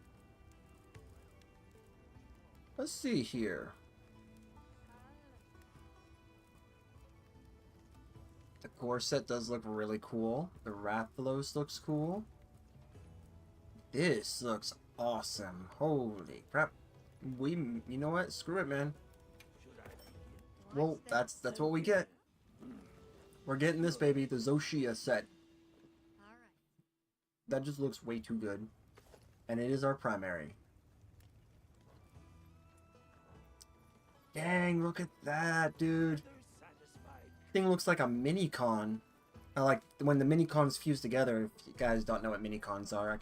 Let's see here. The Gorset does look really cool. The Rathalos looks cool. This looks awesome. Holy crap. You know what? Screw it, man. Well, that's what we get. We're getting this, baby. The Zoshia set. That just looks way too good. And it is our primary. Dang, look at that, dude. Thing looks like a mini-con. I like when the mini-cons fuse together. If you guys don't know what mini-cons are,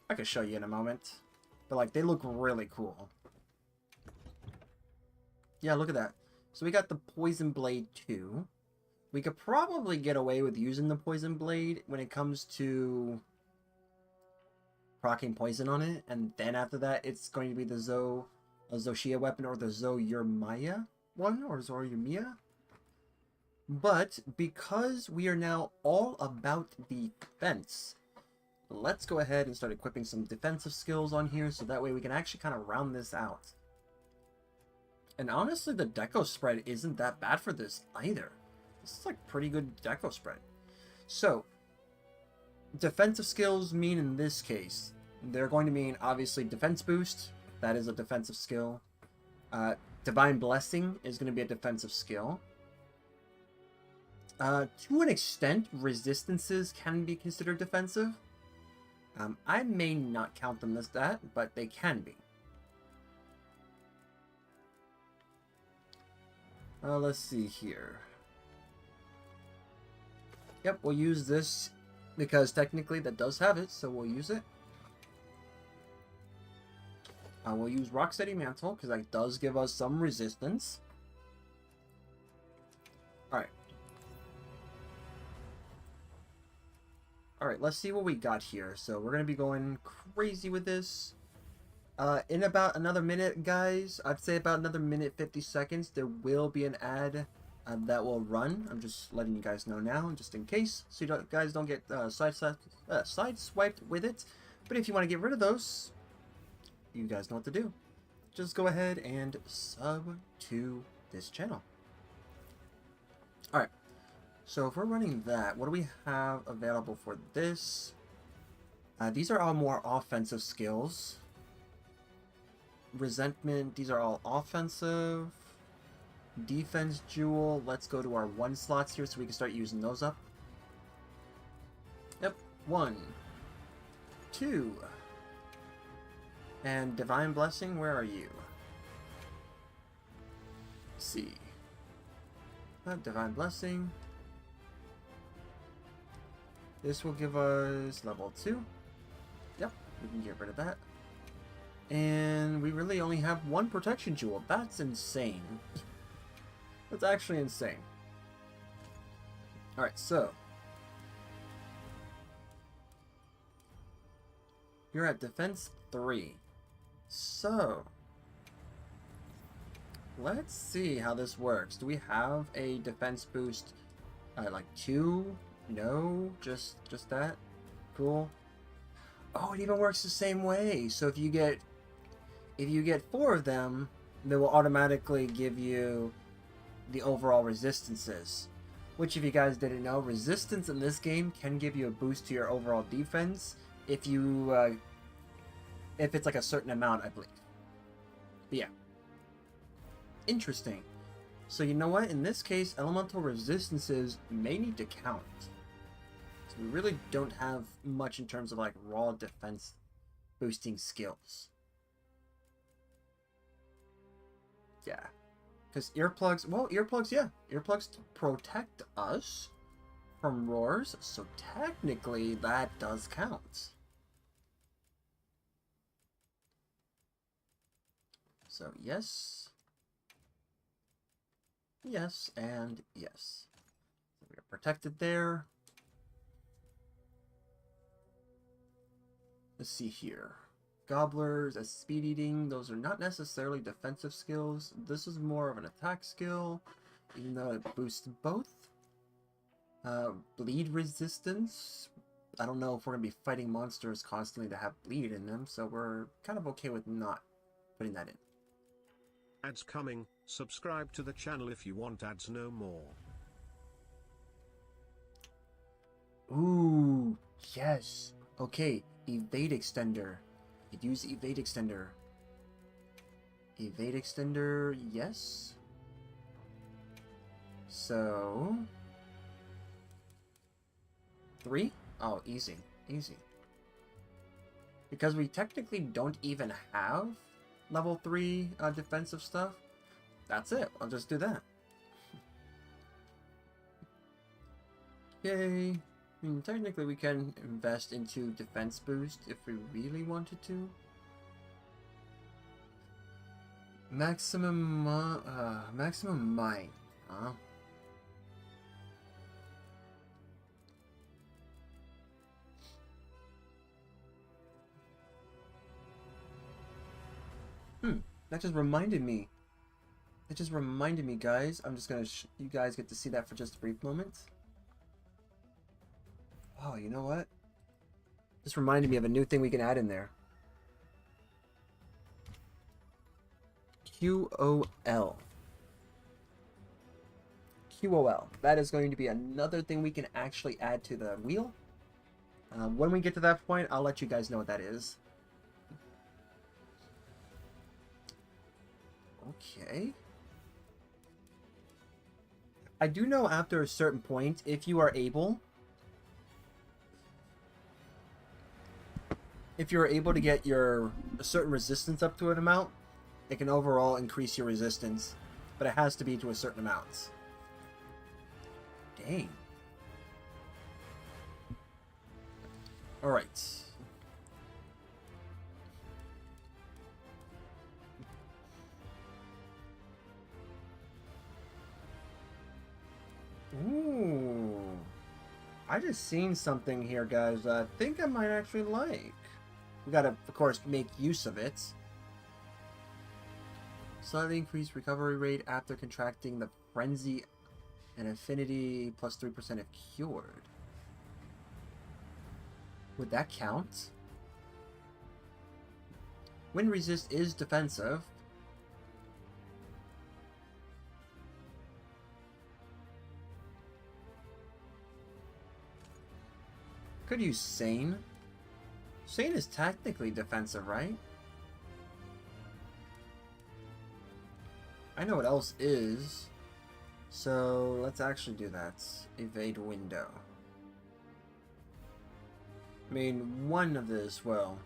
I can show you in a moment. But like, they look really cool. Yeah, look at that. So we got the Poison Blade 2. We could probably get away with using the Poison Blade when it comes to proccing poison on it, and then after that it's going to be the Zoshia weapon, or the Zoyurmaya one, or Zoyurmia. But because we are now all about defense, let's go ahead and start equipping some defensive skills on here, so that way we can actually kind of round this out. And honestly, the deco spread isn't that bad for this either. This is like pretty good deco spread. So, defensive skills mean in this case, they're going to mean obviously defense boost. That is a defensive skill. Divine Blessing is going to be a defensive skill. To an extent, resistances can be considered defensive. I may not count them as that, but they can be. Let's see here. Yep, we'll use this because technically that does have it, so we'll use it. We'll use Rocksteady Mantle because that does give us some resistance. Alright. Alright, let's see what we got here. So we're going to be going crazy with this. In about another minute, guys, I'd say about another minute 50 seconds, there will be an ad that will run. I'm just letting you guys know now, just in case, so you guys don't get sideswiped with it. But if you want to get rid of those, you guys know what to do. Just go ahead and sub to this channel. Alright, so if we're running that, what do we have available for this? These are all more offensive skills. Resentment, these are all offensive. Defense Jewel, let's go to our 1 slots here so we can start using those up. Yep, 1, 2. And Divine Blessing, where are you? Let's see. Divine Blessing. This will give us level 2. Yep, we can get rid of that. And we really only have 1 protection jewel. That's insane. That's actually insane. Alright, so. You're at defense 3. So. Let's see how this works. Do we have a defense boost like 2? No? Just that? Cool. Oh, it even works the same way. So if you get 4 of them, they will automatically give you the overall resistances. Which, if you guys didn't know, resistance in this game can give you a boost to your overall defense if you if it's like a certain amount, I believe. But yeah. Interesting. So you know what? In this case, elemental resistances may need to count. So we really don't have much in terms of like raw defense boosting skills. Yeah. Because earplugs, well, earplugs, yeah. Earplugs protect us from roars, so technically that does count. So yes. Yes, and yes. So we are protected there. Let's see here. Gobblers, a speed eating, those are not necessarily defensive skills. This is more of an attack skill, even though it boosts both. Bleed resistance. I don't know if we're going to be fighting monsters constantly that have bleed in them, so we're kind of okay with not putting that in. Ads coming. Subscribe to the channel if you want ads no more. Ooh, yes. Okay, Evade extender. Could use evade extender. Evade extender, yes. So 3? Oh, easy. Easy. Because we technically don't even have level 3 defensive stuff. That's it. I'll just do that. Yay. I mean, technically we can invest into defense boost if we really wanted to. Maximum might, huh? That just reminded me. It just reminded me, guys. I'm just gonna you guys get to see that for just a brief moment. Oh, you know what? This reminded me of a new thing we can add in there. QOL. QOL. That is going to be another thing we can actually add to the wheel. When we get to that point, I'll let you guys know what that is. Okay. I do know after a certain point, if you are able... If you're able to get a certain resistance up to an amount, it can overall increase your resistance. But it has to be to a certain amount. Dang. Alright. Ooh. I just seen something here, guys, that I think I might actually like. We gotta, of course, make use of it. Slightly increased recovery rate after contracting the frenzy and affinity plus 3% if cured. Would that count? Wind resist is defensive. Could use Sane. Sane is technically defensive, right? I know what else is. So let's actually do that. Evade window. I mean, one of this will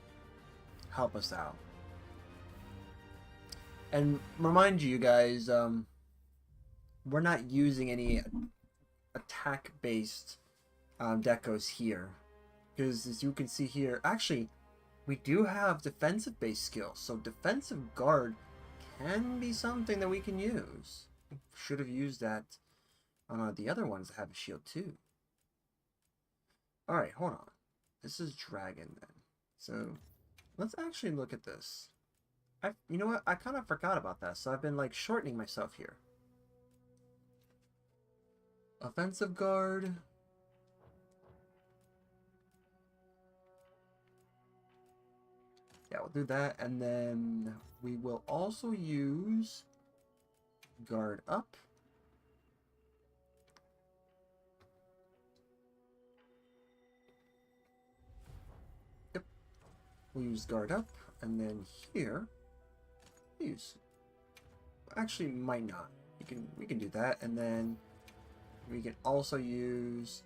help us out. And remind you guys, we're not using any attack-based decos here. Because as you can see here, actually, we do have defensive-based skills. So defensive guard can be something that we can use. Should have used that on the other ones that have a shield too. Alright, hold on. This is dragon then. So let's actually look at this. You know what? I kind of forgot about that. So I've been like shortening myself here. Offensive guard. Yeah, we'll do that, and then we will also use guard up. Yep. We'll use guard up, and then here, use. Actually, might not. We can do that, and then we can also use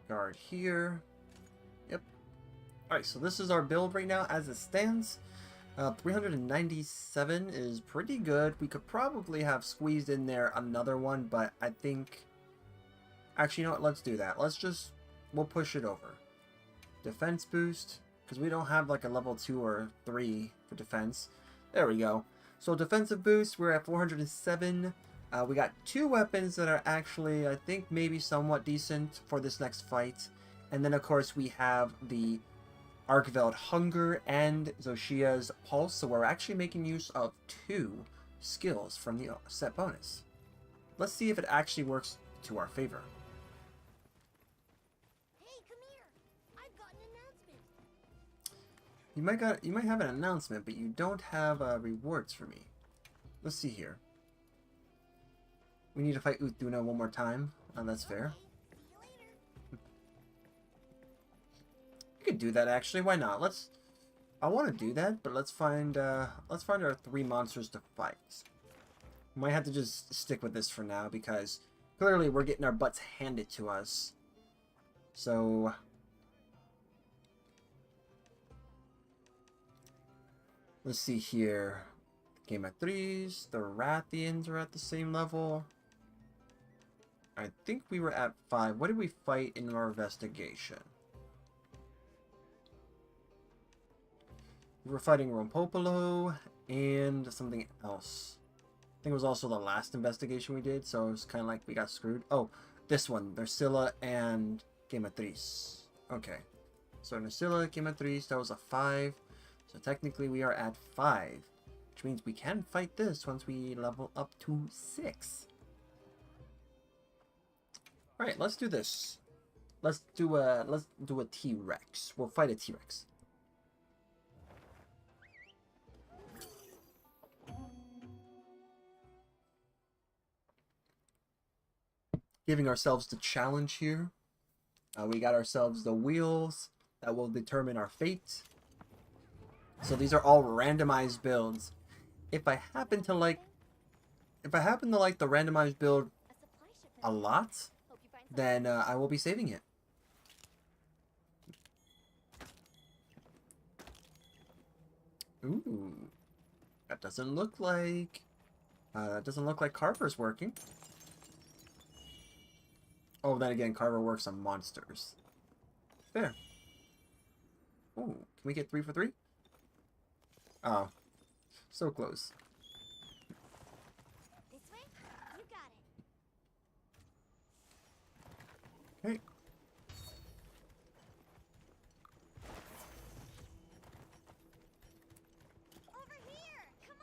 guard here. Yep. Alright, so this is our build right now as it stands. 397 is pretty good. We could probably have squeezed in there another one, but I think... Actually, you know what? Let's do that. We'll push it over. Defense boost, because we don't have like a level 2 or 3 for defense. There we go. So defensive boost, we're at 407. We got 2 weapons that are actually, I think, maybe somewhat decent for this next fight. And then, of course, we have the Arkveld Hunger and Zoshia's Pulse, so we're actually making use of 2 skills from the set bonus. Let's see if it actually works to our favor. Hey, come here. I've got an announcement. You might have an announcement, but you don't have rewards for me. Let's see here. We need to fight Uthduna one more time. That's fair. See you later. You could do that actually. Why not? I want to do that, but let's find our 3 monsters to fight. Might have to just stick with this for now because clearly we're getting our butts handed to us. So let's see here. Game of 3s, the Rathians are at the same level. I think we were at 5. What did we fight in our investigation? We were fighting Rompopolo and something else. I think it was also the last investigation we did, so it was kind of like we got screwed. Oh, this one, Nerscylla and Gematrice. Okay, so Nerscylla, Gematrice, that was a 5. So technically we are at 5, which means we can fight this once we level up to 6. All right, let's do this. Let's do a T-Rex. We'll fight a T-Rex. Giving ourselves the challenge here. We got ourselves the wheels that will determine our fate. So these are all randomized builds. If I happen to like the randomized build a lot, then I will be saving it. Ooh, that doesn't look like Carver's working. Oh, then again, Carver works on monsters. There. Ooh, can we get 3 for 3? Oh, so close. This way? You got it. Okay. Over here! Come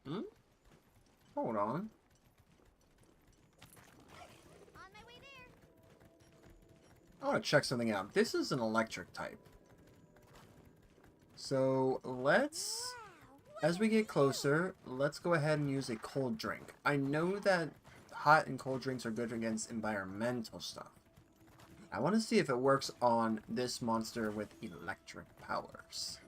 on! Hmm? Hold on. On my way there. I want to check something out. This is an electric type. So let's, as we get closer, let's go ahead and use a cold drink. I know that hot and cold drinks are good against environmental stuff. I want to see if it works on this monster with electric powers.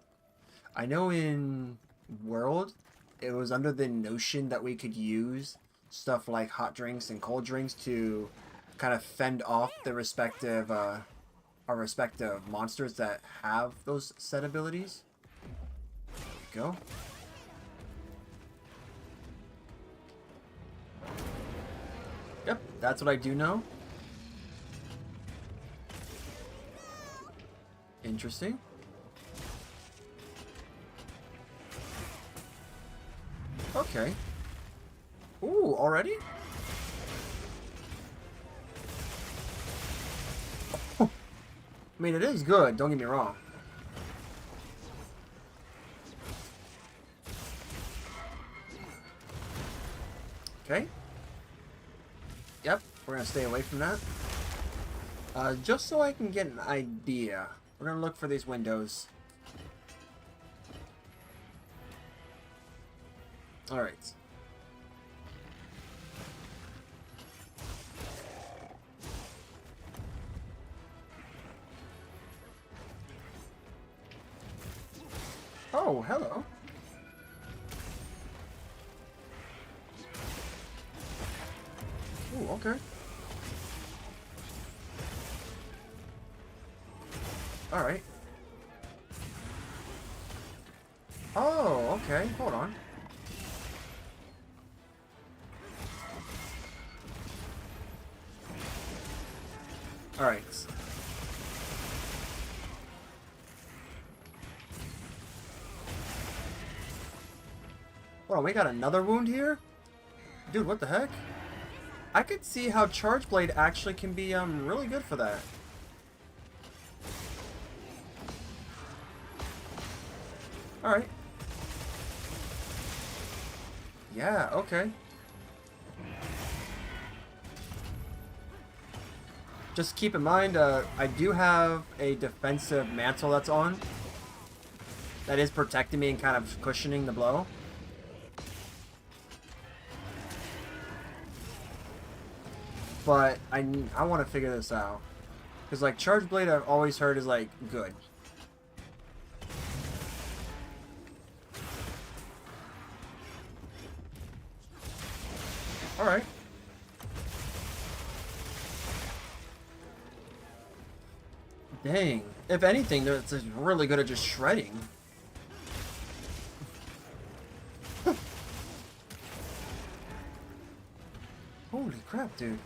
I know in World, it was under the notion that we could use stuff like hot drinks and cold drinks to kind of fend off the respective our respective monsters that have those set abilities. There we go. Yep, that's what I do know. Interesting. Okay. Ooh, already? I mean, it is good, don't get me wrong. Okay. Yep, we're gonna stay away from that. Just so I can get an idea, we're gonna look for these windows. Alright. Oh, hello. Ooh, okay. Alright. Oh, okay. Hold on. Alright. Hold on, we got another wound here? Dude, what the heck? I could see how Charge Blade actually can be really good for that. Alright. Yeah, okay. Just keep in mind, I do have a defensive mantle that's on. That is protecting me and kind of cushioning the blow. but I want to figure this out. Because, like, Charge Blade I've always heard is, like, good. Alright. Dang. If anything, it's really good at just shredding. Holy crap, dude.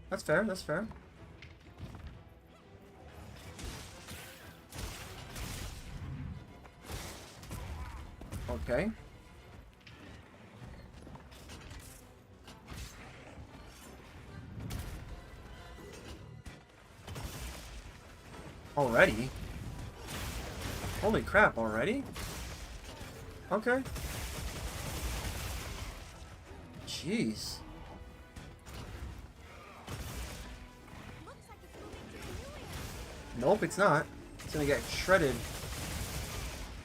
That's fair, that's fair. Okay. Already? Holy crap, already? Okay. Jeez. Looks like it's moving to the new area. Nope, it's not. It's gonna get shredded.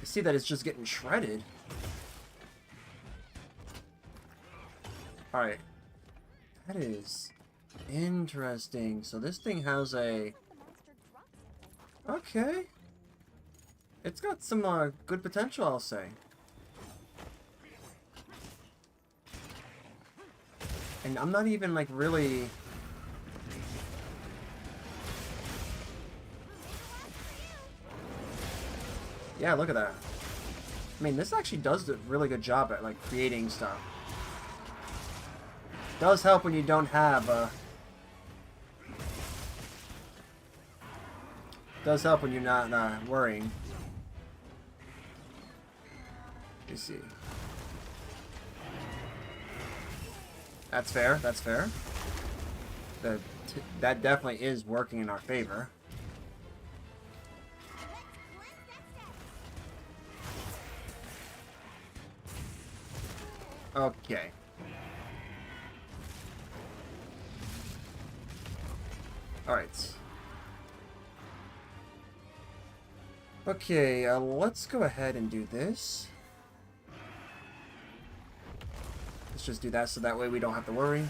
I see that it's just getting shredded. Alright. That is interesting. So this thing has a... The monster dropped something. Okay. It's got some good potential, I'll say. And I'm not even like really... Yeah, look at that. I mean, this actually does a really good job at like creating stuff. Does help when you don't have does help when you're not worrying. You see. That's fair. That's fair. That definitely is working in our favor. Okay. Alright. Okay, let's go ahead and do this. Let's just do that so that way we don't have to worry.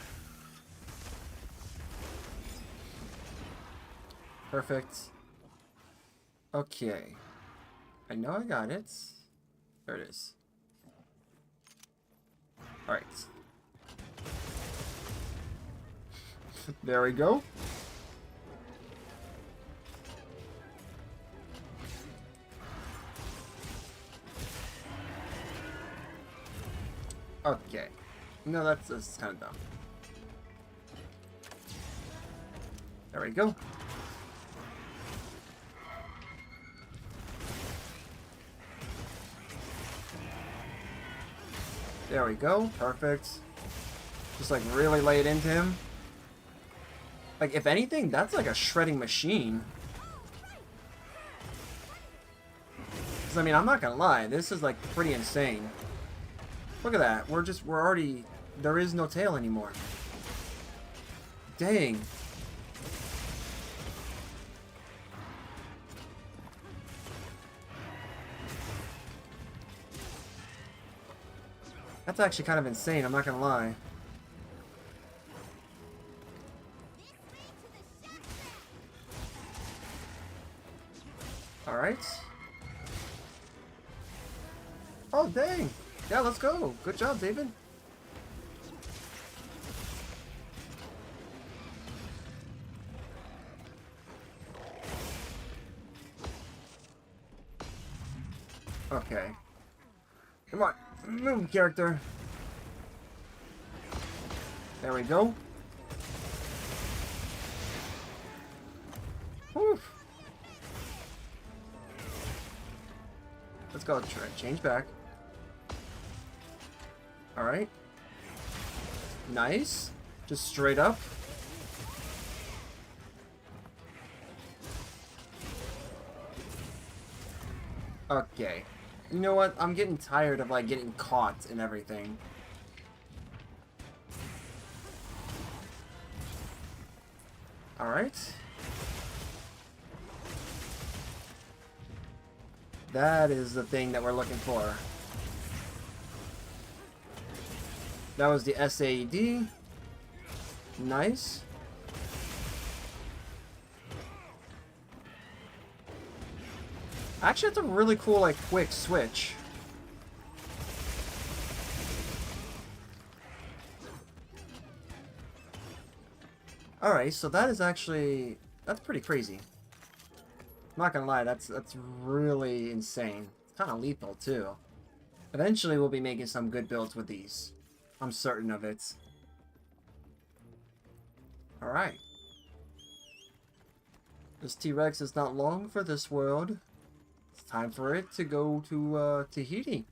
Perfect. Okay. I know I got it. There it is. Alright. There we go. Okay. No, that's kind of dumb. There we go. There we go. Perfect. Just like really lay it into him. Like, if anything, that's like a shredding machine. Because, I mean, I'm not gonna lie. This is like pretty insane. Look at that. We're already... There is no tail anymore. Dang. That's actually kind of insane, I'm not gonna lie. Alright. Oh, dang. Yeah, let's go. Good job, David. Okay. Come on. Move, character. There we go. Whew. Let's go. Change back. Alright. Nice. Just straight up. Okay. You know what? I'm getting tired of like getting caught and everything. Alright. That is the thing that we're looking for. That was the SAED. Nice. Actually, it's a really cool, like, quick switch. Alright, so that is actually... That's pretty crazy. I'm not gonna lie, that's really insane. It's kind of lethal, too. Eventually, we'll be making some good builds with these. I'm certain of it. Alright. This T-Rex is not long for this world. It's time for it to go to Tahiti.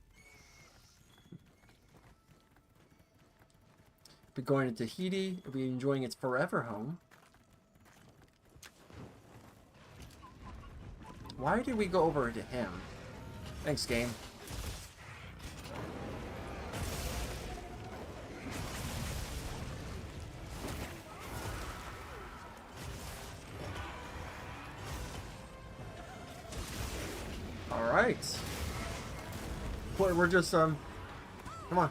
Be going to Tahiti. It'll be enjoying its forever home. Why did we go over to him? Thanks, game. Alright. We're just, come on.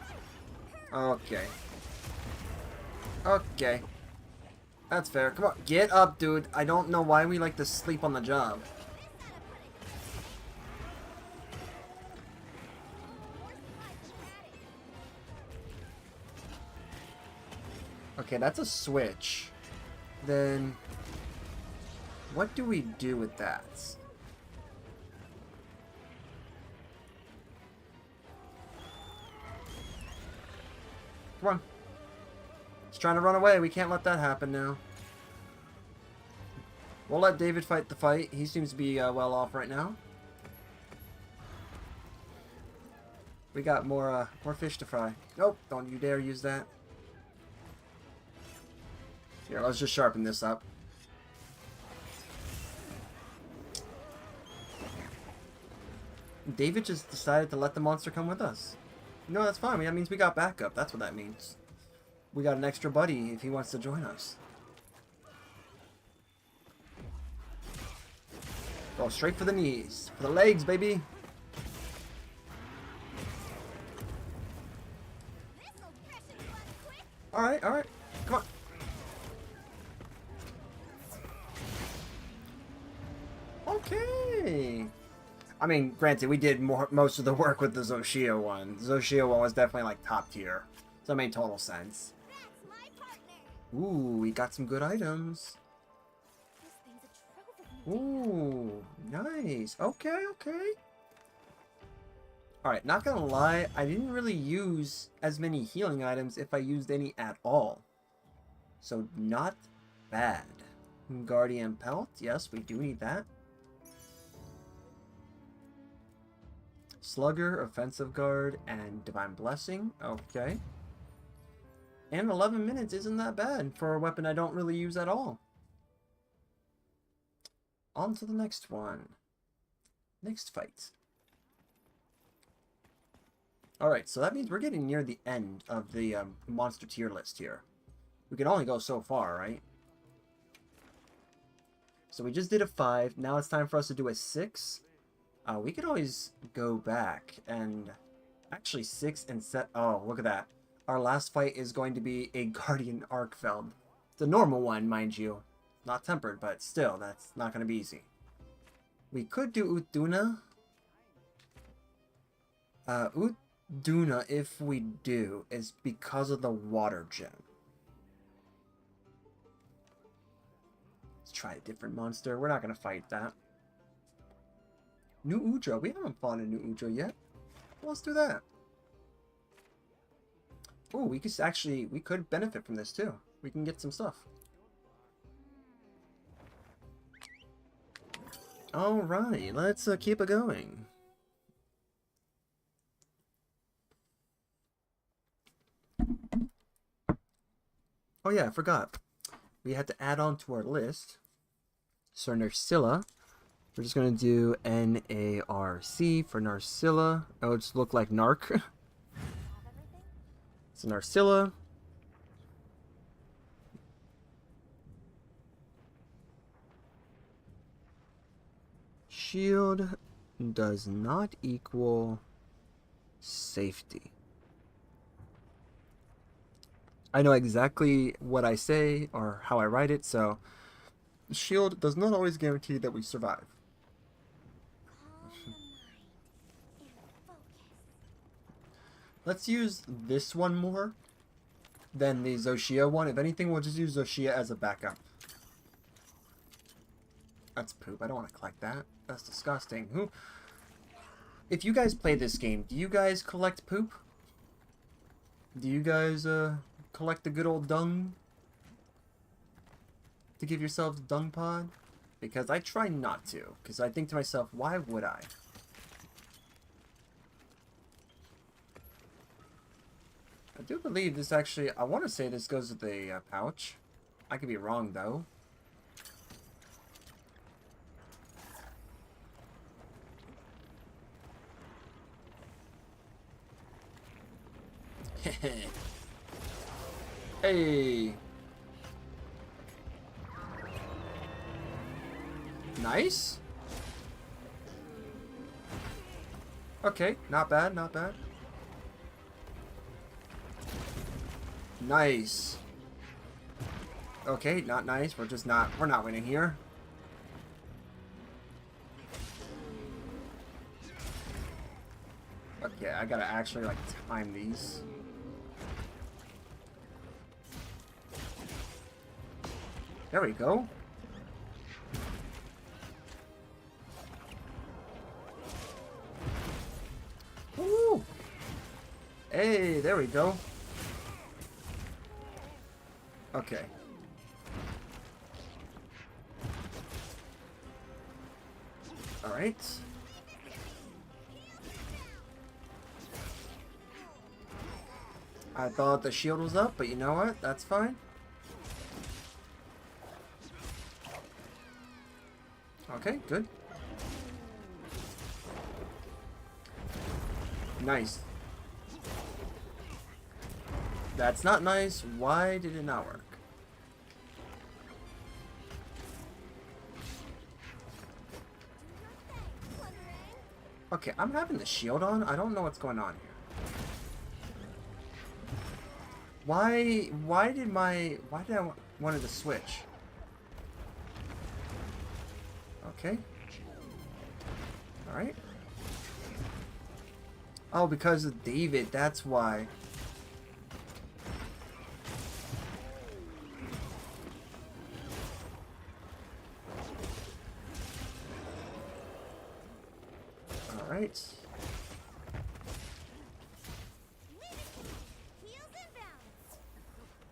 Okay. Okay. That's fair. Come on, get up, dude. I don't know why we like to sleep on the job. Okay, that's a switch. Then, what do we do with that? Come on. He's trying to run away. We can't let that happen now. We'll let David fight the fight. He seems to be well off right now. We got more fish to fry. Nope, don't you dare use that. Here, let's just sharpen this up. David just decided to let the monster come with us. No, that's fine. That means we got backup. That's what that means. We got an extra buddy if he wants to join us. Go straight for the knees. For the legs, baby. Alright, alright. Come on. Okay. I mean, granted, we did most of the work with the Zoshia one. The Zoshia one was definitely like top tier. So it made total sense. That's my partner. Ooh, we got some good items. This thing's a trove of Ooh, nice. Okay, okay. Alright, not gonna lie, I didn't really use as many healing items if I used any at all. So, not bad. Guardian Pelt, yes, we do need that. Slugger, Offensive Guard, and Divine Blessing, okay. And 11 minutes isn't that bad for a weapon I don't really use at all. On to the next one. Next fight. Alright, so that means we're getting near the end of the monster tier list here. We can only go so far, right? So we just did a 5. Now it's time for us to do a 6. We could always go back and... Actually, 6 and set... Oh, look at that. Our last fight is going to be a Guardian Arkfeld. It's a normal one, mind you. Not tempered, but still, that's not going to be easy. We could do Utduna. Utduna, if we do, is because of the water gem. Let's try a different monster. We're not going to fight that. New Udra. We haven't fought a New Udra yet. Well, let's do that. Oh, we could benefit from this too. We can get some stuff. Alright, let's keep it going. Oh yeah, I forgot. We had to add on to our list. So Narcilla. We're just going to do N-A-R-C for Narcilla. Oh, it just look like Narc. It's Narcilla. Shield does not equal safety. I know exactly what I say or how I write it, so the shield does not always guarantee that we survive. Calm the mind and focus. Let's use this one more than the Zoshia one. If anything, we'll just use Zoshia as a backup. That's poop. I don't want to collect that. That's disgusting. Who? If you guys play this game, do you guys collect poop? Do you guys collect the good old dung to give yourselves dung pod? Because I try not to. Because I think to myself, why would I? I do believe this actually, I want to say this goes with the pouch. I could be wrong though. Hey. Nice. Okay, not bad, not bad. Nice. Okay, not nice. We're not winning here. Okay, I gotta actually like time these. There we go. Woo! Hey, there we go. Okay. All right. I thought the shield was up, but you know what? That's fine. Okay, good. Nice. That's not nice. Why did it not work? Okay, I'm having the shield on. I don't know what's going on here. Why did I wanted to switch? Okay. Alright. Oh, because of David, that's why. Alright.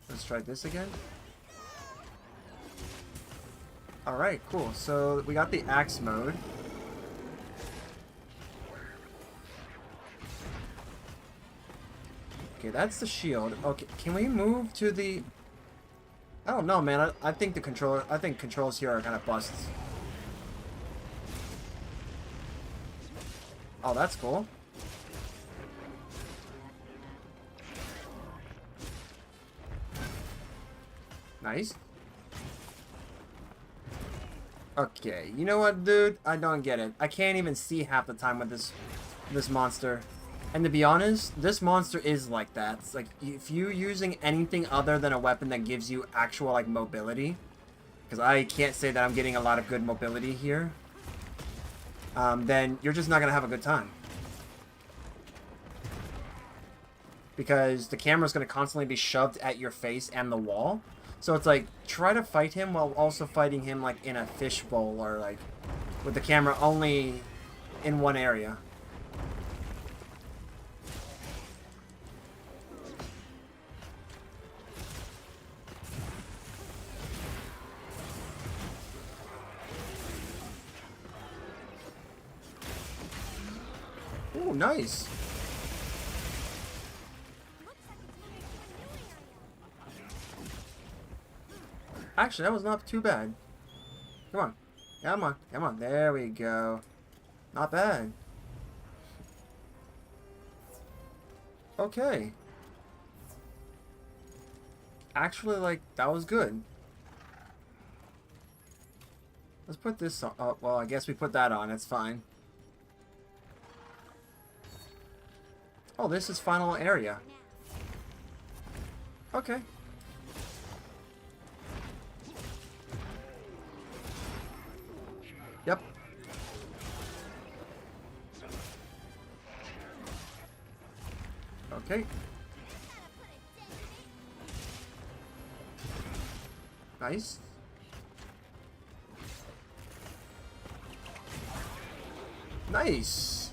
Let's try this again. Alright, cool. So we got the axe mode. Okay, that's the shield. Okay, can we move to the... I don't know, man. I think the controller... I think controls here are kind of busts. Oh, that's cool. Nice. Okay, you know what, dude? I don't get it. I can't even see half the time with this monster. And to be honest, this monster is like that. It's like, if you're using anything other than a weapon that gives you actual, like, mobility, because I can't say that I'm getting a lot of good mobility here, then you're just not going to have a good time. Because the camera's going to constantly be shoved at your face and the wall. So it's like, try to fight him while also fighting him, like, in a fishbowl, or, like, with the camera only in one area. Ooh, nice. Actually, that was not too bad. Come on. Come on. Come on. There we go. Not bad. Okay. Actually, like, that was good. Let's put this on. Oh, well, I guess we put that on. It's fine. Oh, this is final area. Okay. Yep. Okay. Nice. Nice.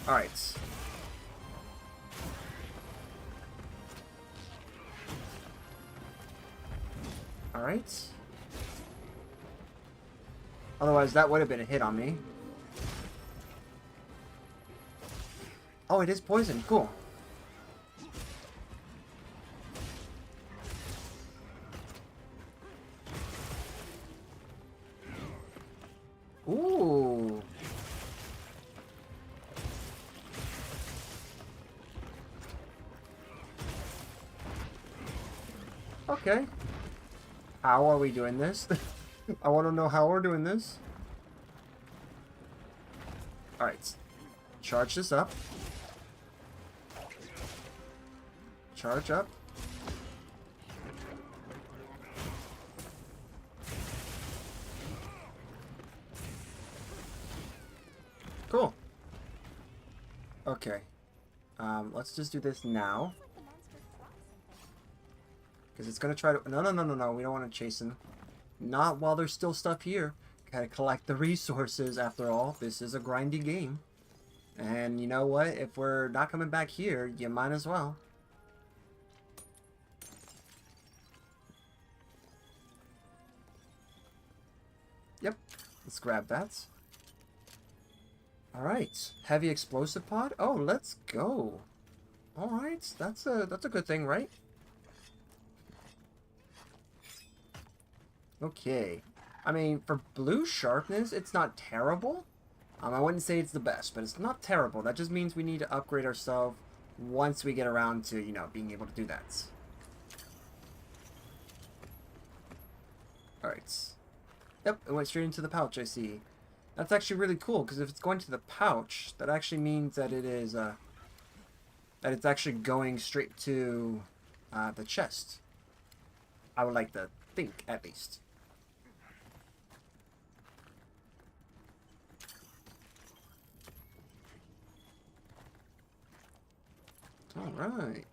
All right. All right. Otherwise, that would have been a hit on me. Oh, it is poison. Cool. Ooh. Okay. How are we doing this? I want to know how we're doing this. Alright. Charge this up. Charge up. Cool. Okay. Let's just do this now. Because it's going to try to... No. We don't want to chase him. Not while there's still stuff here. Gotta collect the resources after all. This is a grindy game. And you know what? If we're not coming back here, you might as well. Yep. Let's grab that. Alright. Heavy explosive pod? Oh, let's go. Alright. That's a good thing, right? Okay. I mean, for blue sharpness, it's not terrible. I wouldn't say it's the best, but it's not terrible. That just means we need to upgrade ourselves once we get around to, you know, being able to do that. Alright. Yep, it went straight into the pouch, I see. That's actually really cool, because if it's going to the pouch, that actually means that it is, that it's actually going straight to, the chest. I would like to think, at least. Alright.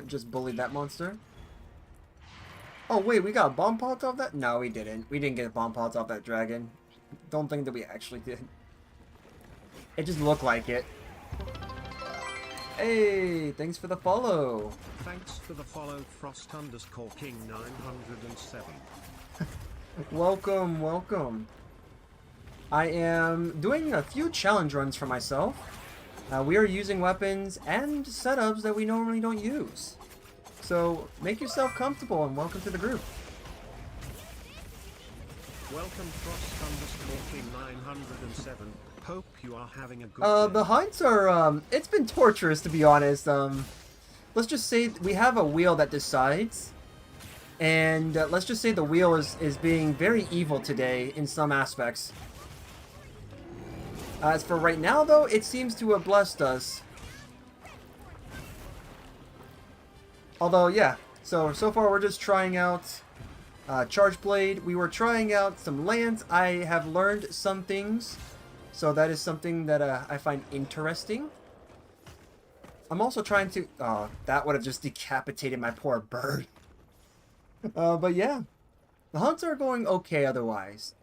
Just bullied that monster. Oh wait, we got bomb pods off that? No, we didn't. We didn't get bomb pods off that dragon. Don't think that we actually did. It just looked like it. Hey, thanks for the follow. Thanks for the follow, Frost_King 907. Welcome, welcome. I am doing a few challenge runs for myself. We are using weapons and setups that we normally don't use. So make yourself comfortable and welcome to the group. Welcome, Frost_King 907. Hope you are having a good day. The hunts are, it's been torturous, to be honest. Let's just say we have a wheel that decides. And let's just say the wheel is being very evil today in some aspects. As for right now, though, it seems to have blessed us. Although, yeah. So far we're just trying out Charge Blade. We were trying out some Lance. I have learned some things. So that is something that I find interesting. I'm also trying to... Oh, that would have just decapitated my poor bird. But yeah. The hunts are going okay otherwise.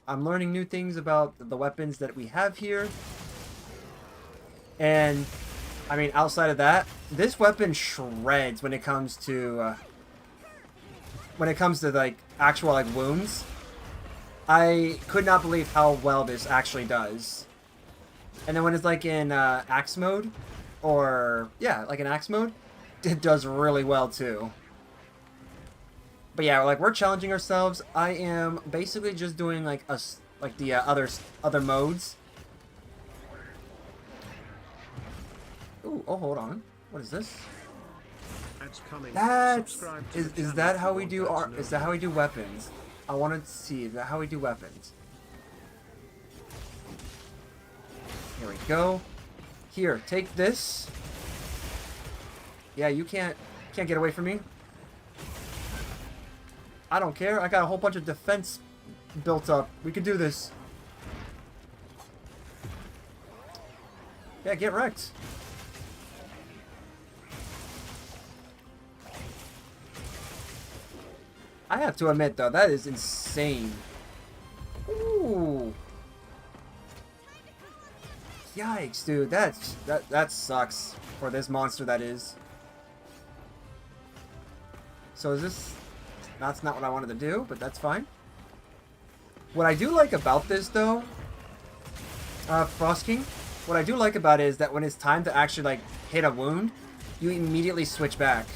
I'm learning new things about the weapons that we have here. And, I mean, outside of that, this weapon shreds when it comes to, like, actual, like, wounds. I could not believe how well this actually does. And then when it's, like, in, axe mode, or, yeah, like in axe mode, it does really well, too. But yeah, like, we're challenging ourselves. I am basically just doing, like, the other modes. Ooh, oh, hold on. What is this? Ads coming. That's... Subscribe to the Is channel that if how you we want do ads our... no Is that how we do weapons? I wanted to see. Is that how we do weapons? There we go. Here, take this. Yeah, you can't get away from me. I don't care. I got a whole bunch of defense built up. We can do this. Yeah, get wrecked. I have to admit, though, that is insane. Ooh. Yikes, dude. That sucks for this monster that is. So is this... That's not what I wanted to do, but that's fine. What I do like about this, though, Frost King, what I do like about it is that when it's time to actually, like, hit a wound, you immediately switch back.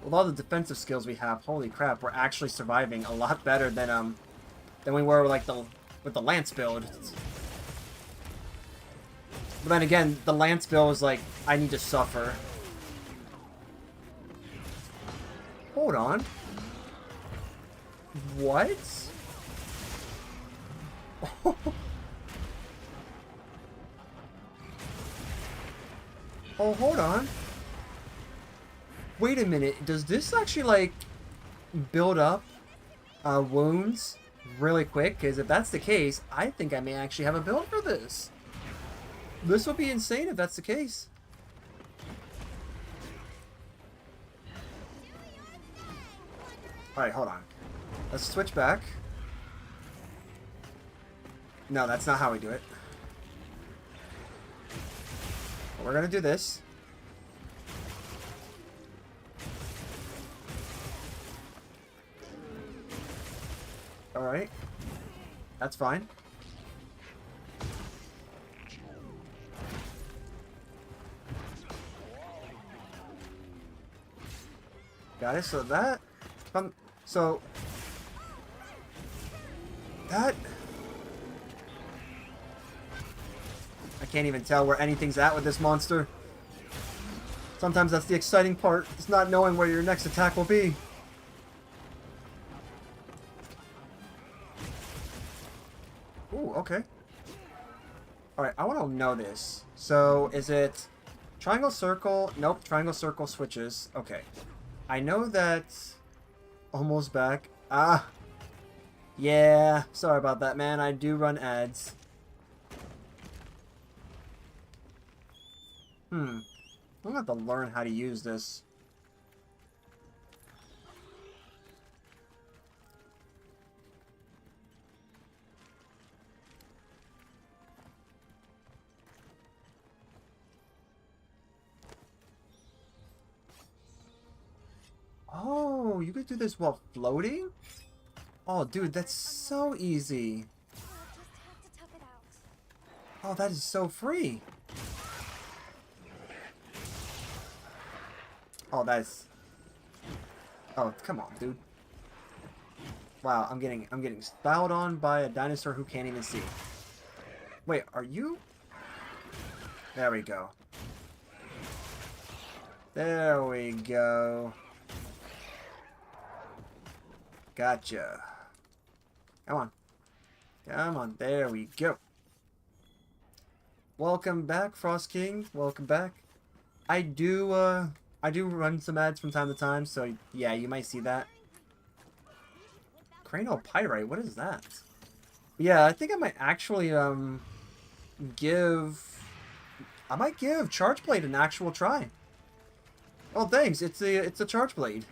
With all the defensive skills we have, holy crap, we're actually surviving a lot better than we were like with the Lance build. But then again, the Lance build is like, I need to suffer. Hold on. What? Oh, hold on. Wait a minute. Does this actually, like, build up wounds really quick? Because if that's the case, I think I may actually have a build for this. This would be insane if that's the case. Alright, hold on. Let's switch back. No, that's not how we do it. We're gonna do this. Alright. That's fine. Got it, so that... so... That... I can't even tell where anything's at with this monster. Sometimes that's the exciting part, is not knowing where your next attack will be. Ooh, okay. Alright, I want to know this. So, is it triangle, circle? Nope, triangle, circle switches. Okay. I know that... Almost back. Ah! Yeah, sorry about that, man. I do run ads. I'm gonna have to learn how to use this. Oh, you could do this while floating? Oh, dude, that's so easy. I'll just have to tough it out. Oh, that is so free. Oh, that's... Oh, come on, dude. Wow, I'm getting spouted on by a dinosaur who can't even see. Wait, are you... There we go. There we go. Gotcha. Come on. Come on, there we go. Welcome back, Frost King. Welcome back. I do run some ads from time to time, so yeah, you might see that. Cranial Pyrite, what is that? Yeah, I think I might actually give Charge Blade an actual try. Oh, thanks. It's a Charge Blade.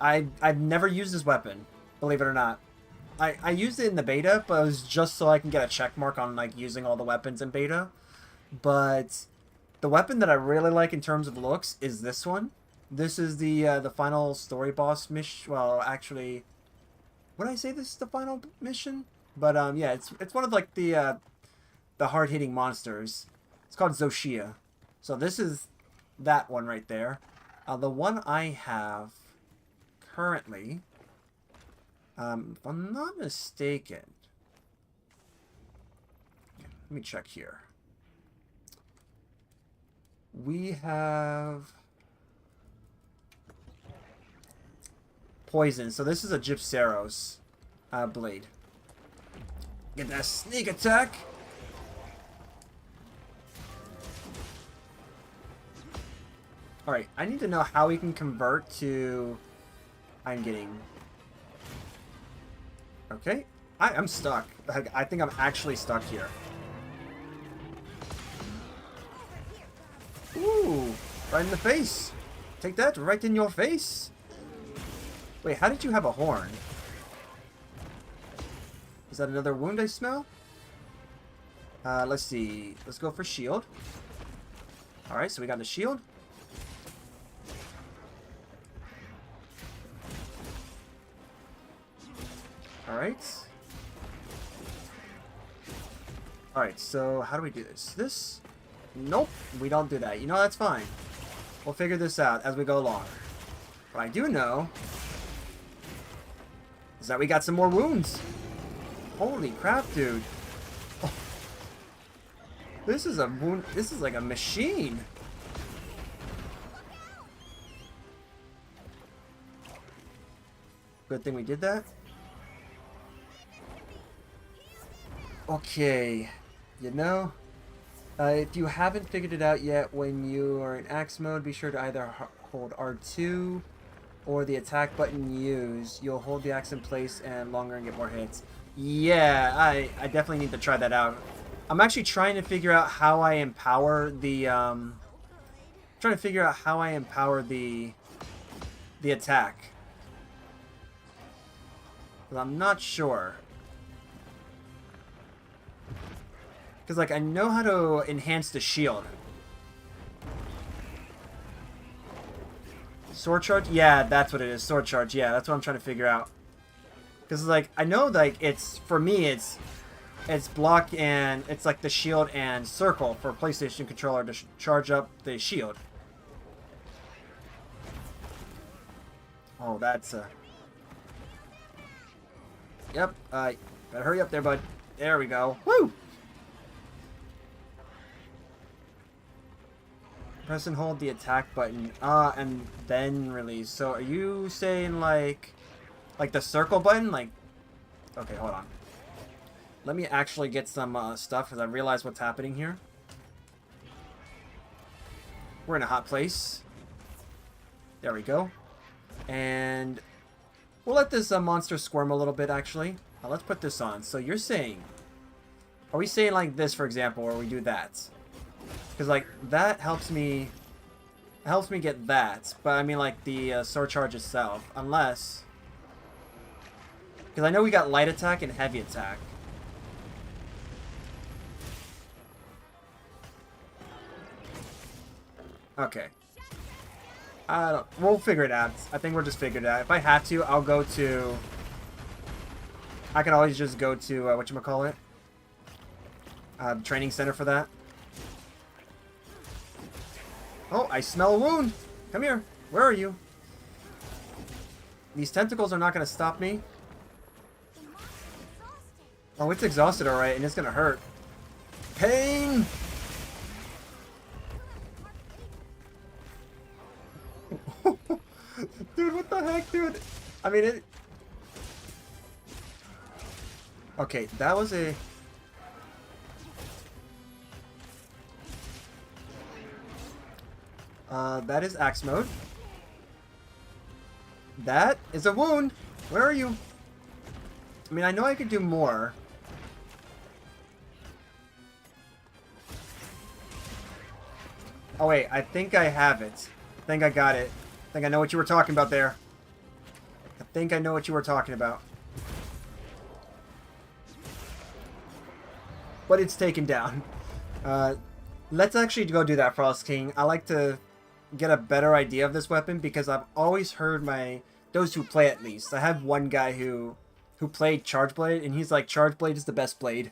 I've never used this weapon, believe it or not. I used it in the beta, but it was just so I can get a check mark on like using all the weapons in beta. But the weapon that I really like in terms of looks is this one. This is the final story boss mission. Well, actually, would I say this is the final mission? But yeah, it's one of like the hard-hitting monsters. It's called Zoshia. So this is that one right there. The one I have currently, if I'm not mistaken, let me check here. We have poison. So this is a Gypceros blade. Get that sneak attack. Alright, I need to know how we can convert to... I'm getting... Okay. I'm stuck. Like, I think I'm actually stuck here. Ooh, right in the face. Take that, right in your face. Wait, how did you have a horn? Is that another wound I smell? Let's see. Let's go for shield. Alright, so we got the shield. Alright. Alright, so how do we do this? This? Nope, we don't do that. You know, that's fine. We'll figure this out as we go along. What I do know is that we got some more wounds. Holy crap, dude. Oh. This is a wound. This is like a machine. Good thing we did that. Okay. You know, if you haven't figured it out yet, when you are in axe mode, be sure to either hold R2 or the attack button used. You'll hold the axe in place and longer and get more hits. Yeah, I definitely need to try that out. I'm actually trying to figure out how I empower the the attack. But I'm not sure. Because, like, I know how to enhance the shield. Sword charge? Yeah, that's what it is. Sword charge. Yeah, that's what I'm trying to figure out. Because, like, I know, like, it's... For me, it's block and... It's, like, the shield and circle for PlayStation controller to charge up the shield. Oh, that's... Yep. Better hurry up there, bud. There we go. Woo! Press and hold the attack button, and then release. So are you saying like the circle button? Like, okay, hold on. Let me actually get some stuff because I realize what's happening here. We're in a hot place. There we go. And we'll let this monster squirm a little bit actually. Now let's put this on. So you're saying, are we saying like this for example, or we do that? Because, like, that helps me get that. But, I mean, like, the sword charge itself. Unless... Because I know we got light attack and heavy attack. Okay. We'll figure it out. I think we're just figured it out. If I have to, I'll go to... I can always just go to, whatchamacallit? Training center for that. Oh, I smell a wound. Come here. Where are you? These tentacles are not going to stop me. Oh, it's exhausted, alright, and it's going to hurt. Pain! Dude, what the heck, dude? I mean, it... Okay, that was a... that is axe mode. That is a wound. Where are you? I mean, I know I could do more. Oh wait, I think I have it. I think I got it. I think I know what you were talking about there. I think I know what you were talking about. But it's taken down. Let's actually go do that, Frost King. I like to get a better idea of this weapon because I've always heard those who play at least. I have one guy who played Charge Blade and he's like, Charge Blade is the best blade.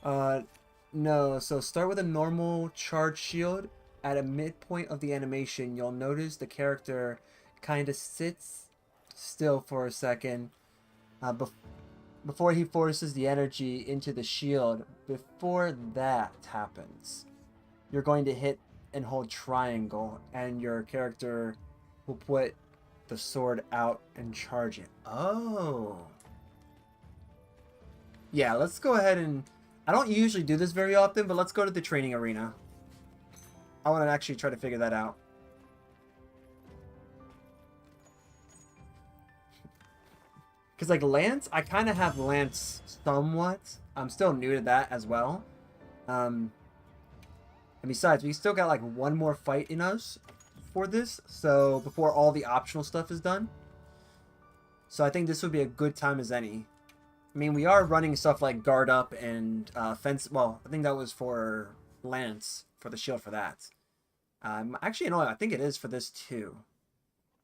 No, so start with a normal charge shield. At a midpoint of the animation, you'll notice the character kind of sits still for a second before he forces the energy into the shield. Before that happens, you're going to hit and hold triangle, and your character will put the sword out and charge it. Oh. Yeah, let's go ahead and... I don't usually do this very often, but let's go to the training arena. I want to actually try to figure that out. Because, like, Lance, I kind of have Lance somewhat. I'm still new to that as well. And besides, we still got, like, one more fight in us for this. So, before all the optional stuff is done. So, I think this would be a good time as any. I mean, we are running stuff like Guard Up and Fence... Well, I think that was for Lance, for the shield for that. Actually, no, I think it is for this too.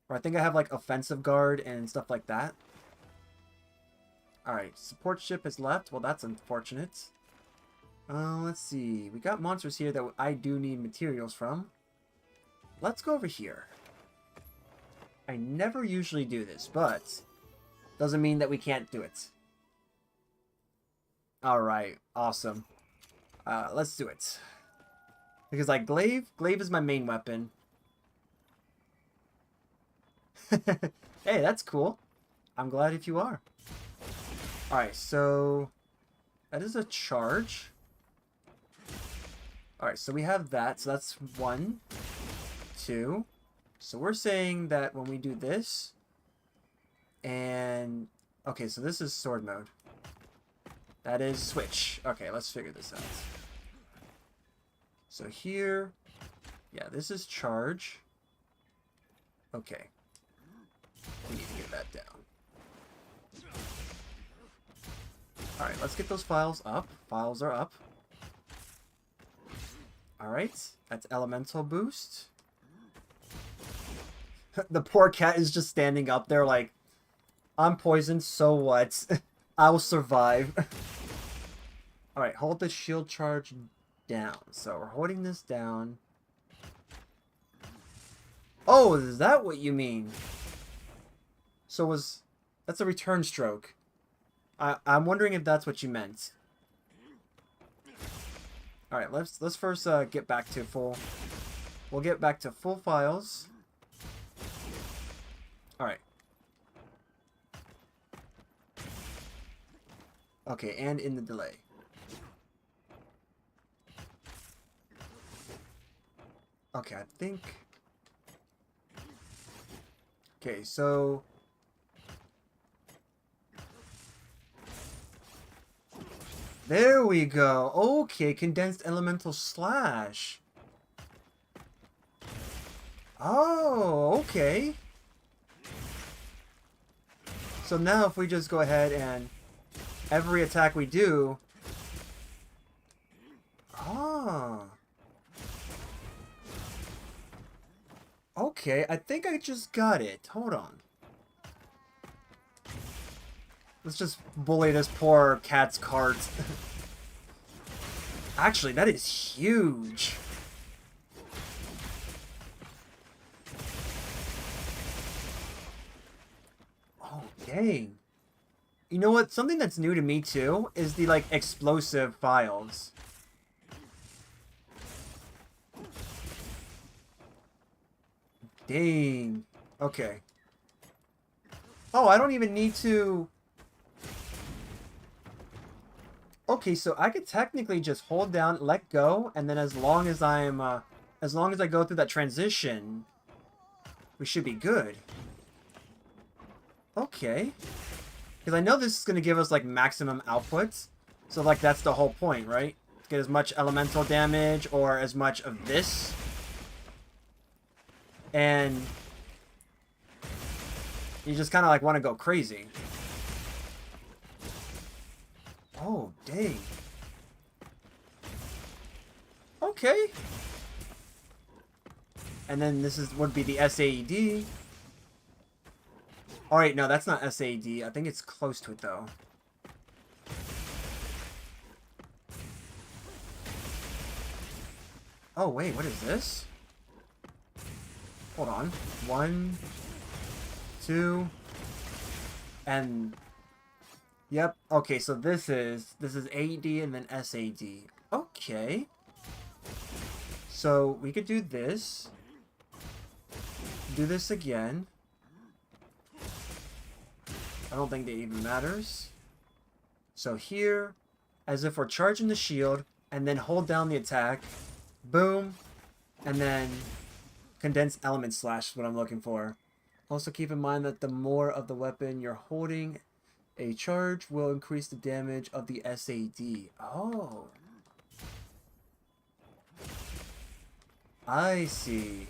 Or I think I have, like, Offensive Guard and stuff like that. Alright, support ship has left. Well, that's unfortunate. Let's see. We got monsters here that I do need materials from. Let's go over here. I never usually do this, but doesn't mean that we can't do it. Alright, awesome. Let's do it. Because, like, Glaive is my main weapon. Hey, that's cool. I'm glad if you are. Alright, so that is a charge. Alright, so we have that. So that's 1, 2. So we're saying that when we do this, and... Okay, so this is sword mode. That is switch. Okay, let's figure this out. So here... Yeah, this is charge. Okay. We need to get that down. Alright, let's get those files up. Files are up. Alright, that's elemental boost. The poor cat is just standing up there like, I'm poisoned, so what? I will survive. Alright, hold the shield charge down. So we're holding this down. Oh, is that what you mean? So that's a return stroke. I'm wondering if that's what you meant. Alright, let's first get back to full. We'll get back to full files. Alright. Okay, and in the delay. Okay, I think... Okay, so... There we go. Okay, condensed elemental slash. Oh, okay. So now if we just go ahead and every attack we do... Ah. Okay, I think I just got it. Hold on. Let's just bully this poor cat's cart. Actually, that is huge. Oh, dang. You know what? Something that's new to me, too, is the, like, explosive files. Dang. Okay. Oh, I don't even need to... Okay, so I could technically just hold down, let go, and then as long as I go through that transition, we should be good. Okay. Because I know this is going to give us, like, maximum outputs. So, like, that's the whole point, right? Get as much elemental damage or as much of this. And you just kind of, like, want to go crazy. Oh, dang. Okay. And then this would be the SAED. Alright, no, that's not SAED. I think it's close to it, though. Oh, wait, what is this? Hold on. 1, 2, and... Yep. Okay, so this is AD and then SAD. Okay. So we could do this. Do this again. I don't think that even matters. So here, as if we're charging the shield, and then hold down the attack. Boom. And then condensed element slash is what I'm looking for. Also keep in mind that the more of the weapon you're holding a charge will increase the damage of the SAD. Oh. I see.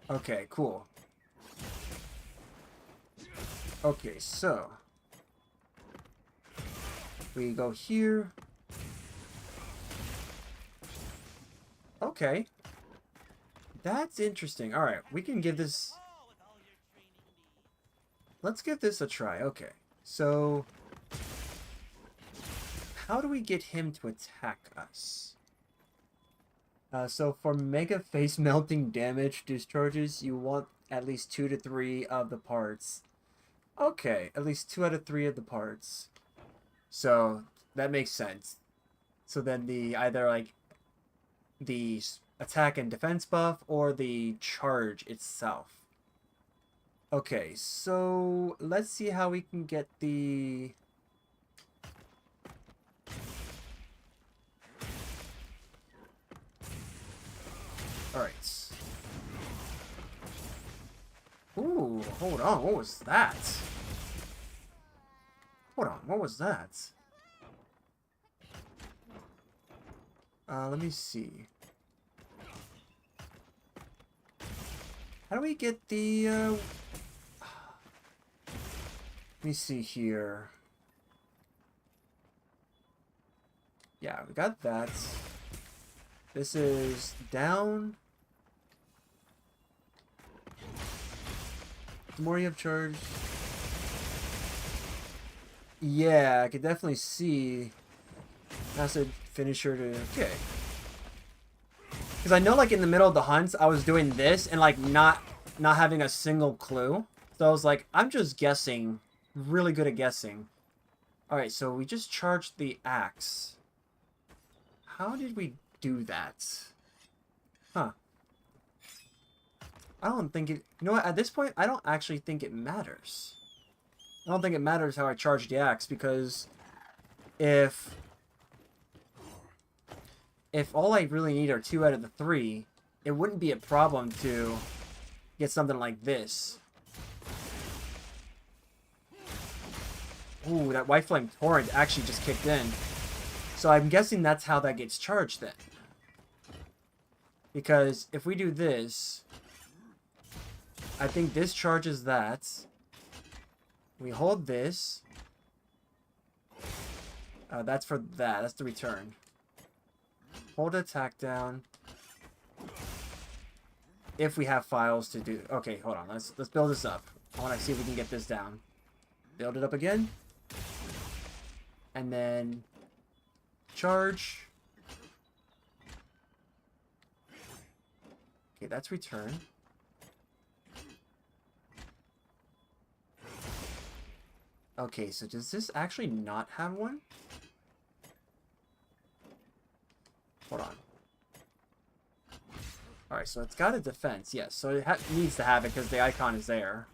Okay, cool. Okay, so we go here. Okay. That's interesting. Alright, we can give this... Let's give this a try. Okay. So... how do we get him to attack us? So for mega face melting damage discharges, you want at least 2 to 3 of the parts. Okay, at least 2 out of 3 of the parts. So that makes sense. So then the either like the attack and defense buff or the charge itself. Okay, so let's see how we can get the... Alright. Ooh, hold on, what was that? Hold on, what was that? Let me see. How do we get the, Let me see here. Yeah, we got that. This is down. The more you have charged. Yeah, I could definitely see. Acid finisher to... okay. Because I know, like, in the middle of the hunts, I was doing this and, like, not having a single clue. So I was like, I'm just guessing. Really good at guessing. Alright, so we just charged the axe. How did we do that? Huh. I don't think it... you know what? At this point, I don't actually think it matters. I don't think it matters how I charge the axe, because if all I really need are 2 out of the 3, it wouldn't be a problem to get something like this. Ooh, that White Flame Torrent actually just kicked in. So I'm guessing that's how that gets charged then. Because if we do this, I think this charges that. We hold this. That's for that. That's the return. Hold attack down. If we have files to do... okay, hold on. Let's build this up. I want to see if we can get this down. Build it up again. And then... charge. Okay, that's return. Okay, so does this actually not have one? Hold on. Alright, so it's got a defense, yes. So it needs to have it because the icon is there.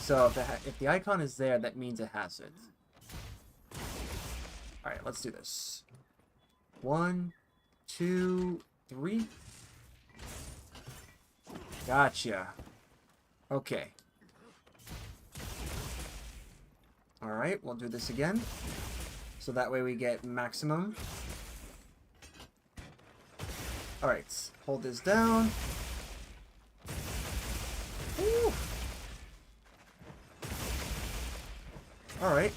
So if the icon is there, that means it has it. Alright, let's do this. 1, 2, 3. Gotcha. Okay. Alright, we'll do this again. So that way we get maximum. Alright, hold this down. Woo. Alright.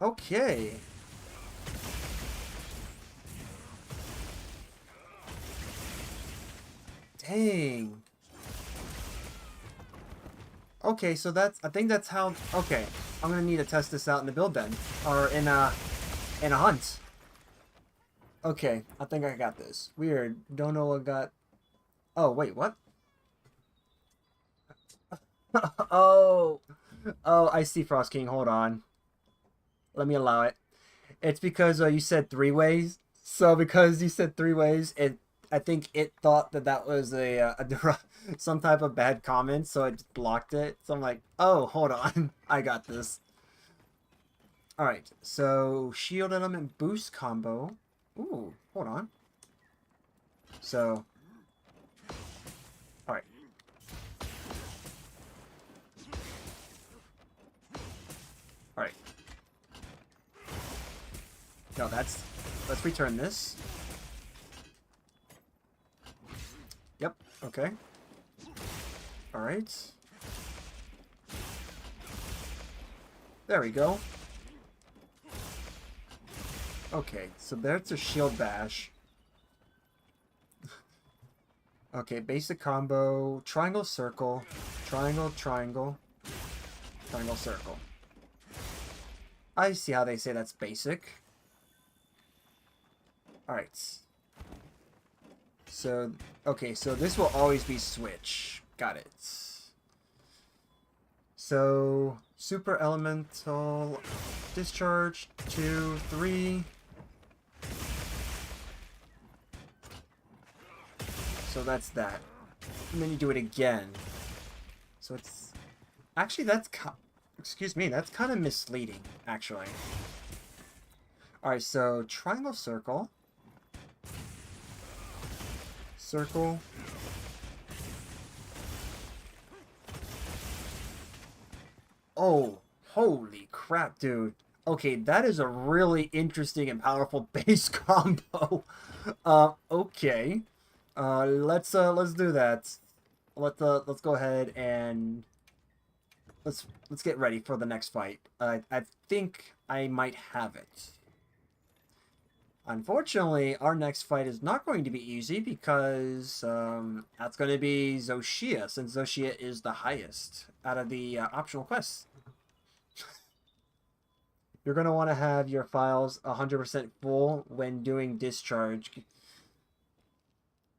Okay. Dang. Okay, so that's... I think that's how... okay. I'm gonna need to test this out in the build then. Or in a hunt. Okay, I think I got this. Weird. Don't know what got... oh, wait, what? Oh, I see, Frost King. Hold on. Let me allow it. It's because you said 3 ways. So because you said 3 ways, I think it thought that that was some type of bad comment, so it just blocked it. So I'm like, oh, hold on. I got this. Alright, so shield element boost combo. Ooh, hold on. So, alright. Alright. No, let's return this. Yep, okay. Alright. There we go. Okay, so there's a shield bash. Okay, basic combo, triangle, circle, triangle, triangle, triangle, circle. I see how they say that's basic. Alright. So, okay, so this will always be switch. Got it. So, super elemental, discharge, 2, 3. So that's that. And then you do it again. So it's... Actually, excuse me, that's kind of misleading, actually. Alright, so triangle, circle. Circle. Oh, holy crap, dude. Okay, that is a really interesting and powerful base combo. Okay. Let's do that. Let's go ahead and let's get ready for the next fight. I think I might have it. Unfortunately, our next fight is not going to be easy because that's going to be Zoshia, since Zoshia is the highest out of the optional quests. You're going to want to have your files 100% full when doing discharge.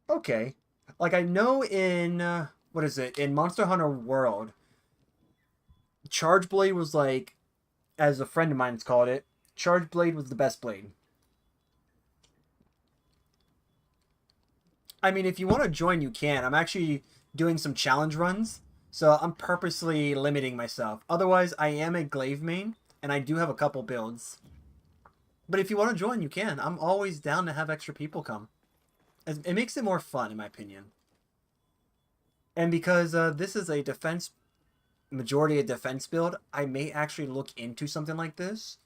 Okay. Like, I know in, what is it? In Monster Hunter World, Charge Blade was like, as a friend of mine's called it, Charge Blade was the best blade. I mean, if you want to join, you can. I'm actually doing some challenge runs, so I'm purposely limiting myself. Otherwise, I am a glaive main, and I do have a couple builds. But if you want to join, you can. I'm always down to have extra people come. It makes it more fun, in my opinion. And because this is a majority a defense build, I may actually look into something like this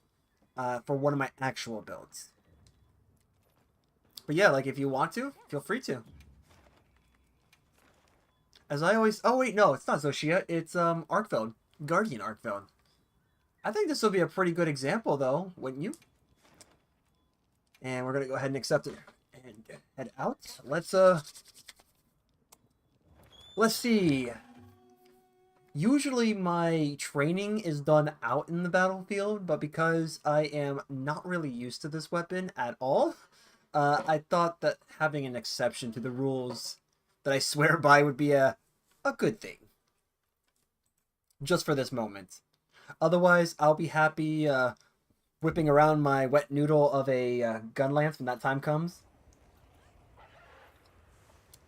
for one of my actual builds. But yeah, like, if you want to, feel free to. As I always... Oh, wait, no, it's not Zoshia. It's Arkfeld. Guardian Arkfeld. I think this will be a pretty good example, though, wouldn't you? And we're going to go ahead and accept it. And head out. Let's see. Usually my training is done out in the battlefield, but because I am not really used to this weapon at all, I thought that having an exception to the rules that I swear by would be a good thing. Just for this moment. Otherwise, I'll be happy whipping around my wet noodle of a gun lance when that time comes.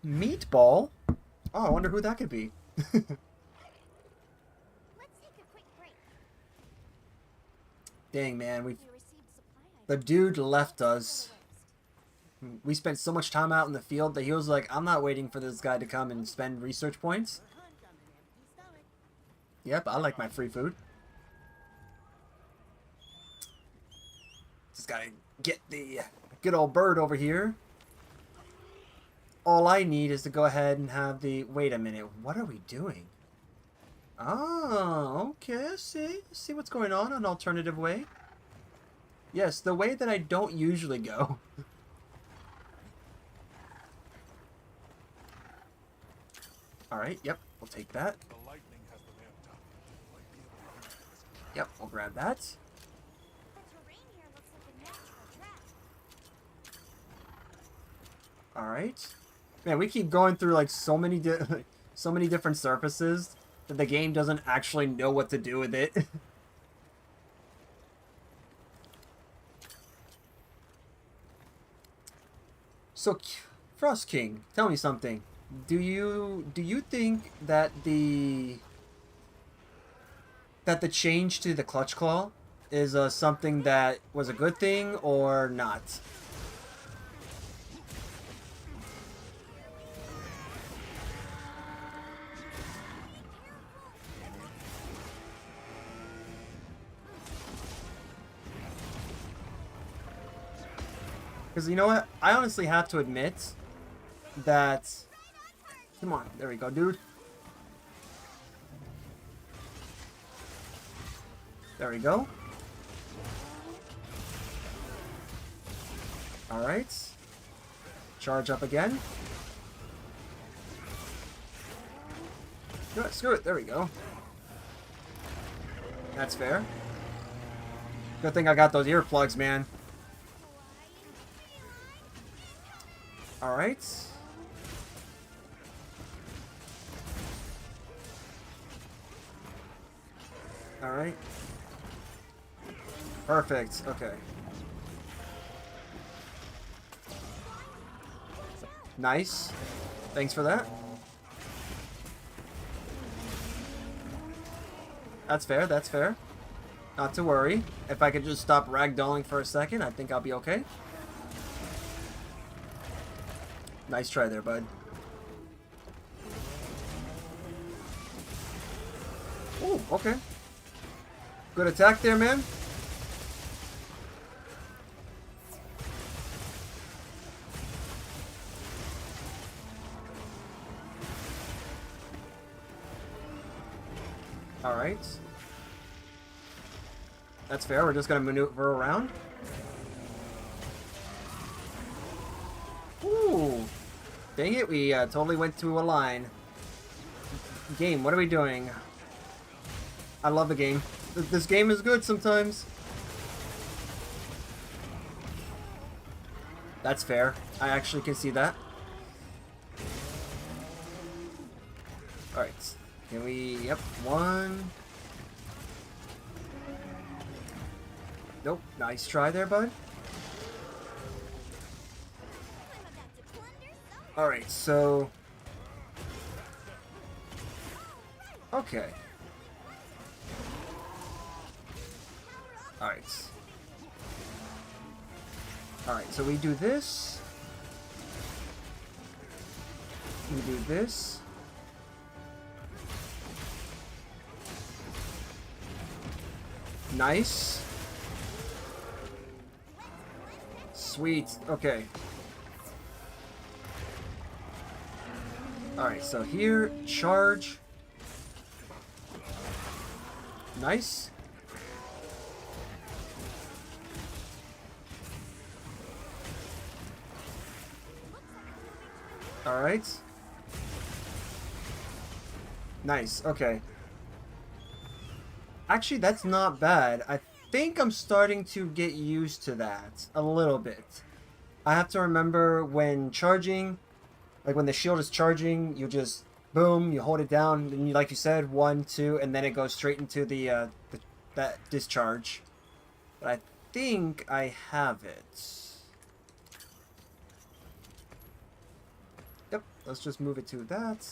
Meatball? Oh, I wonder who that could be. Let's take a quick break. Dang, man, We received supply the items dude left on us. the list. We spent so much time out in the field that he was like, I'm not waiting for this guy to come and spend research points. Yep, I like my free food. Just gotta get the good old bird over here. All I need is to go ahead and have the... Wait a minute, what are we doing? Oh, okay, I see. See what's going on, an alternative way. Yes, the way that I don't usually go. Alright, yep, we'll take that. Yep, we'll grab that. The terrain here looks like a natural trap. Alright. Man, we keep going through like so many different surfaces that the game doesn't actually know what to do with it. So Frost King, tell me something. Do you think that the change to the Clutch Claw is something that was a good thing or not? Because you know what? I honestly have to admit that... Come on, there we go, dude. There we go. Alright. Charge up again. Screw it, there we go. That's fair. Good thing I got those earplugs, man. Alright. Alright. Perfect, okay. Nice. Thanks for that. That's fair, that's fair. Not to worry. If I could just stop ragdolling for a second, I think I'll be okay. Nice try there, bud. Ooh, okay. Good attack there, man. Alright. That's fair, we're just gonna maneuver around. Ooh. Dang it, we totally went to a line. Game, what are we doing? I love the game. This game is good sometimes. That's fair. I actually can see that. Alright. Can we... Yep. One. Nope. Nice try there, bud. Alright, so... Okay. Alright. Alright, so we do this. We do this. Nice. Sweet. Okay. Alright, so here, charge. Nice. Alright. Nice, okay. Actually, that's not bad. I think I'm starting to get used to that a little bit. I have to remember when charging, like when the shield is charging, you just boom, you hold it down, and you, like you said, 1, 2, and then it goes straight into that discharge. But I think I have it. Yep, let's just move it to that.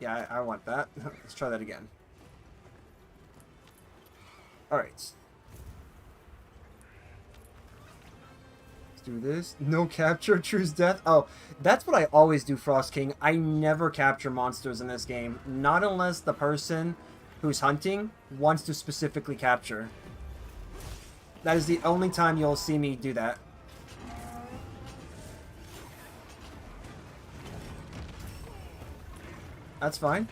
Yeah, I want that. Let's try that again. Alright. Let's do this. No capture, choose death. Oh, that's what I always do, Frost King. I never capture monsters in this game. Not unless the person who's hunting wants to specifically capture. That is the only time you'll see me do that. That's fine.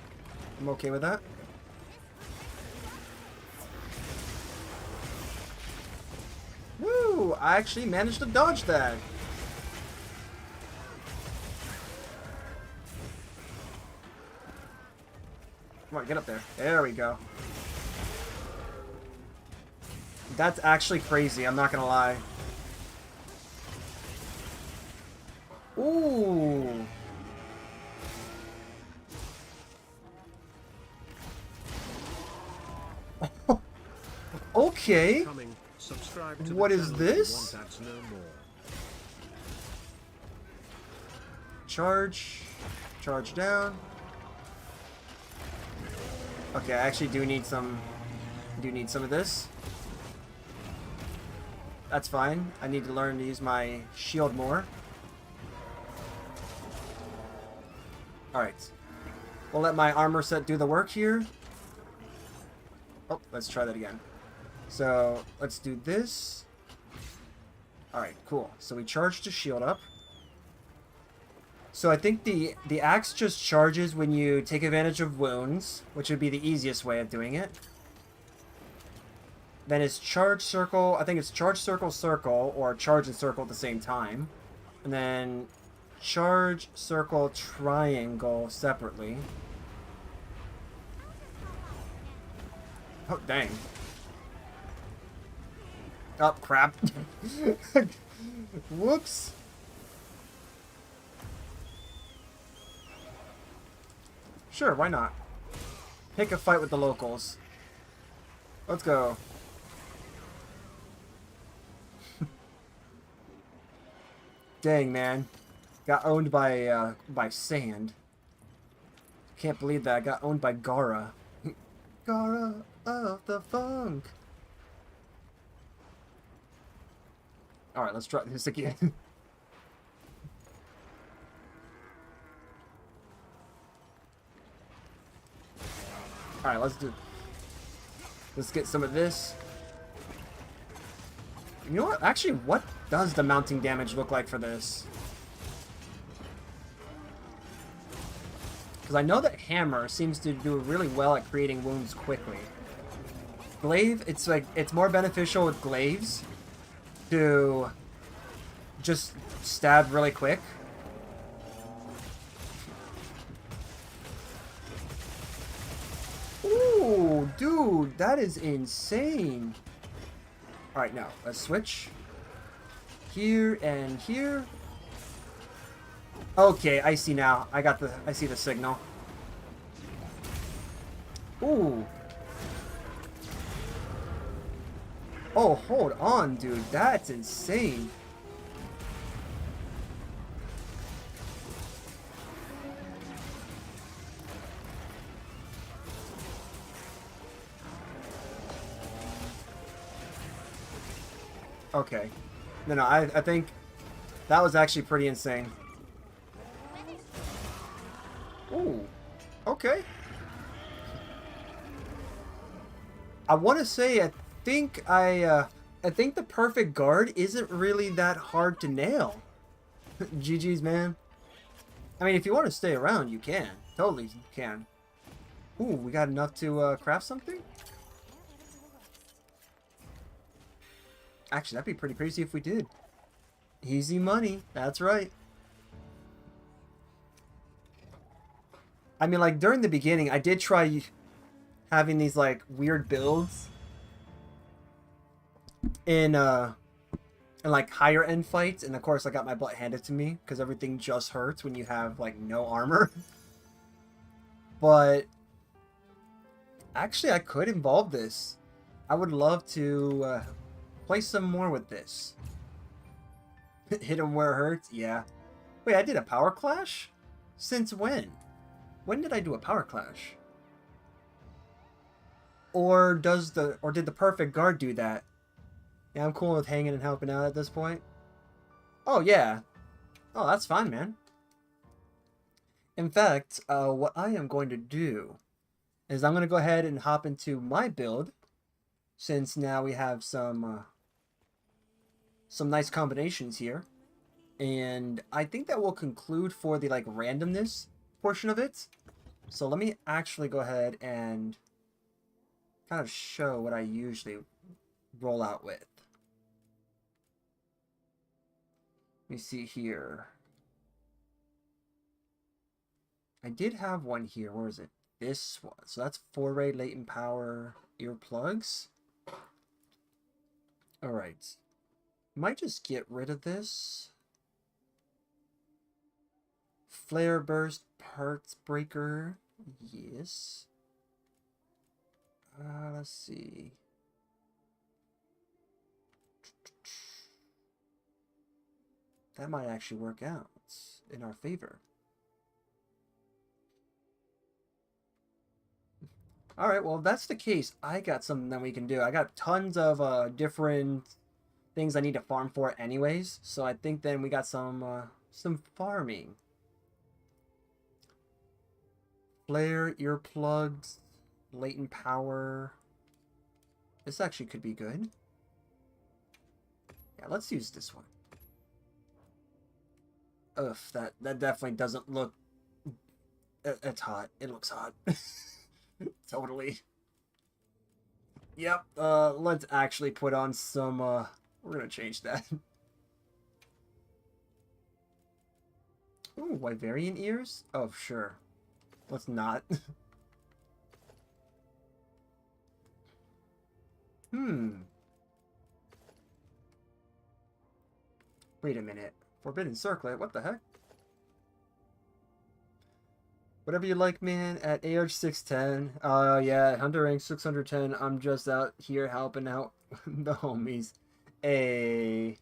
I'm okay with that. Woo! I actually managed to dodge that. Come on, get up there. There we go. That's actually crazy, I'm not gonna lie. Ooh! Okay. What is this? charge. Charge down. Okay, I actually do need some of this. That's fine. I need to learn to use my shield more. Alright. We'll let my armor set do the work here. Oh, let's try that again. So, let's do this. Alright, cool. So we charged the shield up. So I think the axe just charges when you take advantage of wounds, which would be the easiest way of doing it. Then it's charge circle, I think it's charge circle circle, or charge and circle at the same time. And then charge circle triangle separately. Oh, dang. Oh, crap. Whoops. Sure, why not? Pick a fight with the locals. Let's go. Dang, man. Got owned by sand. Can't believe that. I got owned by Gara. Gara of the funk. Alright, let's try this again. Alright, let's get some of this. You know what? Actually, what does the mounting damage look like for this? Because I know that hammer seems to do really well at creating wounds quickly. Glaive, it's more beneficial with glaives to just stab really quick. Ooh, dude, that is insane. Alright, now, let's switch. Here and here. Okay, I see now. I see the signal. Ooh. Oh, hold on, dude. That's insane. Okay. No, I think that was actually pretty insane. Ooh. Okay. I want to say I think the perfect guard isn't really that hard to nail. GG's, man. I mean, if you want to stay around, you can. Totally can. Ooh, we got enough to craft something? Actually, that'd be pretty crazy if we did. Easy money. That's right. I mean, like, during the beginning, I did try having these, like, weird builds in like, higher end fights. And, of course, I got my butt handed to me because everything just hurts when you have, like, no armor. But actually, I could involve this. I would love to play some more with this. Hit him where it hurts? Yeah. Wait, I did a power clash? Since when? When did I do a power clash? Or did the perfect guard do that? Yeah, I'm cool with hanging and helping out at this point. Oh, yeah. Oh, that's fine, man. In fact, what I am going to do is I'm going to go ahead and hop into my build, since now we have some nice combinations here. And I think that will conclude for the, like, randomness portion of it. So let me actually go ahead and kind of show what I usually roll out with. Let me see here. I did have one here. Where is it? This one. So that's 4-ray latent power earplugs. Alright. Might just get rid of this. Flare burst parts breaker. Yes. Let's see. That might actually work out. in our favor. Alright, well, if that's the case, I got something that we can do. I got tons of different things I need to farm for anyways, so I think then we got some farming. Flare, earplugs, latent power. This actually could be good. Yeah, let's use this one. Ugh, that definitely doesn't look... It's hot. It looks hot. Totally. Yep, let's actually put on some, we're gonna change that. Ooh, Wyverian ears? Oh, sure. Let's not. Wait a minute. Forbidden Circlet? What the heck? Whatever you like, man, at AH610. Yeah, Hunter rank 610. I'm just out here helping out the homies. Hey.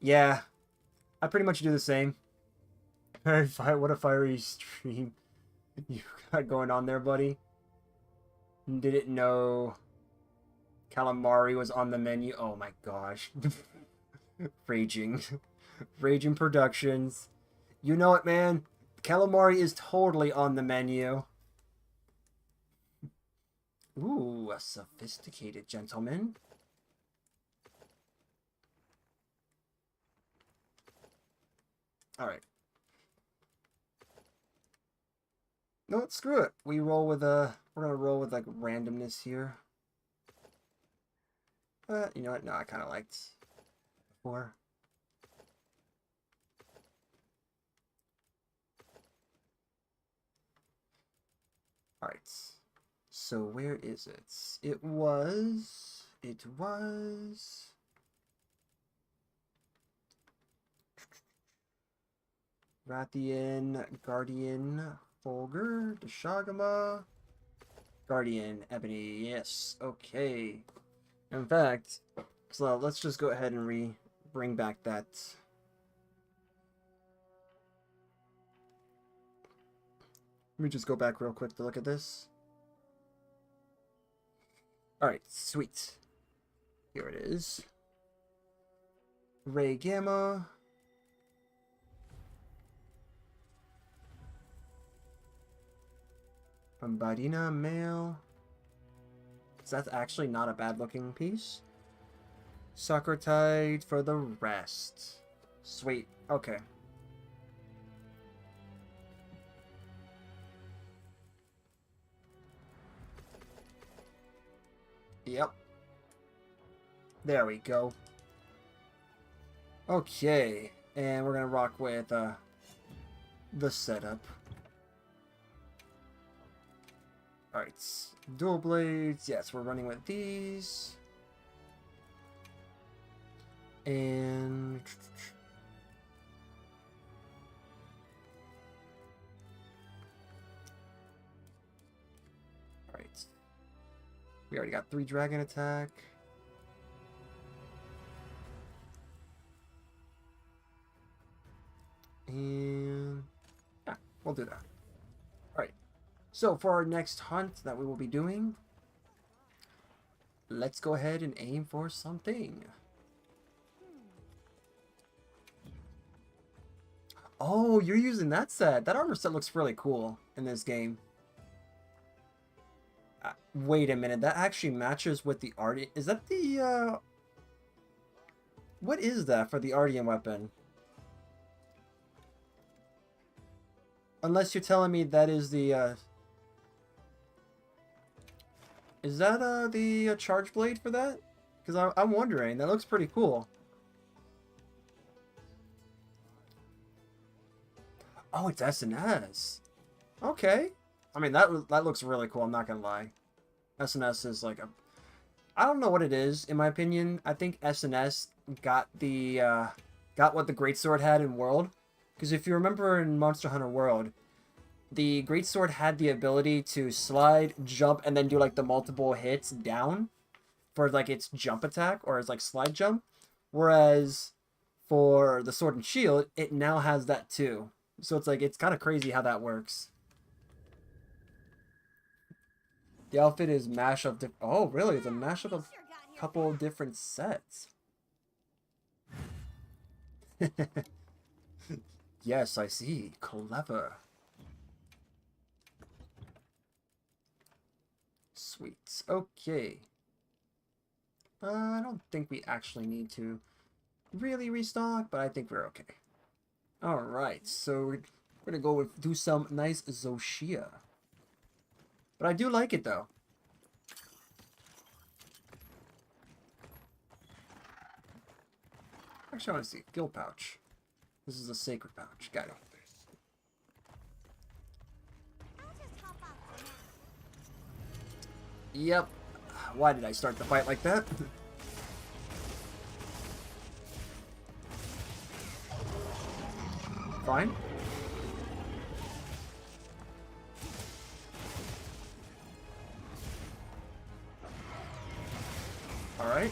Yeah. I pretty much do the same. What a fiery stream you got going on there, buddy. Didn't know calamari was on the menu. Oh my gosh. Raging. Raging Productions. You know it, man. Calamari is totally on the menu. Ooh, a sophisticated gentleman. Alright. No, screw it. We roll with we're gonna roll with like randomness here. You know what? No, I kind of liked before. Alright. So where is it? It was Rathian, Guardian, Folger, Deshagama, Guardian, Ebony. Yes, okay. In fact, so let's just go ahead and bring back that. Let me just go back real quick to look at this. Alright, sweet. Here it is. Ray Gamma. Bombardina Male. So that's actually not a bad looking piece. Soccer-Tide for the rest. Sweet. Okay. Yep. There we go. Okay. And we're gonna rock with the setup. Alright. Dual blades. Yes, we're running with these. And alright. We already got 3 dragon attack. And yeah, we'll do that. Alright. So for our next hunt that we will be doing, let's go ahead and aim for something. Oh, you're using that set. That armor set looks really cool in this game. Wait a minute, that actually matches with the Ardian. Is that the, what is that for the Ardian weapon? Unless you're telling me that is the, is that, the charge blade for that? Because I'm wondering. That looks pretty cool. Oh, it's SNS. Okay. I mean, that looks really cool, I'm not gonna lie. SNS is like a... I don't know what it is, in my opinion. I think SNS got the, got what the Greatsword had in World. Because if you remember in Monster Hunter World, the Greatsword had the ability to slide, jump, and then do like the multiple hits down for like its jump attack, or its like slide jump. Whereas for the sword and shield, it now has that too. So it's like, it's kind of crazy how that works. The outfit is mashup. Oh, really? It's a mashup of Sure got a here couple of fast. different sets. Yes, I see. Clever. Sweet. Okay. I don't think we actually need to really restock, but I think we're okay. Alright, so we're gonna go with do some nice Zoshia. But I do like it though. Actually, I want to see. Guild pouch. This is a sacred pouch. Got it. I'll just hop off for now. Yep. Why did I start the fight like that? Fine. Alright.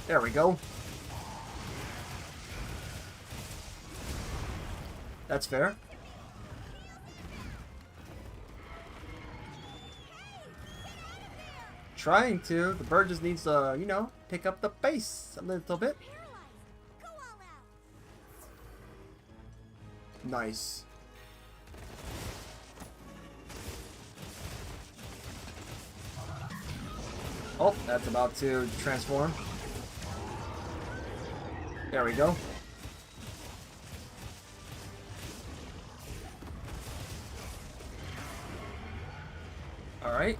There we go. That's fair. Trying to. The bird just needs to, you know, pick up the pace a little bit. Paralyzed. Go all out. Nice. Oh, that's about to transform. There we go. Alright.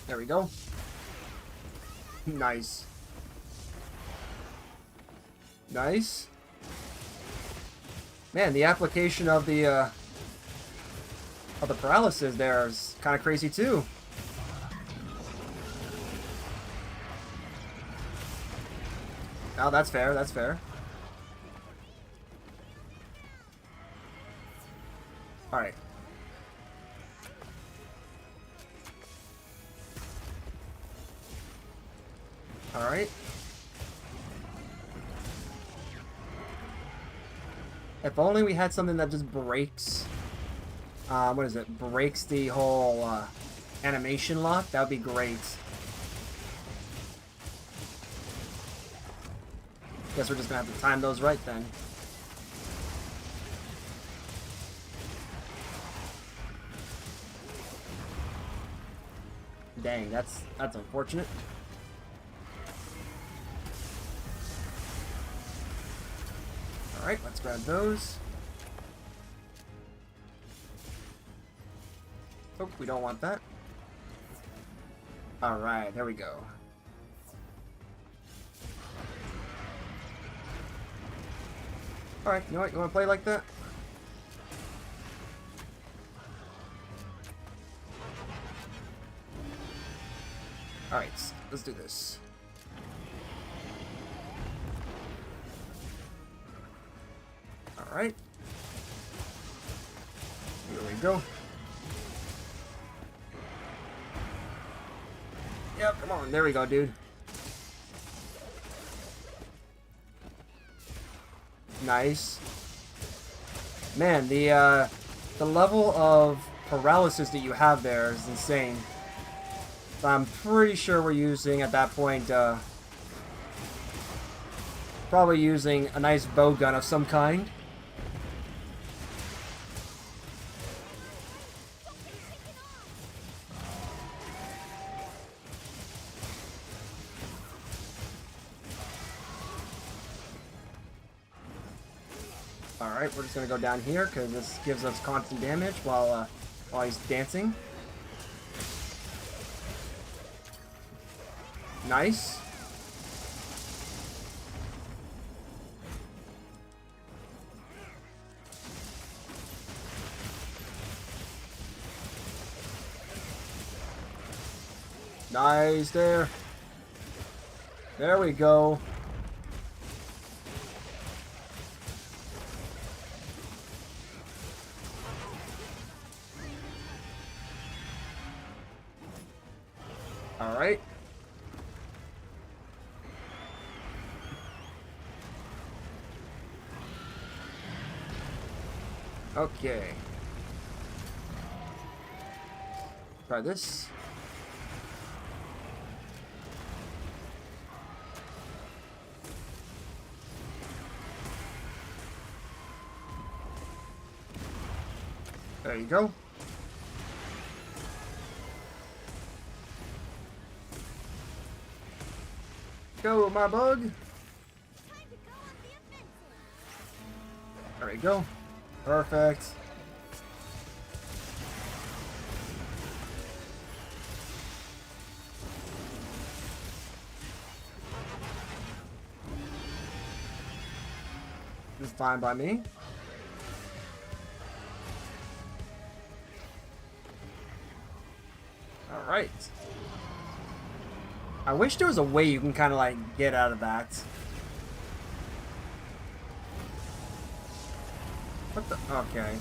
There we go. Nice. Nice. Man, the application of the paralysis there is kind of crazy too. Oh, that's fair. That's fair. All right. All right. If only we had something that just breaks. What is it? Breaks the whole animation lock. That would be great. Guess we're just gonna have to time those right then. Dang, that's unfortunate. Alright, let's grab those. Oh, we don't want that. Alright, there we go. Alright, you know what? You want to play like that? Alright, let's do this. Alright. Here we go. Yep, come on. There we go, dude. Nice. Man, the level of paralysis that you have there is insane. I'm pretty sure we're using, at that point, probably using a nice bow gun of some kind. Alright, we're just gonna go down here because this gives us constant damage while he's dancing. Nice. Nice there. There we go. Okay. Try this. There you go. Go, my bug. Time to go on the offensive. There we go. Perfect. It's fine by me. Alright. I wish there was a way you can kind of like get out of that. What the? Okay.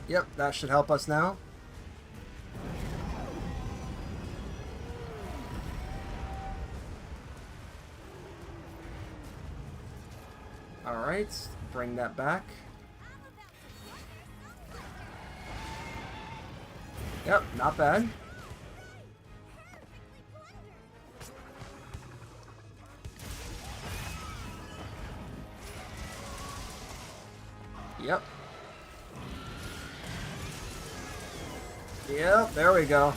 Yep, that should help us now. Alright, bring that back. Yep, not bad. Yep. Yep, there we go.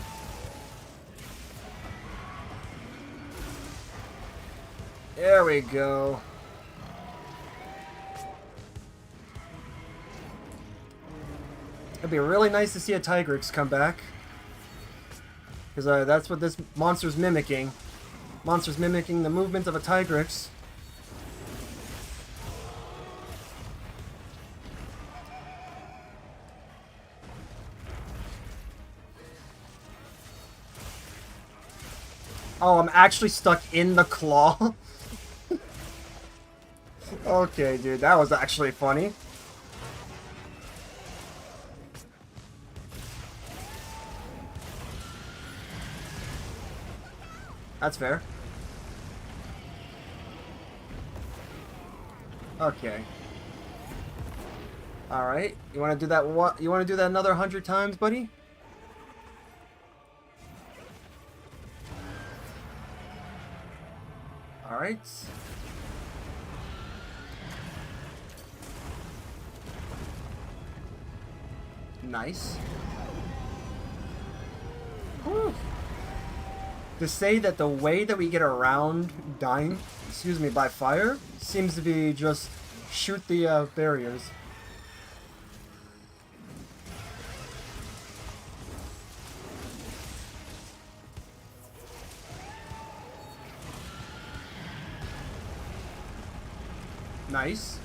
There we go. It'd be really nice to see a Tigrex come back. Because that's what this monster's mimicking. Monster's mimicking the movement of a Tigrex. Oh, I'm actually stuck in the claw? Okay, dude, that was actually funny. That's fair. Okay. All right. You want to do that? What? You want to do that another 100 times, buddy? All right. Nice. Whew. To say that the way that we get around dying, excuse me, by fire, seems to be just shoot the barriers. Nice.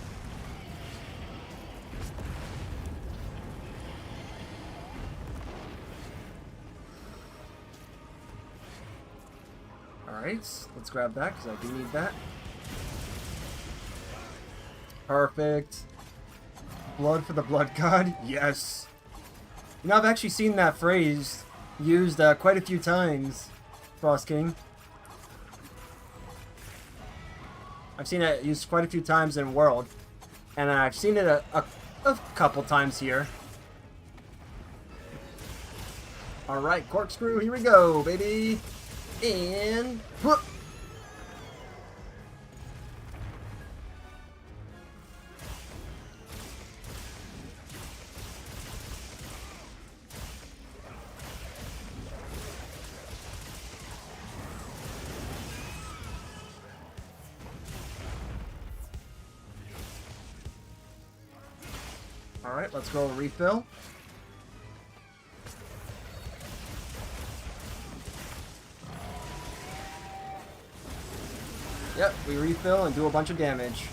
Alright, let's grab that because I do need that. Perfect. Blood for the blood god? Yes. You know, I've actually seen that phrase used quite a few times, Frost King. I've seen it used quite a few times in World. And I've seen it a couple times here. Alright, corkscrew, here we go, baby! And... whoop. Alright, let's go refill. Yep, we refill and do a bunch of damage.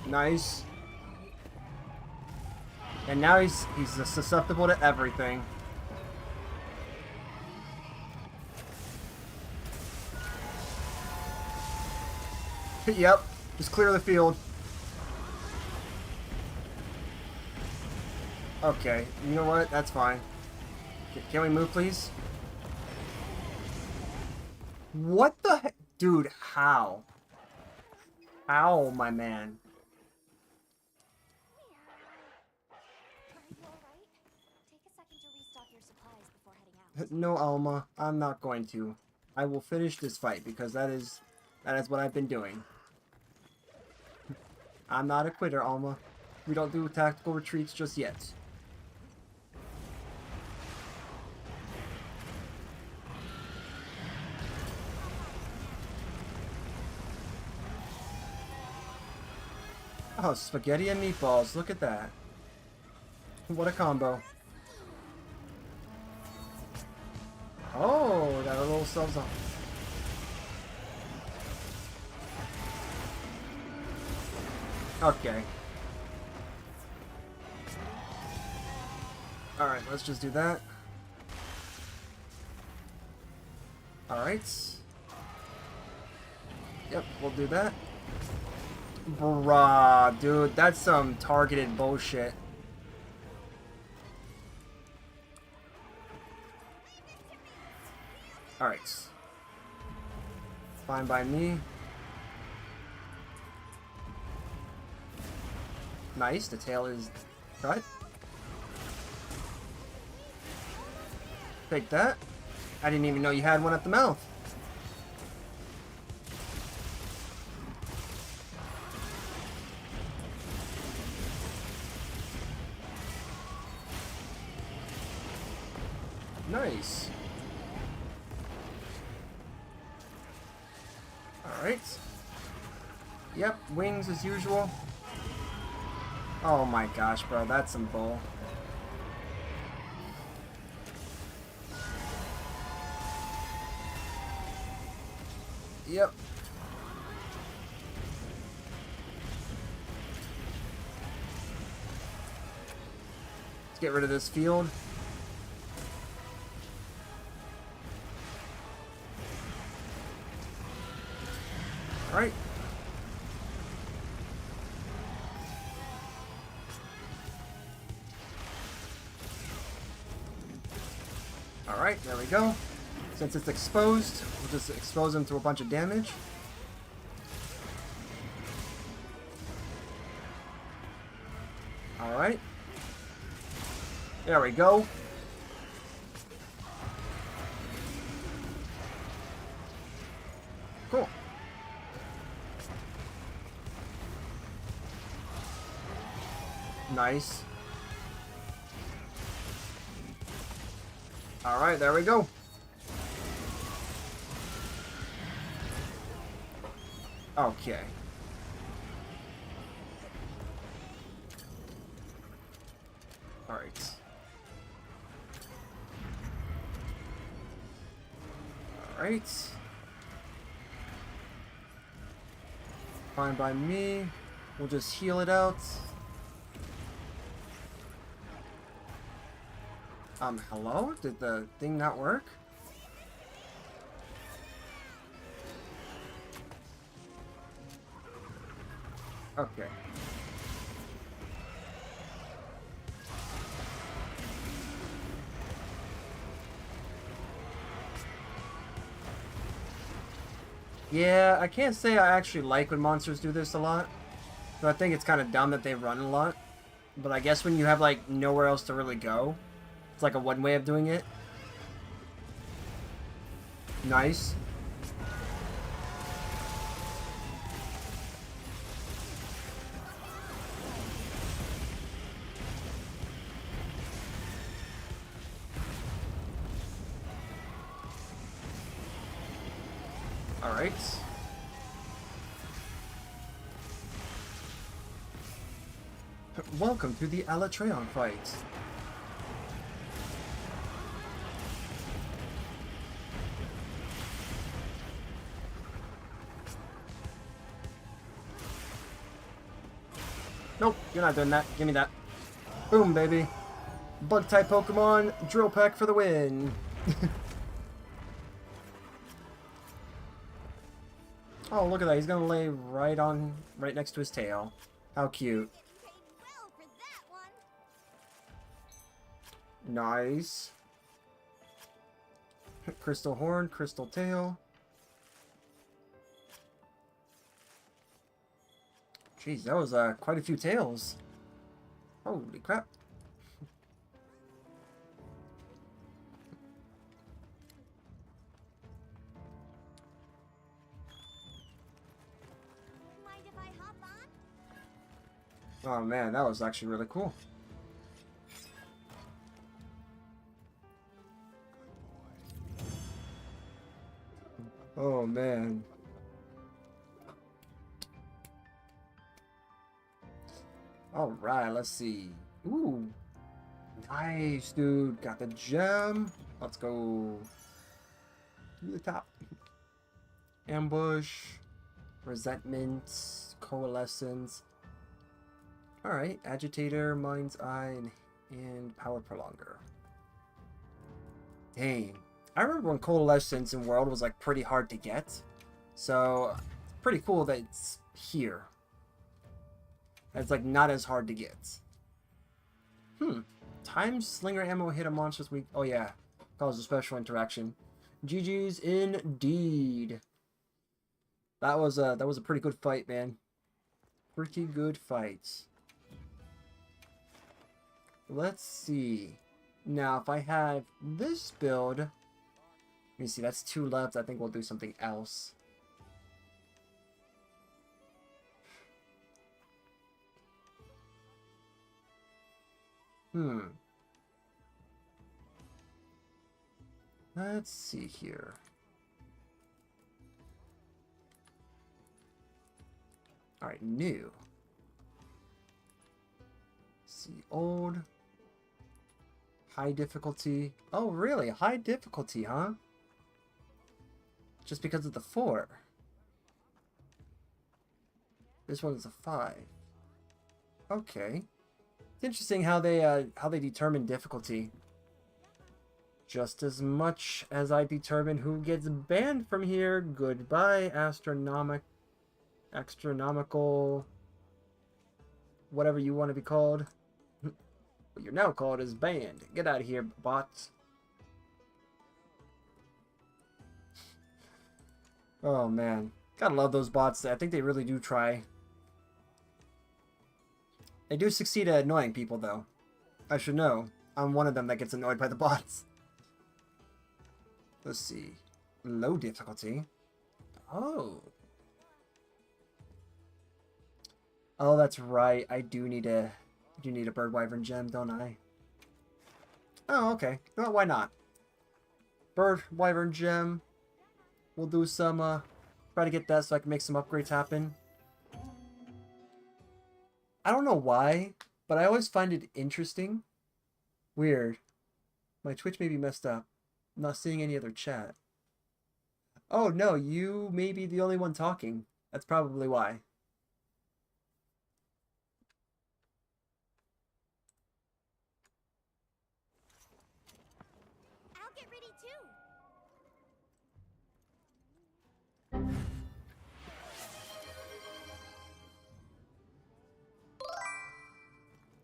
Nice. And now he's susceptible to everything. Yep, just clear the field. Okay, you know what? That's fine. Can we move, please? What the heck? Dude, how? How, my man? Are you alright? Take a second to restock your supplies before heading out. No, Alma, I'm not going to. I will finish this fight because that is what I've been doing. I'm not a quitter, Alma. We don't do tactical retreats just yet. Oh, spaghetti and meatballs. Look at that. What a combo. Oh, got a little subs on. Okay. Alright, let's just do that. Alright. Yep, we'll do that. Bruh, dude, that's some targeted bullshit. Alright. Fine by me. Nice, the tail is cut. Take that. I didn't even know you had one at the mouth. Nice. Alright. Yep, wings as usual. Oh my gosh, bro, that's some bull. Yep. Let's get rid of this field. Alright. Alright, there we go. Since it's exposed, we'll just expose him to a bunch of damage. Alright. There we go. Cool. Nice. Alright, there we go. Okay. Alright. Alright. Fine by me. We'll just heal it out. Hello? Did the thing not work? Okay. Yeah, I can't say I actually like when monsters do this a lot. So I think it's kind of dumb that they run a lot. But I guess when you have, like, nowhere else to really go, it's like a one way of doing it. Nice. Alright. Welcome to the Alatreon fight. Nope, you're not doing that. Give me that. Boom, baby. Bug-type Pokemon, Drill Peck for the win. Oh, look at that. He's gonna lay right next to his tail. How cute. Paid well for that one. Nice. Crystal Horn, Crystal Tail. Jeez, that was quite a few tails. Holy crap. Mind if I hop on? Oh man, that was actually really cool. Oh man. Alright, let's see. Ooh. Nice, dude. Got the gem. Let's go to the top. Ambush. Resentment. Coalescence. Alright. Agitator, Mind's Eye, and Power Prolonger. Dang. I remember when Coalescence in World was like pretty hard to get. So, it's pretty cool that it's here. It's like not as hard to get. Time slinger ammo hit a monster's weak. Oh yeah, causes a special interaction. GG's indeed. That was a pretty good fight, man. Pretty good fight. Let's see. Now, if I have this build, let me see. That's 2 left. I think we'll do something else. Let's see here. Alright, new. See, old. High difficulty. Oh, really? High difficulty, huh? Just because of the 4. This one's a 5. Okay. It's interesting how they determine difficulty. Just as much as I determine who gets banned from here. Goodbye, astronomical, whatever you want to be called. What you're now called is banned. Get out of here, bots. Oh man, gotta love those bots. I think they really do try. They do succeed at annoying people, though. I should know. I'm one of them that gets annoyed by the bots. Let's see. Low difficulty. Oh. Oh, that's right. I do need a bird wyvern gem, don't I? Oh, okay. Well, why not? Bird wyvern gem. We'll do some try to get that so I can make some upgrades happen. I don't know why, but I always find it interesting. Weird. My Twitch may be messed up. I'm not seeing any other chat. Oh no, you may be the only one talking. That's probably why. I'll get ready too.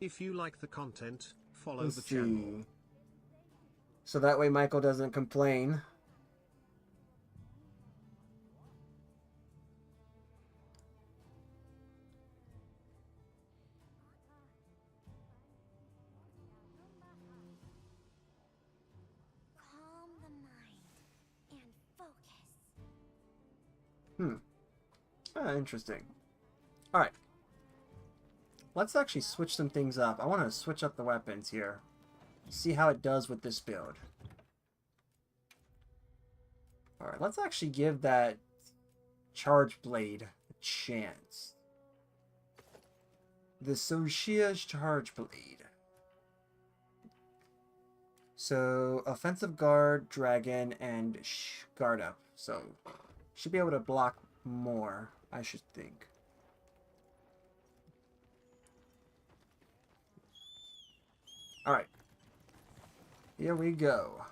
If you like the content, follow Let's the channel. see. So that way Michael doesn't complain. Calm the mind and focus. Interesting. Alright. Let's actually switch some things up. I want to switch up the weapons here. See how it does with this build. Alright, let's actually give that charge blade a chance. The Soshia's charge blade. So, offensive guard, dragon, and guard up. So, should be able to block more, I should think. Alright. Here we go.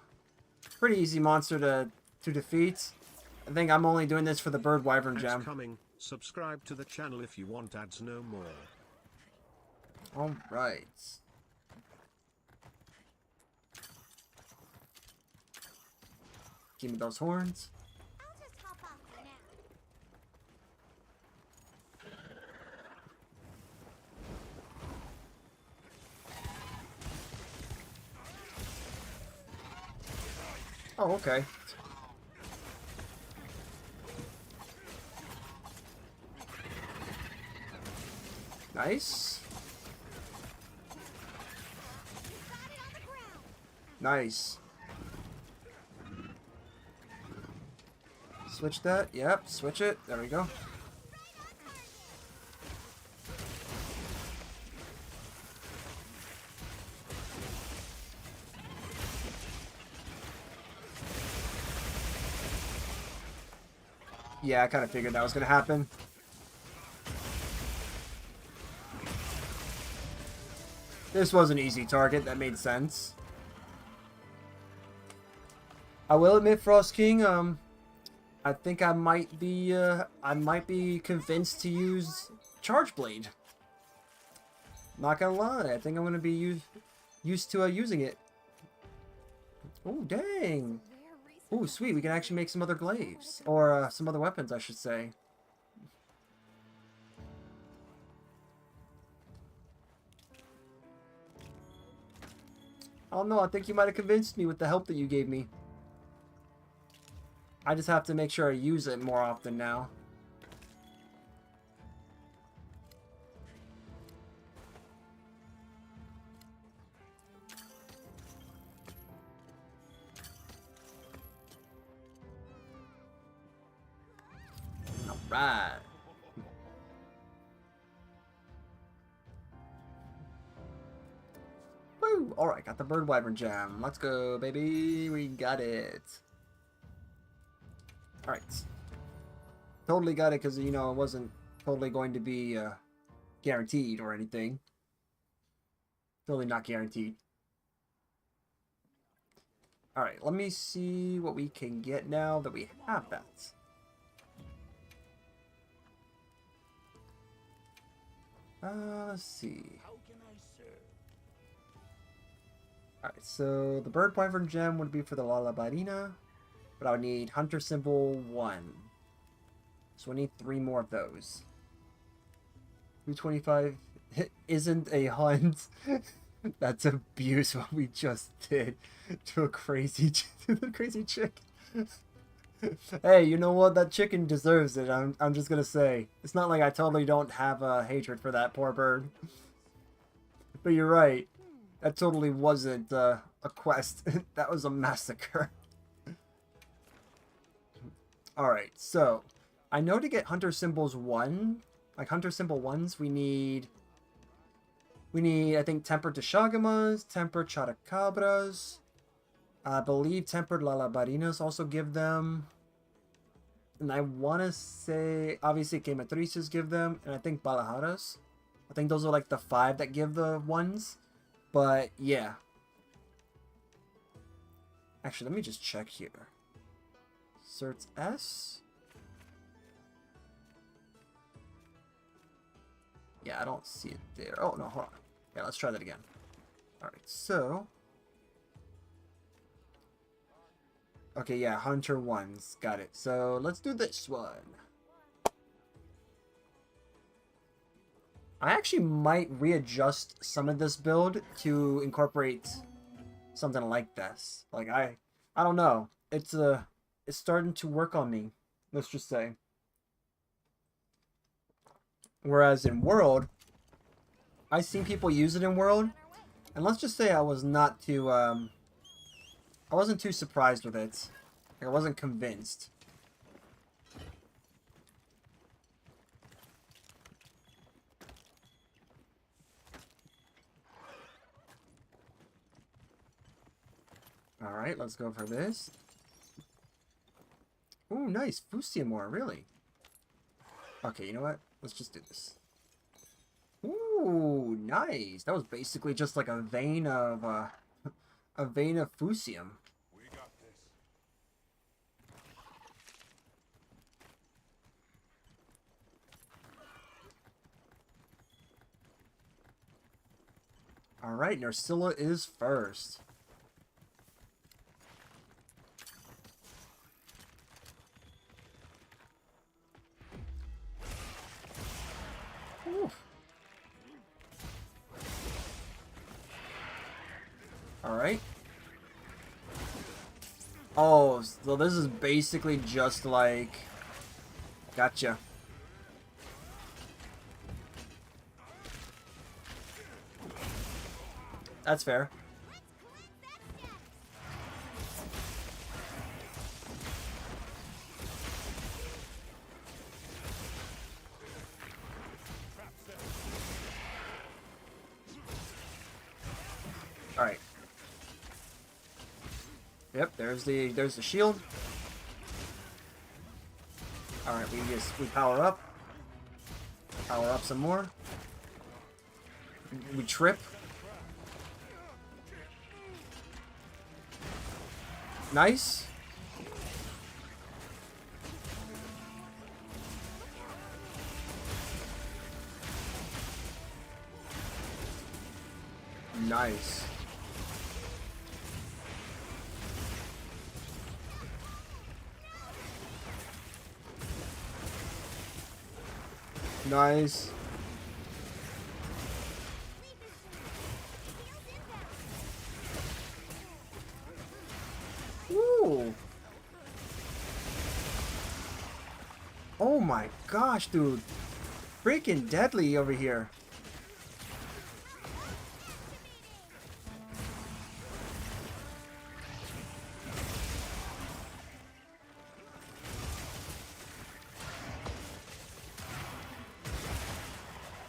Pretty easy monster to defeat. I think I'm only doing this for the bird wyvern Ads gem. coming. Subscribe to the channel if you want ads no more. Alright. Give me those horns. I'll just hop off for Oh, okay. Nice. Nice. Switch that. Yep, switch it. There we go. Yeah, I kind of figured that was going to happen. This was an easy target. That made sense. I will admit, Frost King, I think I might be convinced to use Charge Blade. Not gonna lie, I think I'm gonna be used to using it. Oh, dang. Oh, sweet, we can actually make some other glaives. Or some other weapons, I should say. Oh no, I think you might have convinced me with the help that you gave me. I just have to make sure I use it more often now. Alright. Woo! Alright, got the Bird Wyvern Gem. Let's go, baby. We got it. Alright. Totally got it because, you know, it wasn't totally going to be guaranteed or anything. Totally not guaranteed. Alright, let me see what we can get now that we have that. Let's see. How can I serve? Alright, so the Bird Wyvern Gem would be for the Lalabarina, but I would need Hunter Symbol 1. So I need 3 more of those. 225 isn't a hunt. That's abuse what we just did to a crazy chick. Hey, you know what? That chicken deserves it. I'm just gonna say. It's not like I totally don't have a hatred for that poor bird. But you're right. That totally wasn't a quest. That was a massacre. Alright, so I know to get Hunter Symbols 1, like Hunter Symbol 1s, we need I think Tempered Tashagamas, Tempered Characabras, I believe Tempered Lalabarinas also give them, and I want to say, obviously Quematrices give them, and I think Balaharas. I think those are like the 5 that give the ones, but yeah. Actually, let me just check here. Cert S? Yeah, I don't see it there. Oh, no, hold on. Yeah, let's try that again. Alright, so... Okay, yeah, Hunter 1s. Got it. So, let's do this one. I actually might readjust some of this build to incorporate something like this. Like, I don't know. It's starting to work on me. Let's just say. Whereas in World, I've seen people use it in World, and let's just say I was not too, I wasn't too surprised with it. Like, I wasn't convinced. Alright, let's go for this. Ooh, nice. Fusiamore, really? Okay, you know what? Let's just do this. Ooh, nice. That was basically just like a vein of Fusium. We got this. Alright, Nerscylla is first. Alright. Oh, so this is basically just like... Gotcha. That's fair. All right. Yep, there's the shield. All right, we power up. Power up some more. We trip. Nice. Nice. Nice. Ooh. Oh my gosh, dude. Freaking deadly over here.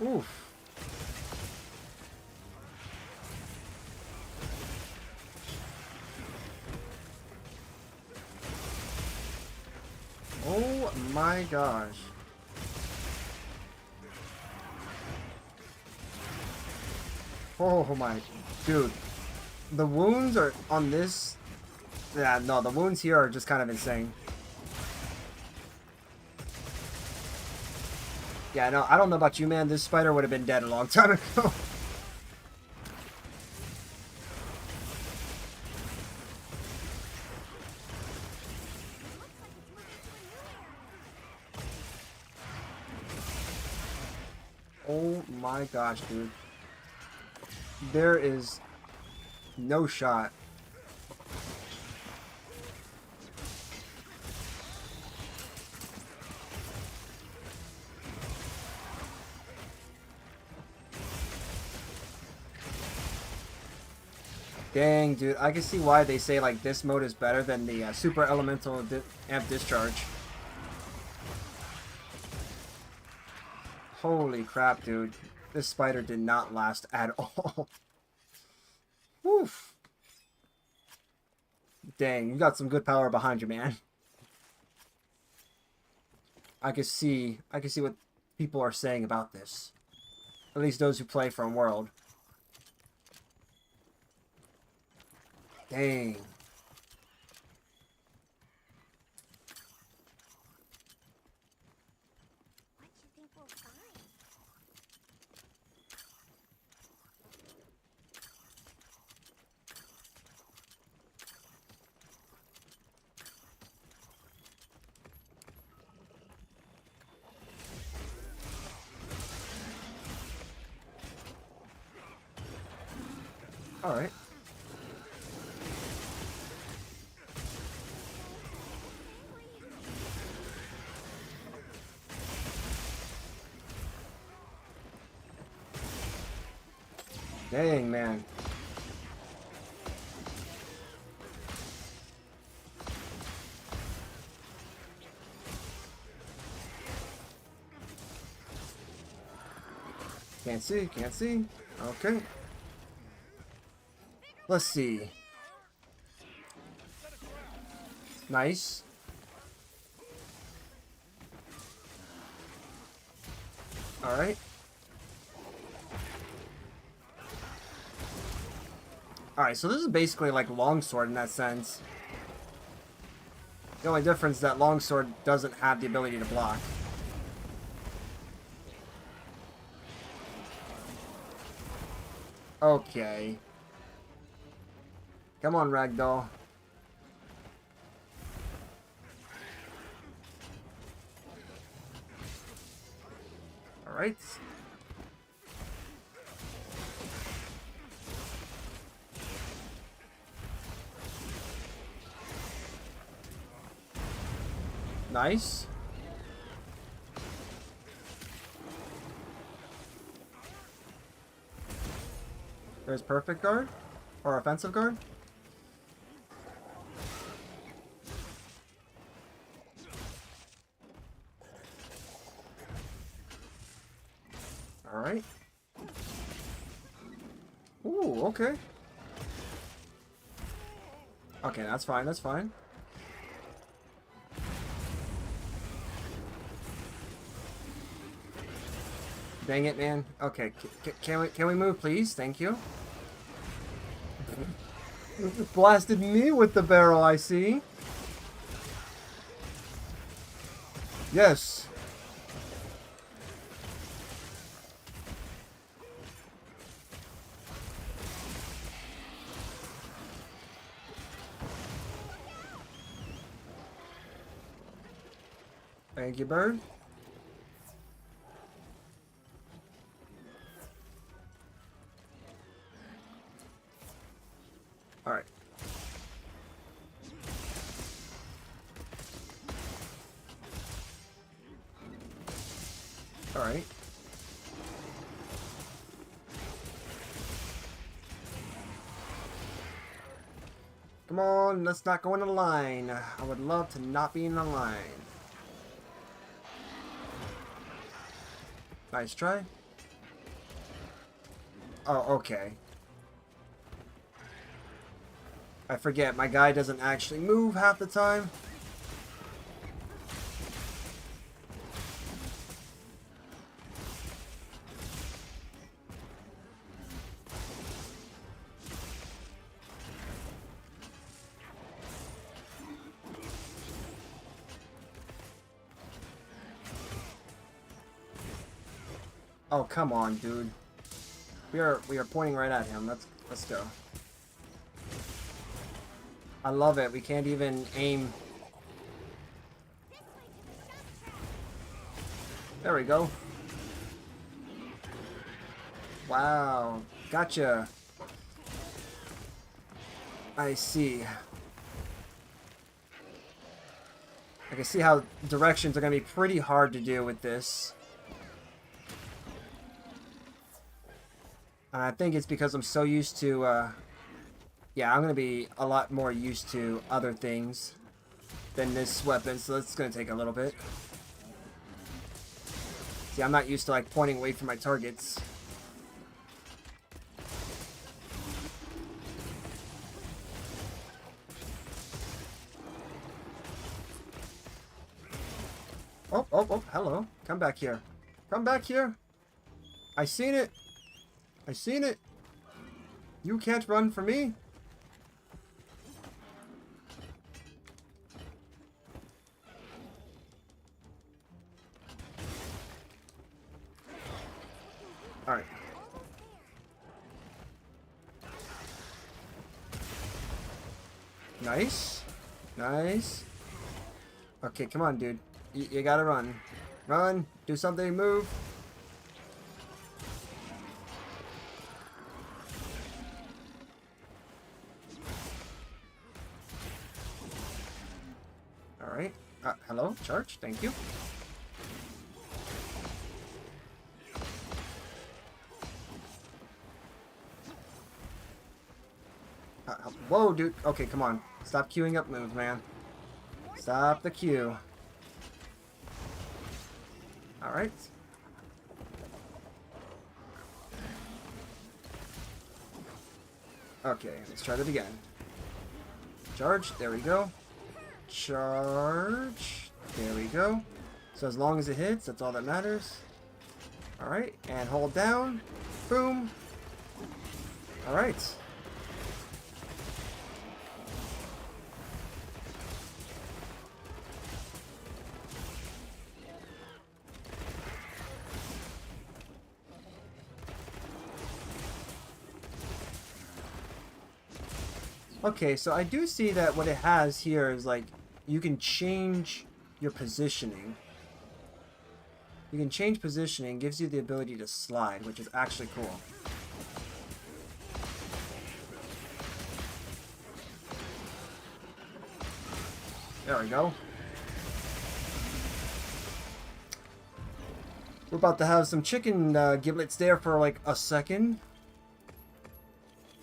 Oof. Oh my gosh. Oh my, dude. The wounds are on this. Yeah, no, the wounds here are just kind of insane. Yeah, no, I don't know about you, man. This spider would have been dead a long time ago. Oh my gosh, dude. There is no shot. Dang, dude. I can see why they say, like, this mode is better than the Super Elemental Amp Discharge. Holy crap, dude. This spider did not last at all. Woof. Dang, you got some good power behind you, man. I can see what people are saying about this. At least those who play from World. Dang. What do you think we'll find? All right. Dang, man. Can't see, can't see. Okay. Let's see. Nice. All right. Alright, so this is basically like Longsword in that sense. The only difference is that Longsword doesn't have the ability to block. Okay. Come on, Ragdoll. Alright. Nice. There's perfect guard? Or offensive guard? Alright. Ooh, okay. Okay, that's fine, that's fine. Dang it, man. Okay, can we move, please? Thank you. Blasted me with the barrel, I see. Yes. Thank you, bird. All right. All right. Come on, let's not go in a line. I would love to not be in a line. Nice try. Oh, okay. I forget, my guy doesn't actually move half the time. Oh, come on, dude. We are pointing right at him. Let's go. I love it. We can't even aim. There we go. Wow. Gotcha. I see. I can see how directions are going to be pretty hard to do with this. And I think it's because I'm so used to, yeah, I'm going to be a lot more used to other things than this weapon, so it's going to take a little bit. See, I'm not used to, like, pointing away from my targets. Oh, oh, oh, hello. Come back here. Come back here. I seen it. I seen it. You can't run from me. All right. Nice. Nice. Okay, come on, dude. You gotta run. Run. Do something. Move. Alright. Hello? Charge? Thank you. Whoa, dude. Okay, come on. Stop queuing up moves, man. Stop the queue. Alright. Okay, let's try that again. Charge. There we go. Charge. There we go. So as long as it hits, that's all that matters. Alright, and hold down. Boom. Alright. Okay, so I do see that what it has here is, like, you can change your positioning. You can change positioning, gives you the ability to slide, which is actually cool. There we go. We're about to have some chicken giblets there for like a second.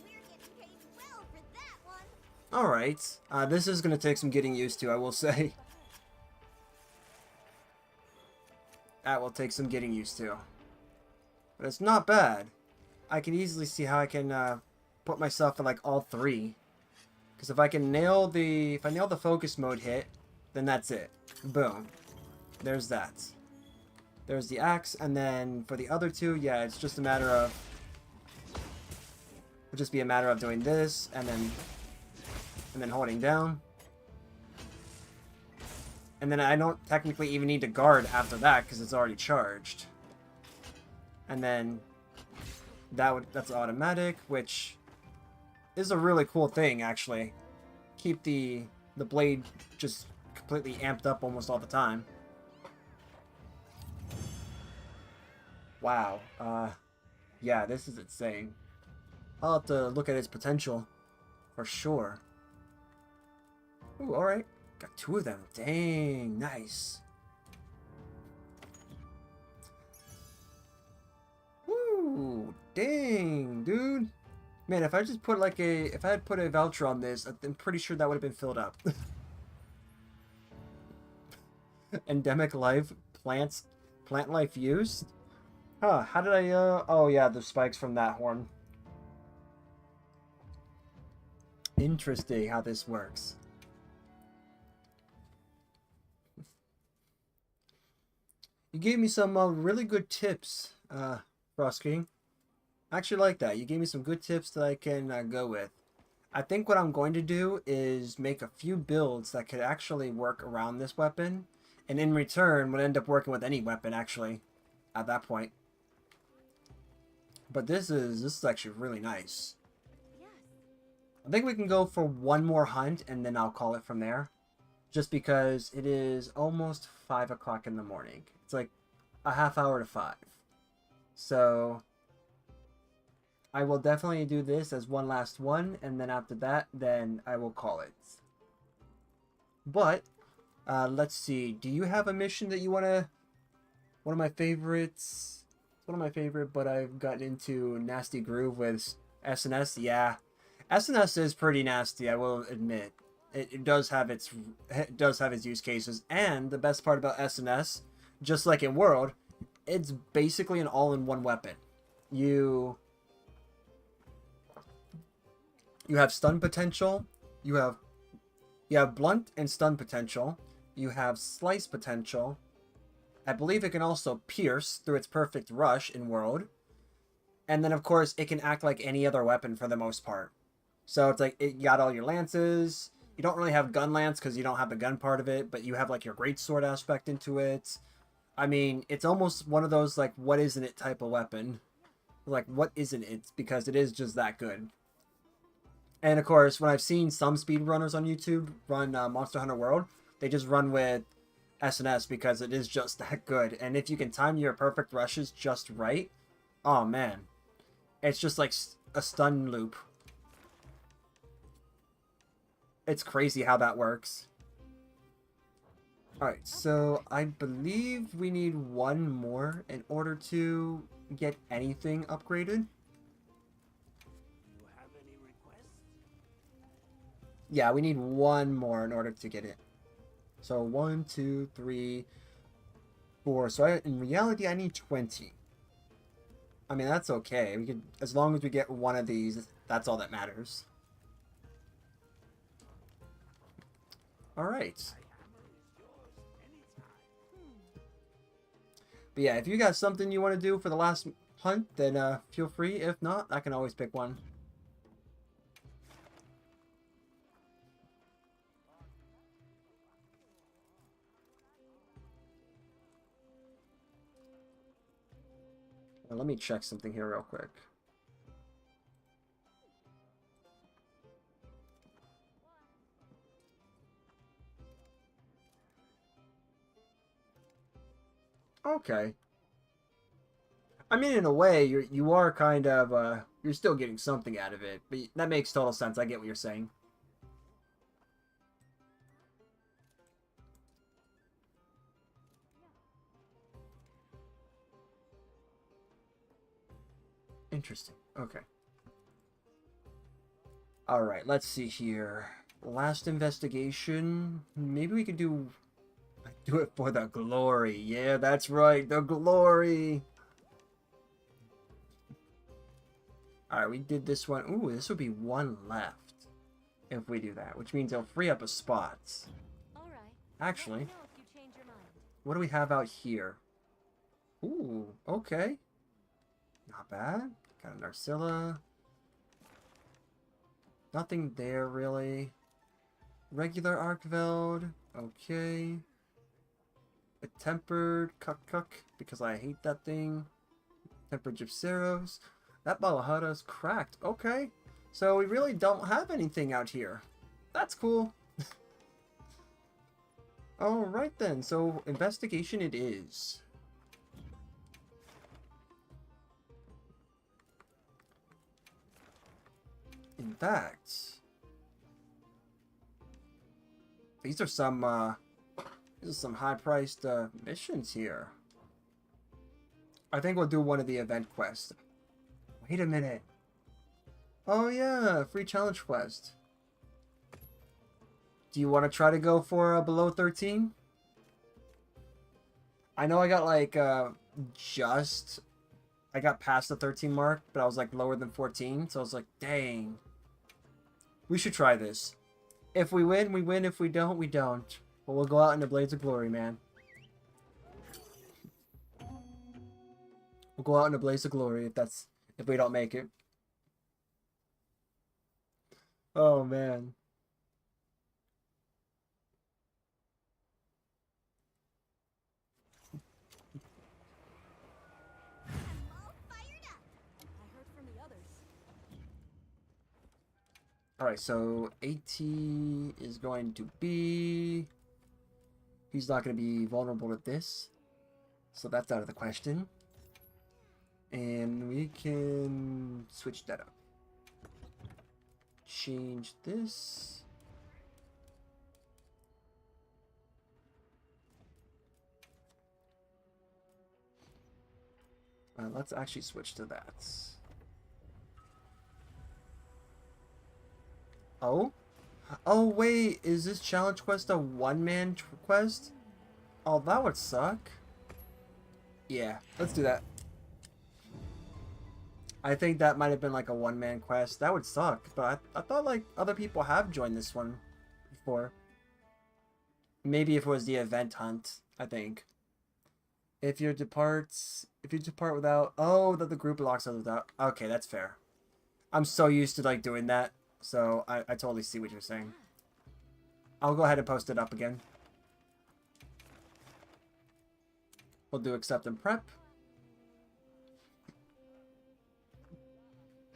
We're getting paid well for that one. Alright. This is going to take some getting used to, I will say. That will take some getting used to. But it's not bad. I can easily see how I can put myself in like all three. Because if I can nail the focus mode hit, then that's it. Boom. There's that. There's the axe, and then for the other two, yeah, it's just a matter of... It'll just be a matter of doing this, and then holding down. And then I don't technically even need to guard after that, because it's already charged. And then that's automatic, which is a really cool thing, actually. Keep the blade just completely amped up almost all the time. Wow. Yeah, this is insane. I'll have to look at its potential for sure. Ooh, alright. Got two of them. Dang, nice. Ooh, dang, dude. Man, if I just put like if I had put a voucher on this, I'm pretty sure that would have been filled up. Endemic life, plant life used? Huh, how did I, oh yeah, the spikes from that horn. Interesting how this works. You gave me some really good tips, Frost King. I actually like that. You gave me some good tips that I can go with. I think what I'm going to do is make a few builds that could actually work around this weapon. And in return, would end up working with any weapon, actually, at that point. But this is actually really nice. Yes. I think we can go for one more hunt, and then I'll call it from there. Just because it is almost 5 o'clock in the morning. It's like a half hour to 5. So I will definitely do this as one last one, and then after that, then I will call it. But let's see. Do you have a mission that you want to... One of my favorites... It's one of my favorite, but I've gotten into Nasty Groove with SNS. Yeah. SNS is pretty nasty, I will admit. It does have its use cases, and the best part about SNS, just like in World, it's basically an all-in-one weapon. You have stun potential, you have blunt and stun potential, you have slice potential. I believe it can also pierce through its perfect rush in World. And then of course it can act like any other weapon for the most part. So it's like you got all your lances. You don't really have gun lance because you don't have the gun part of it, but you have like your greatsword aspect into it. I mean, it's almost one of those like what isn't it type of weapon. Like what isn't it, because it is just that good. And of course, when I've seen some speedrunners on YouTube run Monster Hunter World, they just run with SNS because it is just that good. And if you can time your perfect rushes just right, oh man, it's just like a stun loop. It's crazy how that works. Alright, so I believe we need one more in order to get anything upgraded. You have any requests? Yeah, we need one more in order to get it. So 1, 2, 3, 4. So in reality, I need 20. I mean, that's okay. We could, as long as we get one of these, that's all that matters. All right. But yeah, if you got something you want to do for the last hunt, then feel free. If not, I can always pick one. Well, let me check something here real quick. Okay. I mean, in a way, you are kind of you're still getting something out of it, but that makes total sense. I get what you're saying. Interesting. Okay. Alright, let's see here. Last investigation. Maybe we could do it for the glory. Yeah, that's right. The glory. Alright, we did this one. Ooh, this would be one left if we do that, which means it'll free up a spot. All right. Actually, Let me know if you change your mind. what do we have out here? Ooh, okay. Not bad. Got a Narcilla. Nothing there, really. Regular Arkveld. Okay. A Tempered Cuck, because I hate that thing. Tempered Gypceros. That Balahada's cracked. Okay. So we really don't have anything out here. That's cool. Alright then, so investigation it is. In fact, these are some high-priced missions here. I think we'll do one of the event quests. Wait a minute. Oh yeah, free challenge quest. Do you want to try to go for below 13? I know I got like I got past the 13 mark, but I was like lower than 14, so I was like, dang. We should try this. If we win, we win. If we don't, we don't. But we'll go out in the Blades of Glory, man. We'll go out in the Blaze of Glory if we don't make it. Oh man. Alright, so AT is going to be... He's not going to be vulnerable to this. So that's out of the question. And we can switch that up. Change this. Let's actually switch to that. Oh? Oh, wait. Is this challenge quest a one-man quest? Oh, that would suck. Yeah, let's do that. I think that might have been like a one-man quest. That would suck, but I thought like other people have joined this one before. Maybe if it was the event hunt, I think. If you depart without... Oh, that the group locks us without... Okay, that's fair. I'm so used to like doing that, so I totally see what you're saying. I'll go ahead and post it up again. We'll do accept and prep.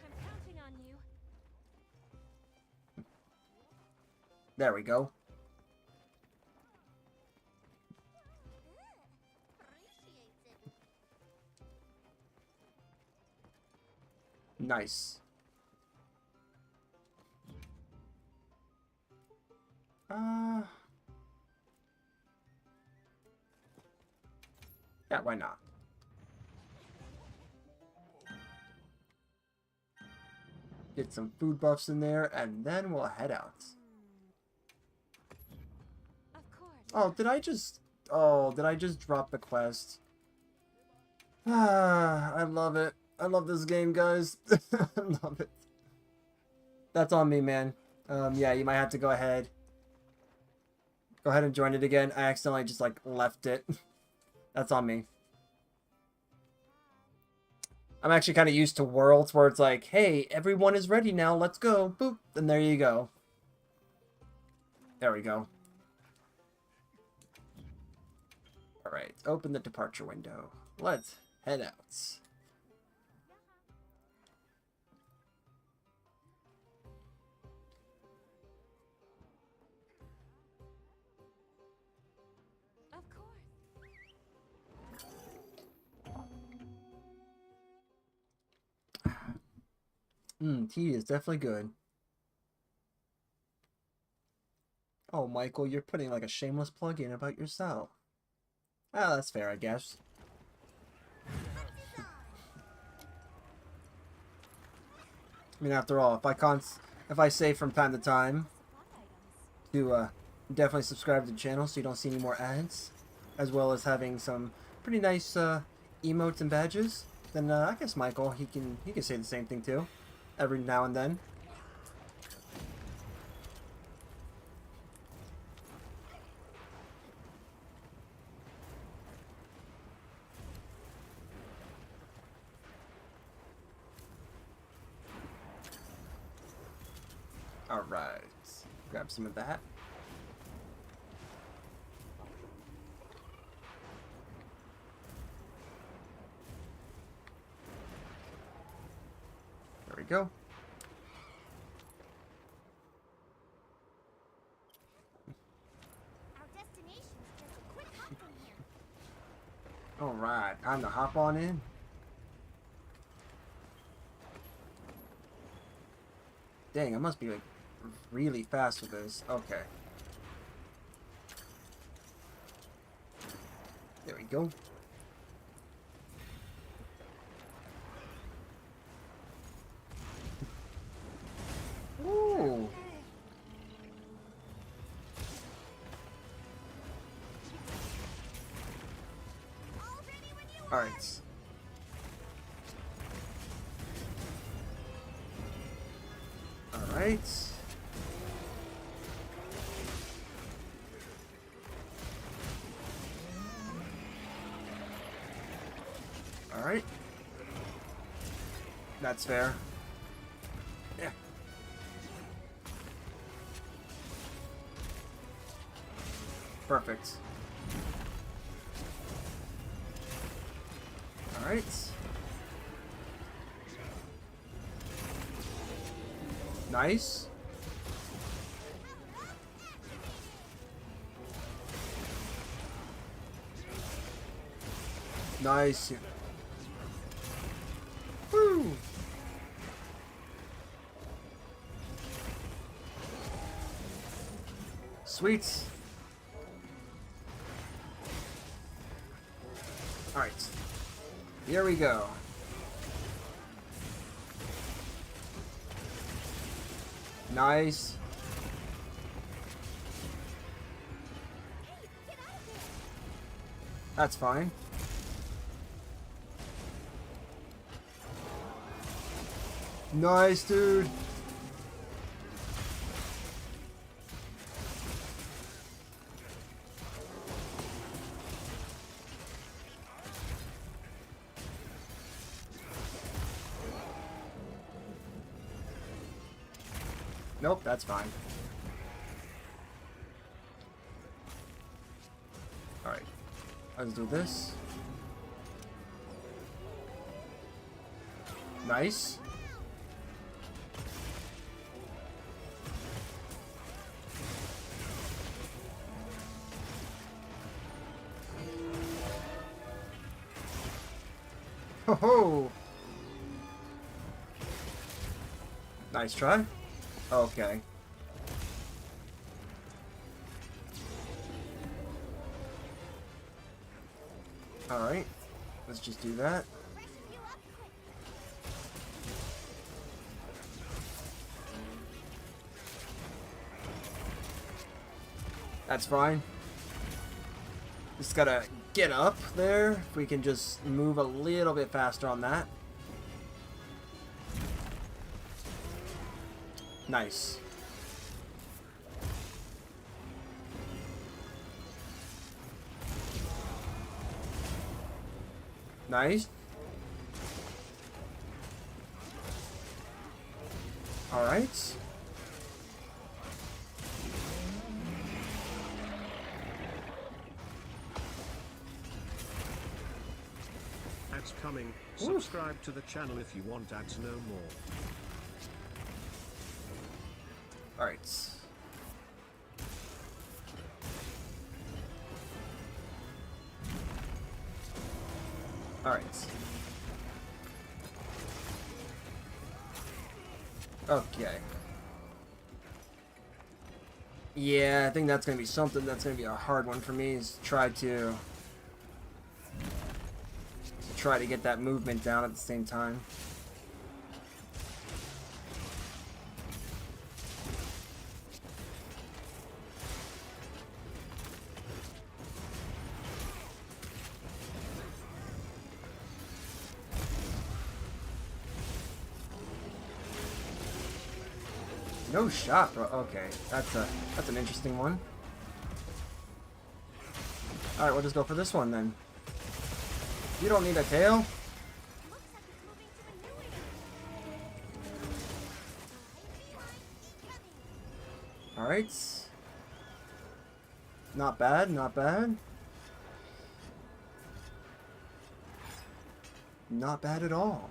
I'm counting on you. There we go. Nice. Yeah, why not? Get some food buffs in there, and then we'll head out. Of course. Oh, did I just drop the quest? Ah, I love it. I love this game, guys. I love it. That's on me, man. Yeah, you might have to go ahead. Go ahead and join it again. I accidentally just, like, left it. That's on me. I'm actually kind of used to worlds where it's like, hey, everyone is ready now. Let's go. Boop. And there you go. There we go. Alright, open the departure window. Let's head out. Of course. Tea is definitely good. Oh, Michael, you're putting like a shameless plug in about yourself. Ah, that's fair, I guess. I mean, after all, if I say from time to time Supply items. to definitely subscribe to the channel so you don't see any more ads, as well as having some pretty nice emotes and badges, then I guess Michael, he can say the same thing too, every now and then. All right, grab some of that. There we go. Our destination's just a quick hop from here. All right, time to hop on in. Dang, I must be like really fast with this. Okay. There we go. Ooh. All right. All right. All right. That's fair. Yeah. Perfect. All right. Nice. Nice. Woo. Sweet. All right. Here we go. Nice. That's fine. Nice, dude. Nope, that's fine. Alright. Let's do this. Nice. Ho ho! Nice try. Okay. Alright. Let's just do that. That's fine. Just gotta get up there. If we can just move a little bit faster on that. Nice. Nice. All right. Ads coming. Subscribe to the channel if you want ads no more. All right. All right. Okay. Yeah, I think that's gonna be something that's gonna be a hard one for me, is try to get that movement down at the same time. No shot, bro. Okay, that's an interesting one. All right, we'll just go for this one then. You don't need a tail. Looks like it's moving to a new area. Right behind, incoming. All right. Not bad, not bad. Not bad at all.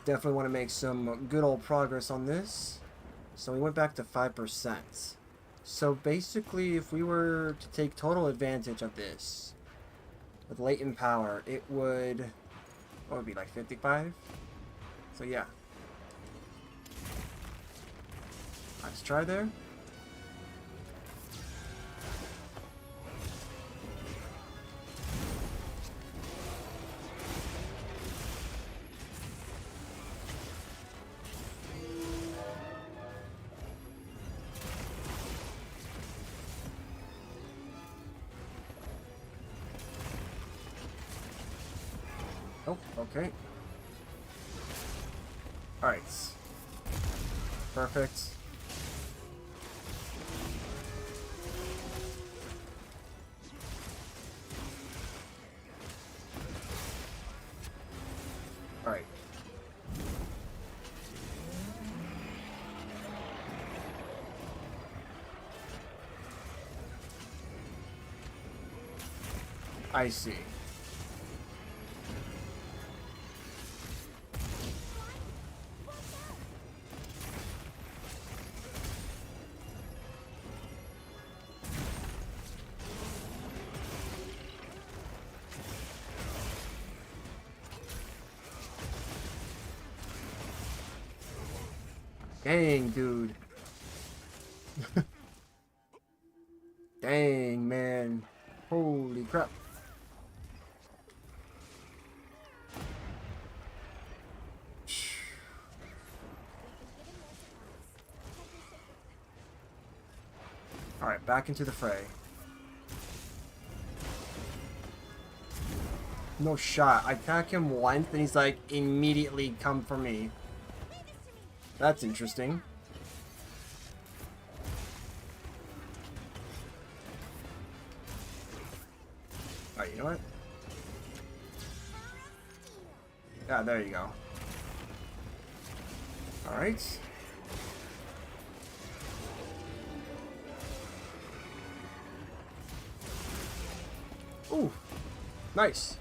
Definitely want to make some good old progress on this. So we went back to 5%. So basically, if we were to take total advantage of this with latent power, it would, what would it be, like 55? So yeah. Nice try there. Oh, okay. Alright. Perfect. Alright. I see. Dang, dude. Dang, man. Holy crap. Alright, back into the fray. No shot. I attack him once, and he's like, immediately come for me. That's interesting. Alright, you know what? Yeah, there you go. Alright. Ooh. Nice.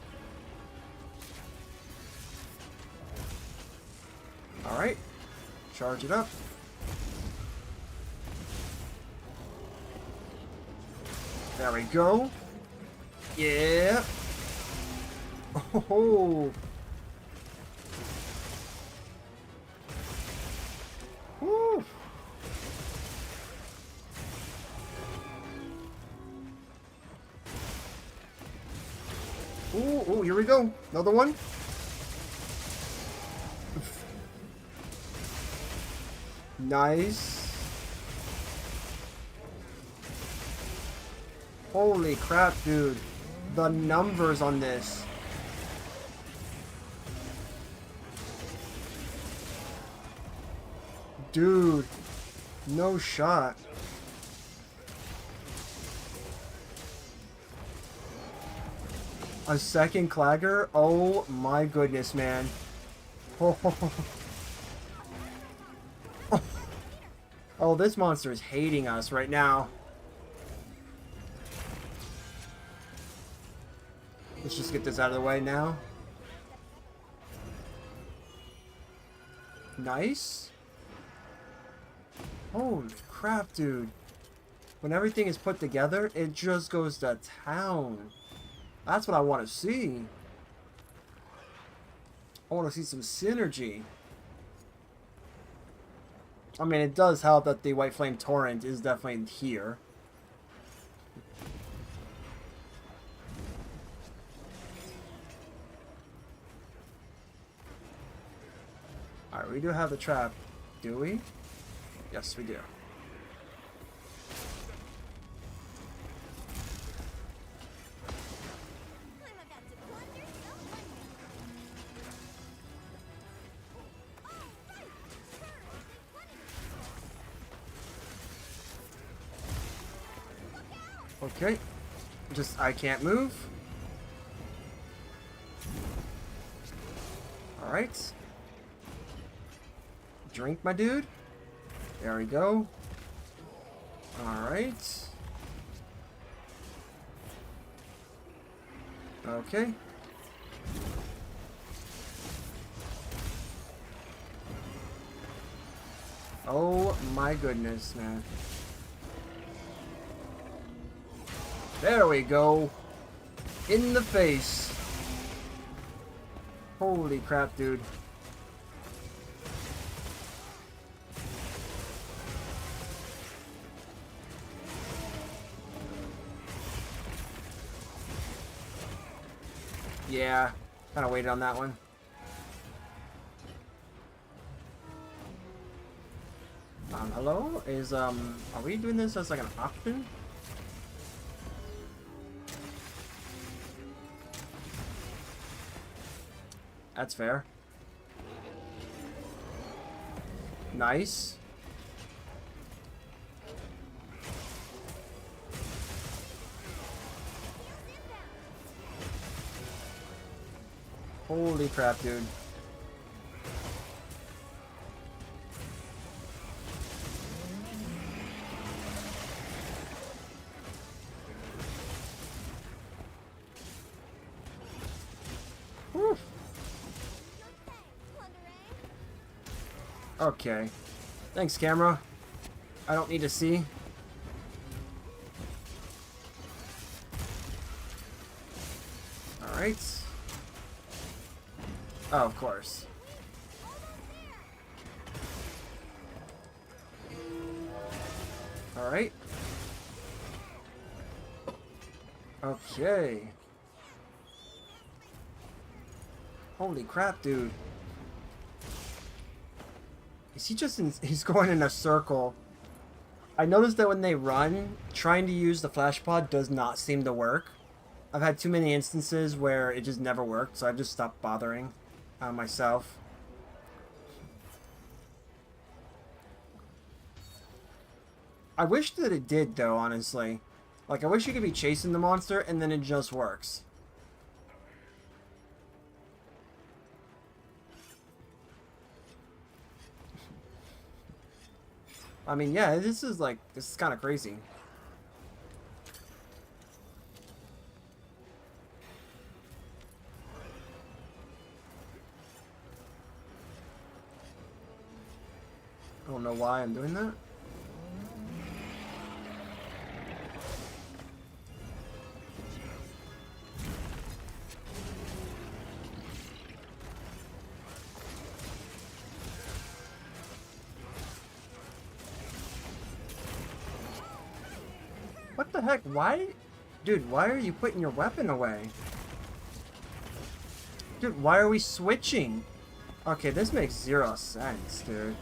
Alright. Charge it up. There we go. Yeah. Oh. Woo. Ooh, ooh, here we go. Another one. Nice. Holy crap, dude. The numbers on this. Dude. No shot. A second Clagger? Oh my goodness, man. Oh, this monster is hating us right now. Let's just get this out of the way now. Nice. Holy crap, dude. When everything is put together, it just goes to town. That's what I want to see. I want to see some synergy. I mean, it does help that the White Flame Torrent is definitely here. Alright, we do have the trap, do we? Yes, we do. Okay. Just, I can't move. Alright. Drink, my dude. There we go. Alright. Okay. Oh my goodness, man. There we go. In the face. Holy crap, dude. Yeah, kind of waited on that one. Hello? Are we doing this as like an option? That's fair. Nice. Holy crap, dude. Whew. Okay. Thanks, camera. I don't need to see. Alright. Oh, of course. Alright. Okay. Holy crap, dude. Is he just he's going in a circle. I noticed that when they run, trying to use the flash pod does not seem to work. I've had too many instances where it just never worked, so I've just stopped bothering myself. I wish that it did, though, honestly. Like, I wish you could be chasing the monster and then it just works. I mean, yeah, this is kind of crazy. I don't know why I'm doing that. What the heck? Why? Dude, why are you putting your weapon away? Dude, why are we switching? Okay, this makes zero sense, dude.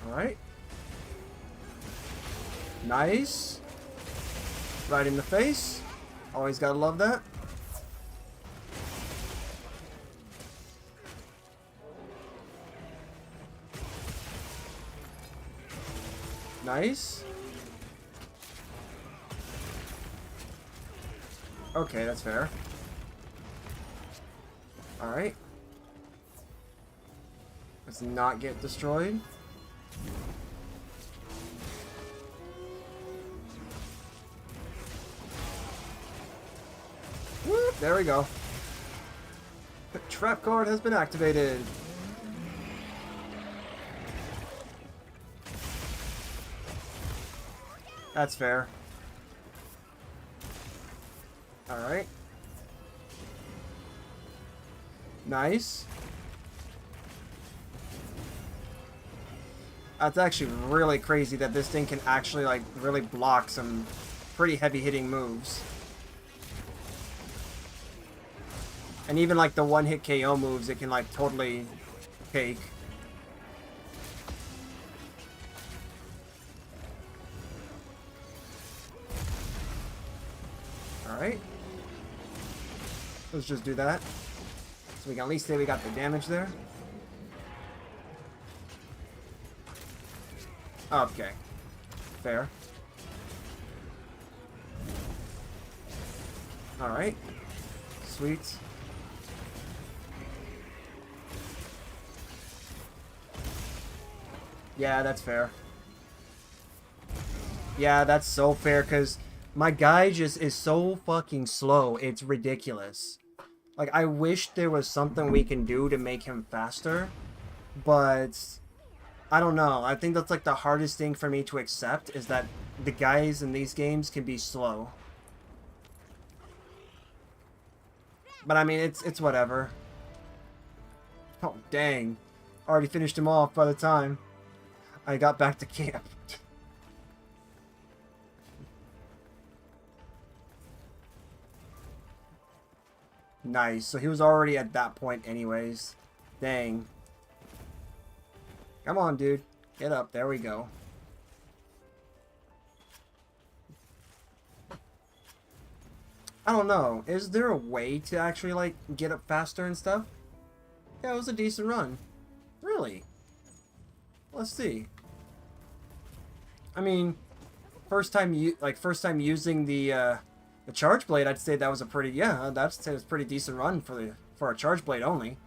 Alright. Nice. Right in the face. Always gotta love that. Nice. Okay, that's fair. Alright. Let's not get destroyed. Whoop, there we go. The trap card has been activated. That's fair. Alright. Nice. That's actually really crazy that this thing can actually, like, really block some pretty heavy-hitting moves. And even, like, the one-hit KO moves, it can, like, totally take. Let's just do that. So we can at least say we got the damage there. Okay. Fair. Alright. Sweet. Yeah, that's fair. Yeah, that's so fair, because my guy just is so fucking slow. It's ridiculous. Like, I wish there was something we can do to make him faster, but I don't know. I think that's like the hardest thing for me to accept, is that the guys in these games can be slow. But I mean, it's whatever. Oh, dang. Already finished him off by the time I got back to camp. Nice. So he was already at that point anyways. Dang. Come on, dude. Get up. There we go. I don't know. Is there a way to actually, like, get up faster and stuff? Yeah, it was a decent run. Really? Let's see. I mean, first time using the charge blade, I'd say that was a pretty, yeah, that's say it was a pretty decent run for a charge blade only.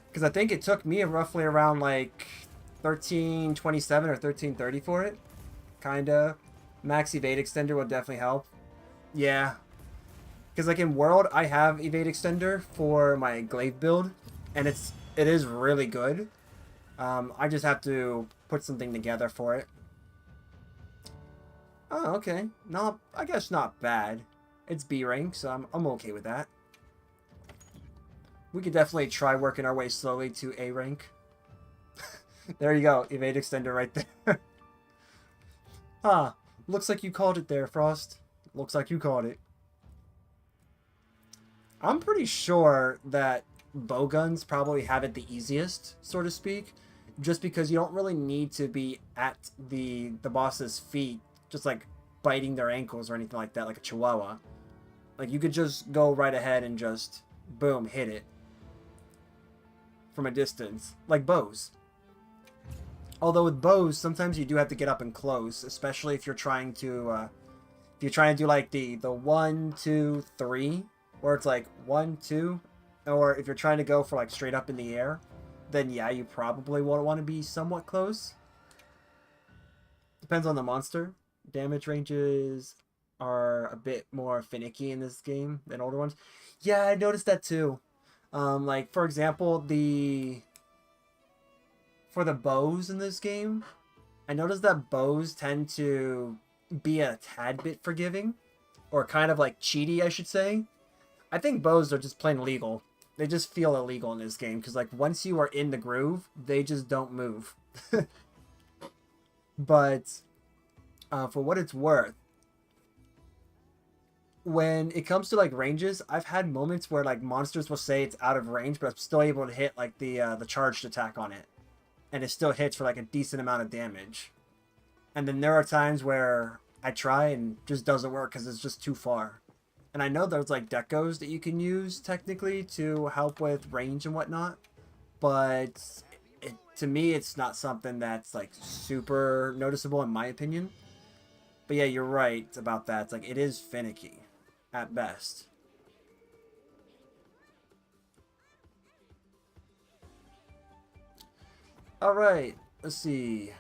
Because I think it took me roughly around like 1327 or 1330 for it. Kinda. Max evade extender would definitely help. Yeah. Because like in World, I have evade extender for my glaive build, and it is really good. I just have to put something together for it. Oh, okay. I guess not bad. It's B rank, so I'm okay with that. We could definitely try working our way slowly to A rank. There you go, evade extender right there. Ah, looks like you called it there, Frost. Looks like you called it. I'm pretty sure that bowguns probably have it the easiest, so to speak, just because you don't really need to be at the boss's feet, just like biting their ankles or anything like that, like a chihuahua. Like, you could just go right ahead and just, boom, hit it from a distance, like bows. Although with bows, sometimes you do have to get up and close, especially if you're trying to do like the 1, 2, 3, where it's like 1, 2, or if you're trying to go for like straight up in the air, then yeah, you probably won't want to be somewhat close. Depends on the monster. Damage ranges are a bit more finicky in this game than older ones. Yeah, I noticed that too. Like, for example, for the bows in this game, I noticed that bows tend to be a tad bit forgiving, or kind of like cheaty, I should say. I think bows are just plain illegal. They just feel illegal in this game, because like once you are in the groove, they just don't move. But for what it's worth, when it comes to like ranges, I've had moments where like monsters will say it's out of range, but I'm still able to hit like the charged attack on it, and it still hits for like a decent amount of damage. And then there are times where I try and it just doesn't work because it's just too far. And I know there's like decos that you can use technically to help with range and whatnot, but to me it's not something that's like super noticeable in my opinion. But yeah, you're right about that. It's like, it is finicky at best. Alright, let's see.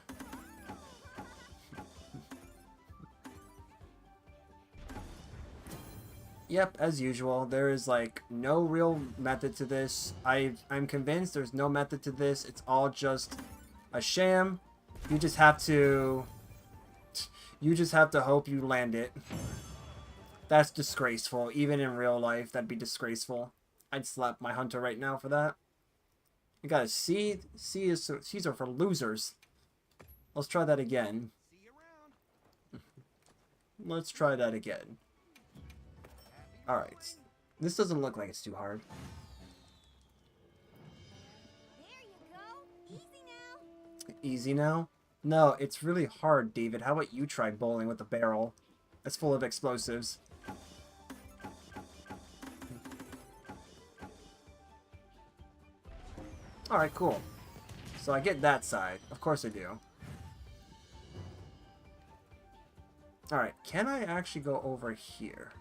Yep, as usual, there is like no real method to this. I'm convinced there's no method to this. It's all just a sham. You just have to hope you land it. That's disgraceful. Even in real life, that'd be disgraceful. I'd slap my hunter right now for that. You got a C. C's are for losers. Let's try that again. Let's try that again. Alright. This doesn't look like it's too hard. There you go. Easy now. Easy now? No, it's really hard, David. How about you try bowling with a barrel? It's full of explosives. Alright, cool. So I get that side. Of course I do. Alright, can I actually go over here?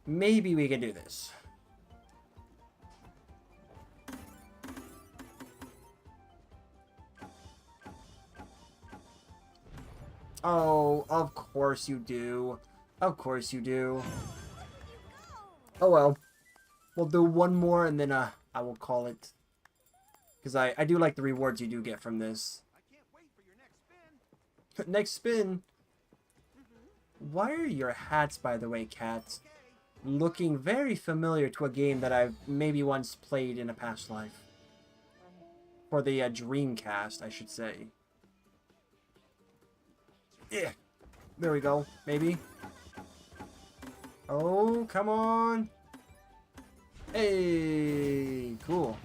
Maybe we can do this. Oh, of course you do. Of course you do. Oh well. We'll do one more and then I will call it. Because I do like the rewards you do get from this. I can't wait for your next spin. Next spin. Why are your hats, by the way, cats, looking very familiar to a game that I've maybe once played in a past life? For the Dreamcast, I should say. Yeah. There we go. Maybe. Oh, come on. Hey, cool.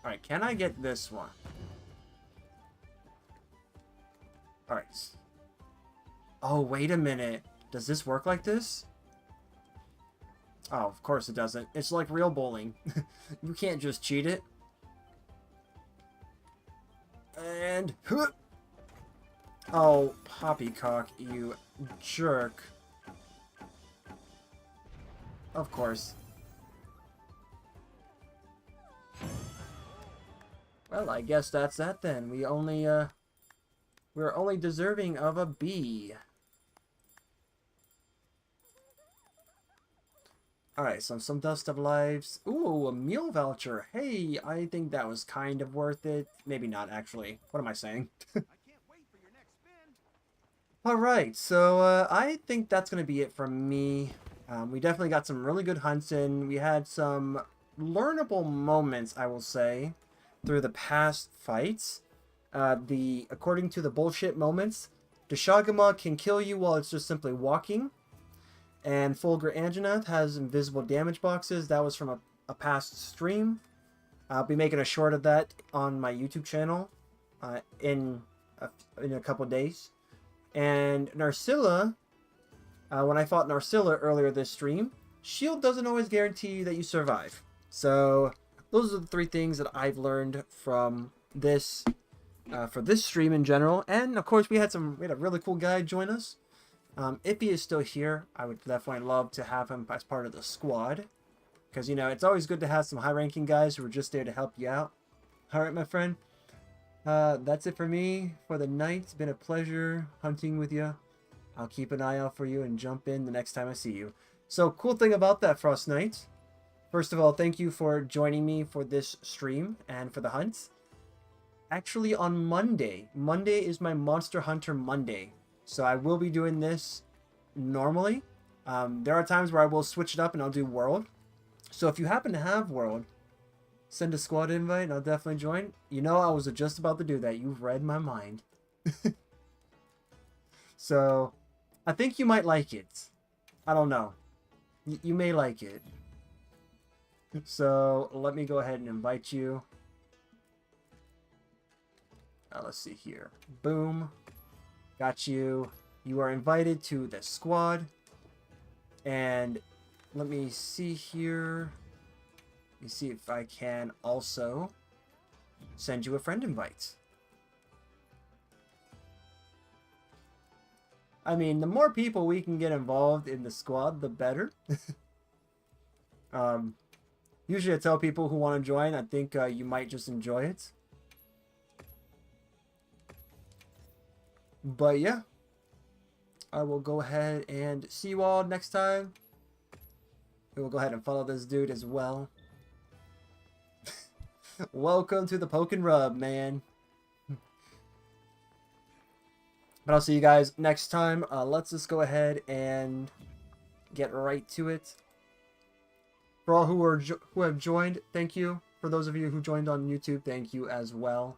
Alright, can I get this one? Alright. Oh, wait a minute. Does this work like this? Oh, of course it doesn't. It's like real bowling. You can't just cheat it. And... Oh, poppycock, you jerk. Of course. Well, I guess that's that then. We're only deserving of a B. Alright, so some Dust of Lives. Ooh, a meal voucher. Hey, I think that was kind of worth it. Maybe not, actually. What am I saying? I can't wait for your next spin. Alright, so I think that's going to be it from me. We definitely got some really good hunts in. We had some learnable moments, I will say, through the past fights. According to the bullshit moments, Deshagama can kill you while it's just simply walking. And Fulgur Anjanath has invisible damage boxes. That was from a past stream. I'll be making a short of that on my YouTube channel in a couple days. And Narcilla, when I fought Narcilla earlier this stream, shield doesn't always guarantee that you survive. So those are the three things that I've learned from this, for this stream in general. And of course we had a really cool guy join us. If he is still here, I would definitely love to have him as part of the squad. Because, you know, it's always good to have some high-ranking guys who are just there to help you out. Alright, my friend. That's it for me for the night. It's been a pleasure hunting with you. I'll keep an eye out for you and jump in the next time I see you. So, cool thing about that, Frost Knight. First of all, thank you for joining me for this stream and for the hunts. Actually, on Monday is my Monster Hunter Monday. So I will be doing this normally. There are times where I will switch it up and I'll do World. So if you happen to have World, send a squad invite and I'll definitely join. You know, I was just about to do that. You've read my mind. So I think you might like it. I don't know. You may like it. So let me go ahead and invite you. Let's see here. Boom. Got you. You are invited to the squad. And let me see here. Let me see if I can also send you a friend invite. I mean, the more people we can get involved in the squad, the better. Usually I tell people who want to join, I think you might just enjoy it. But yeah, I will go ahead and see you all next time. We will go ahead and follow this dude as well. Welcome to the Poke and Rub, man. But I'll see you guys next time. Let's just go ahead and get right to it. For all who have joined, thank you. For those of you who joined on YouTube, thank you as well.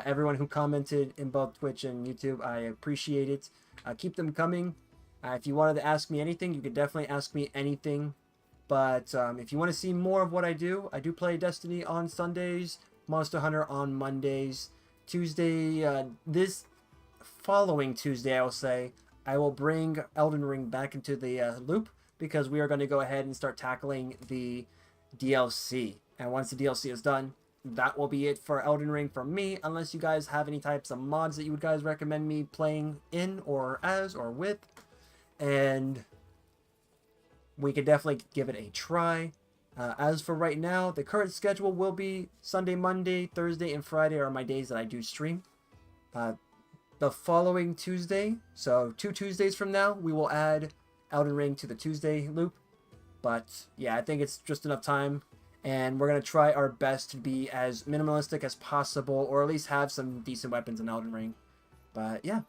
Everyone who commented in both Twitch and YouTube, I appreciate it. Keep them coming. If you wanted to ask me anything, you could definitely ask me anything. But if you want to see more of what I do play Destiny on Sundays, Monster Hunter on Mondays. Tuesday, this following Tuesday, I will say, I will bring Elden Ring back into the loop, because we are going to go ahead and start tackling the DLC. And once the DLC is done, that will be it for Elden Ring from me, unless you guys have any types of mods that you would guys recommend me playing in or as or with. And we could definitely give it a try. As for right now, the current schedule will be Sunday, Monday, Thursday, and Friday are my days that I do stream. The following Tuesday, so 2 Tuesdays from now, we will add Elden Ring to the Tuesday loop. But yeah, I think it's just enough time. And we're going to try our best to be as minimalistic as possible, or at least have some decent weapons in Elden Ring. But yeah,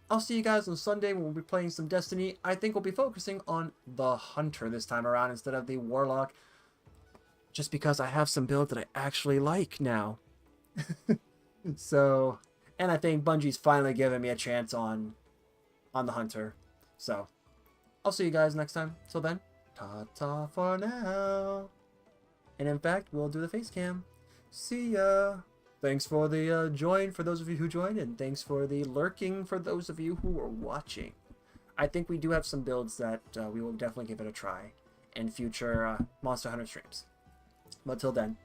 I'll see you guys on Sunday when we'll be playing some Destiny. I think we'll be focusing on the Hunter this time around instead of the Warlock. Just because I have some builds that I actually like now. So, and I think Bungie's finally giving me a chance on the Hunter. So, I'll see you guys next time. Till then, ta-ta for now. And in fact, we'll do the face cam. See ya. Thanks for the join for those of you who joined, and thanks for the lurking for those of you who are watching. I think we do have some builds that we will definitely give it a try in future Monster Hunter streams. But till then,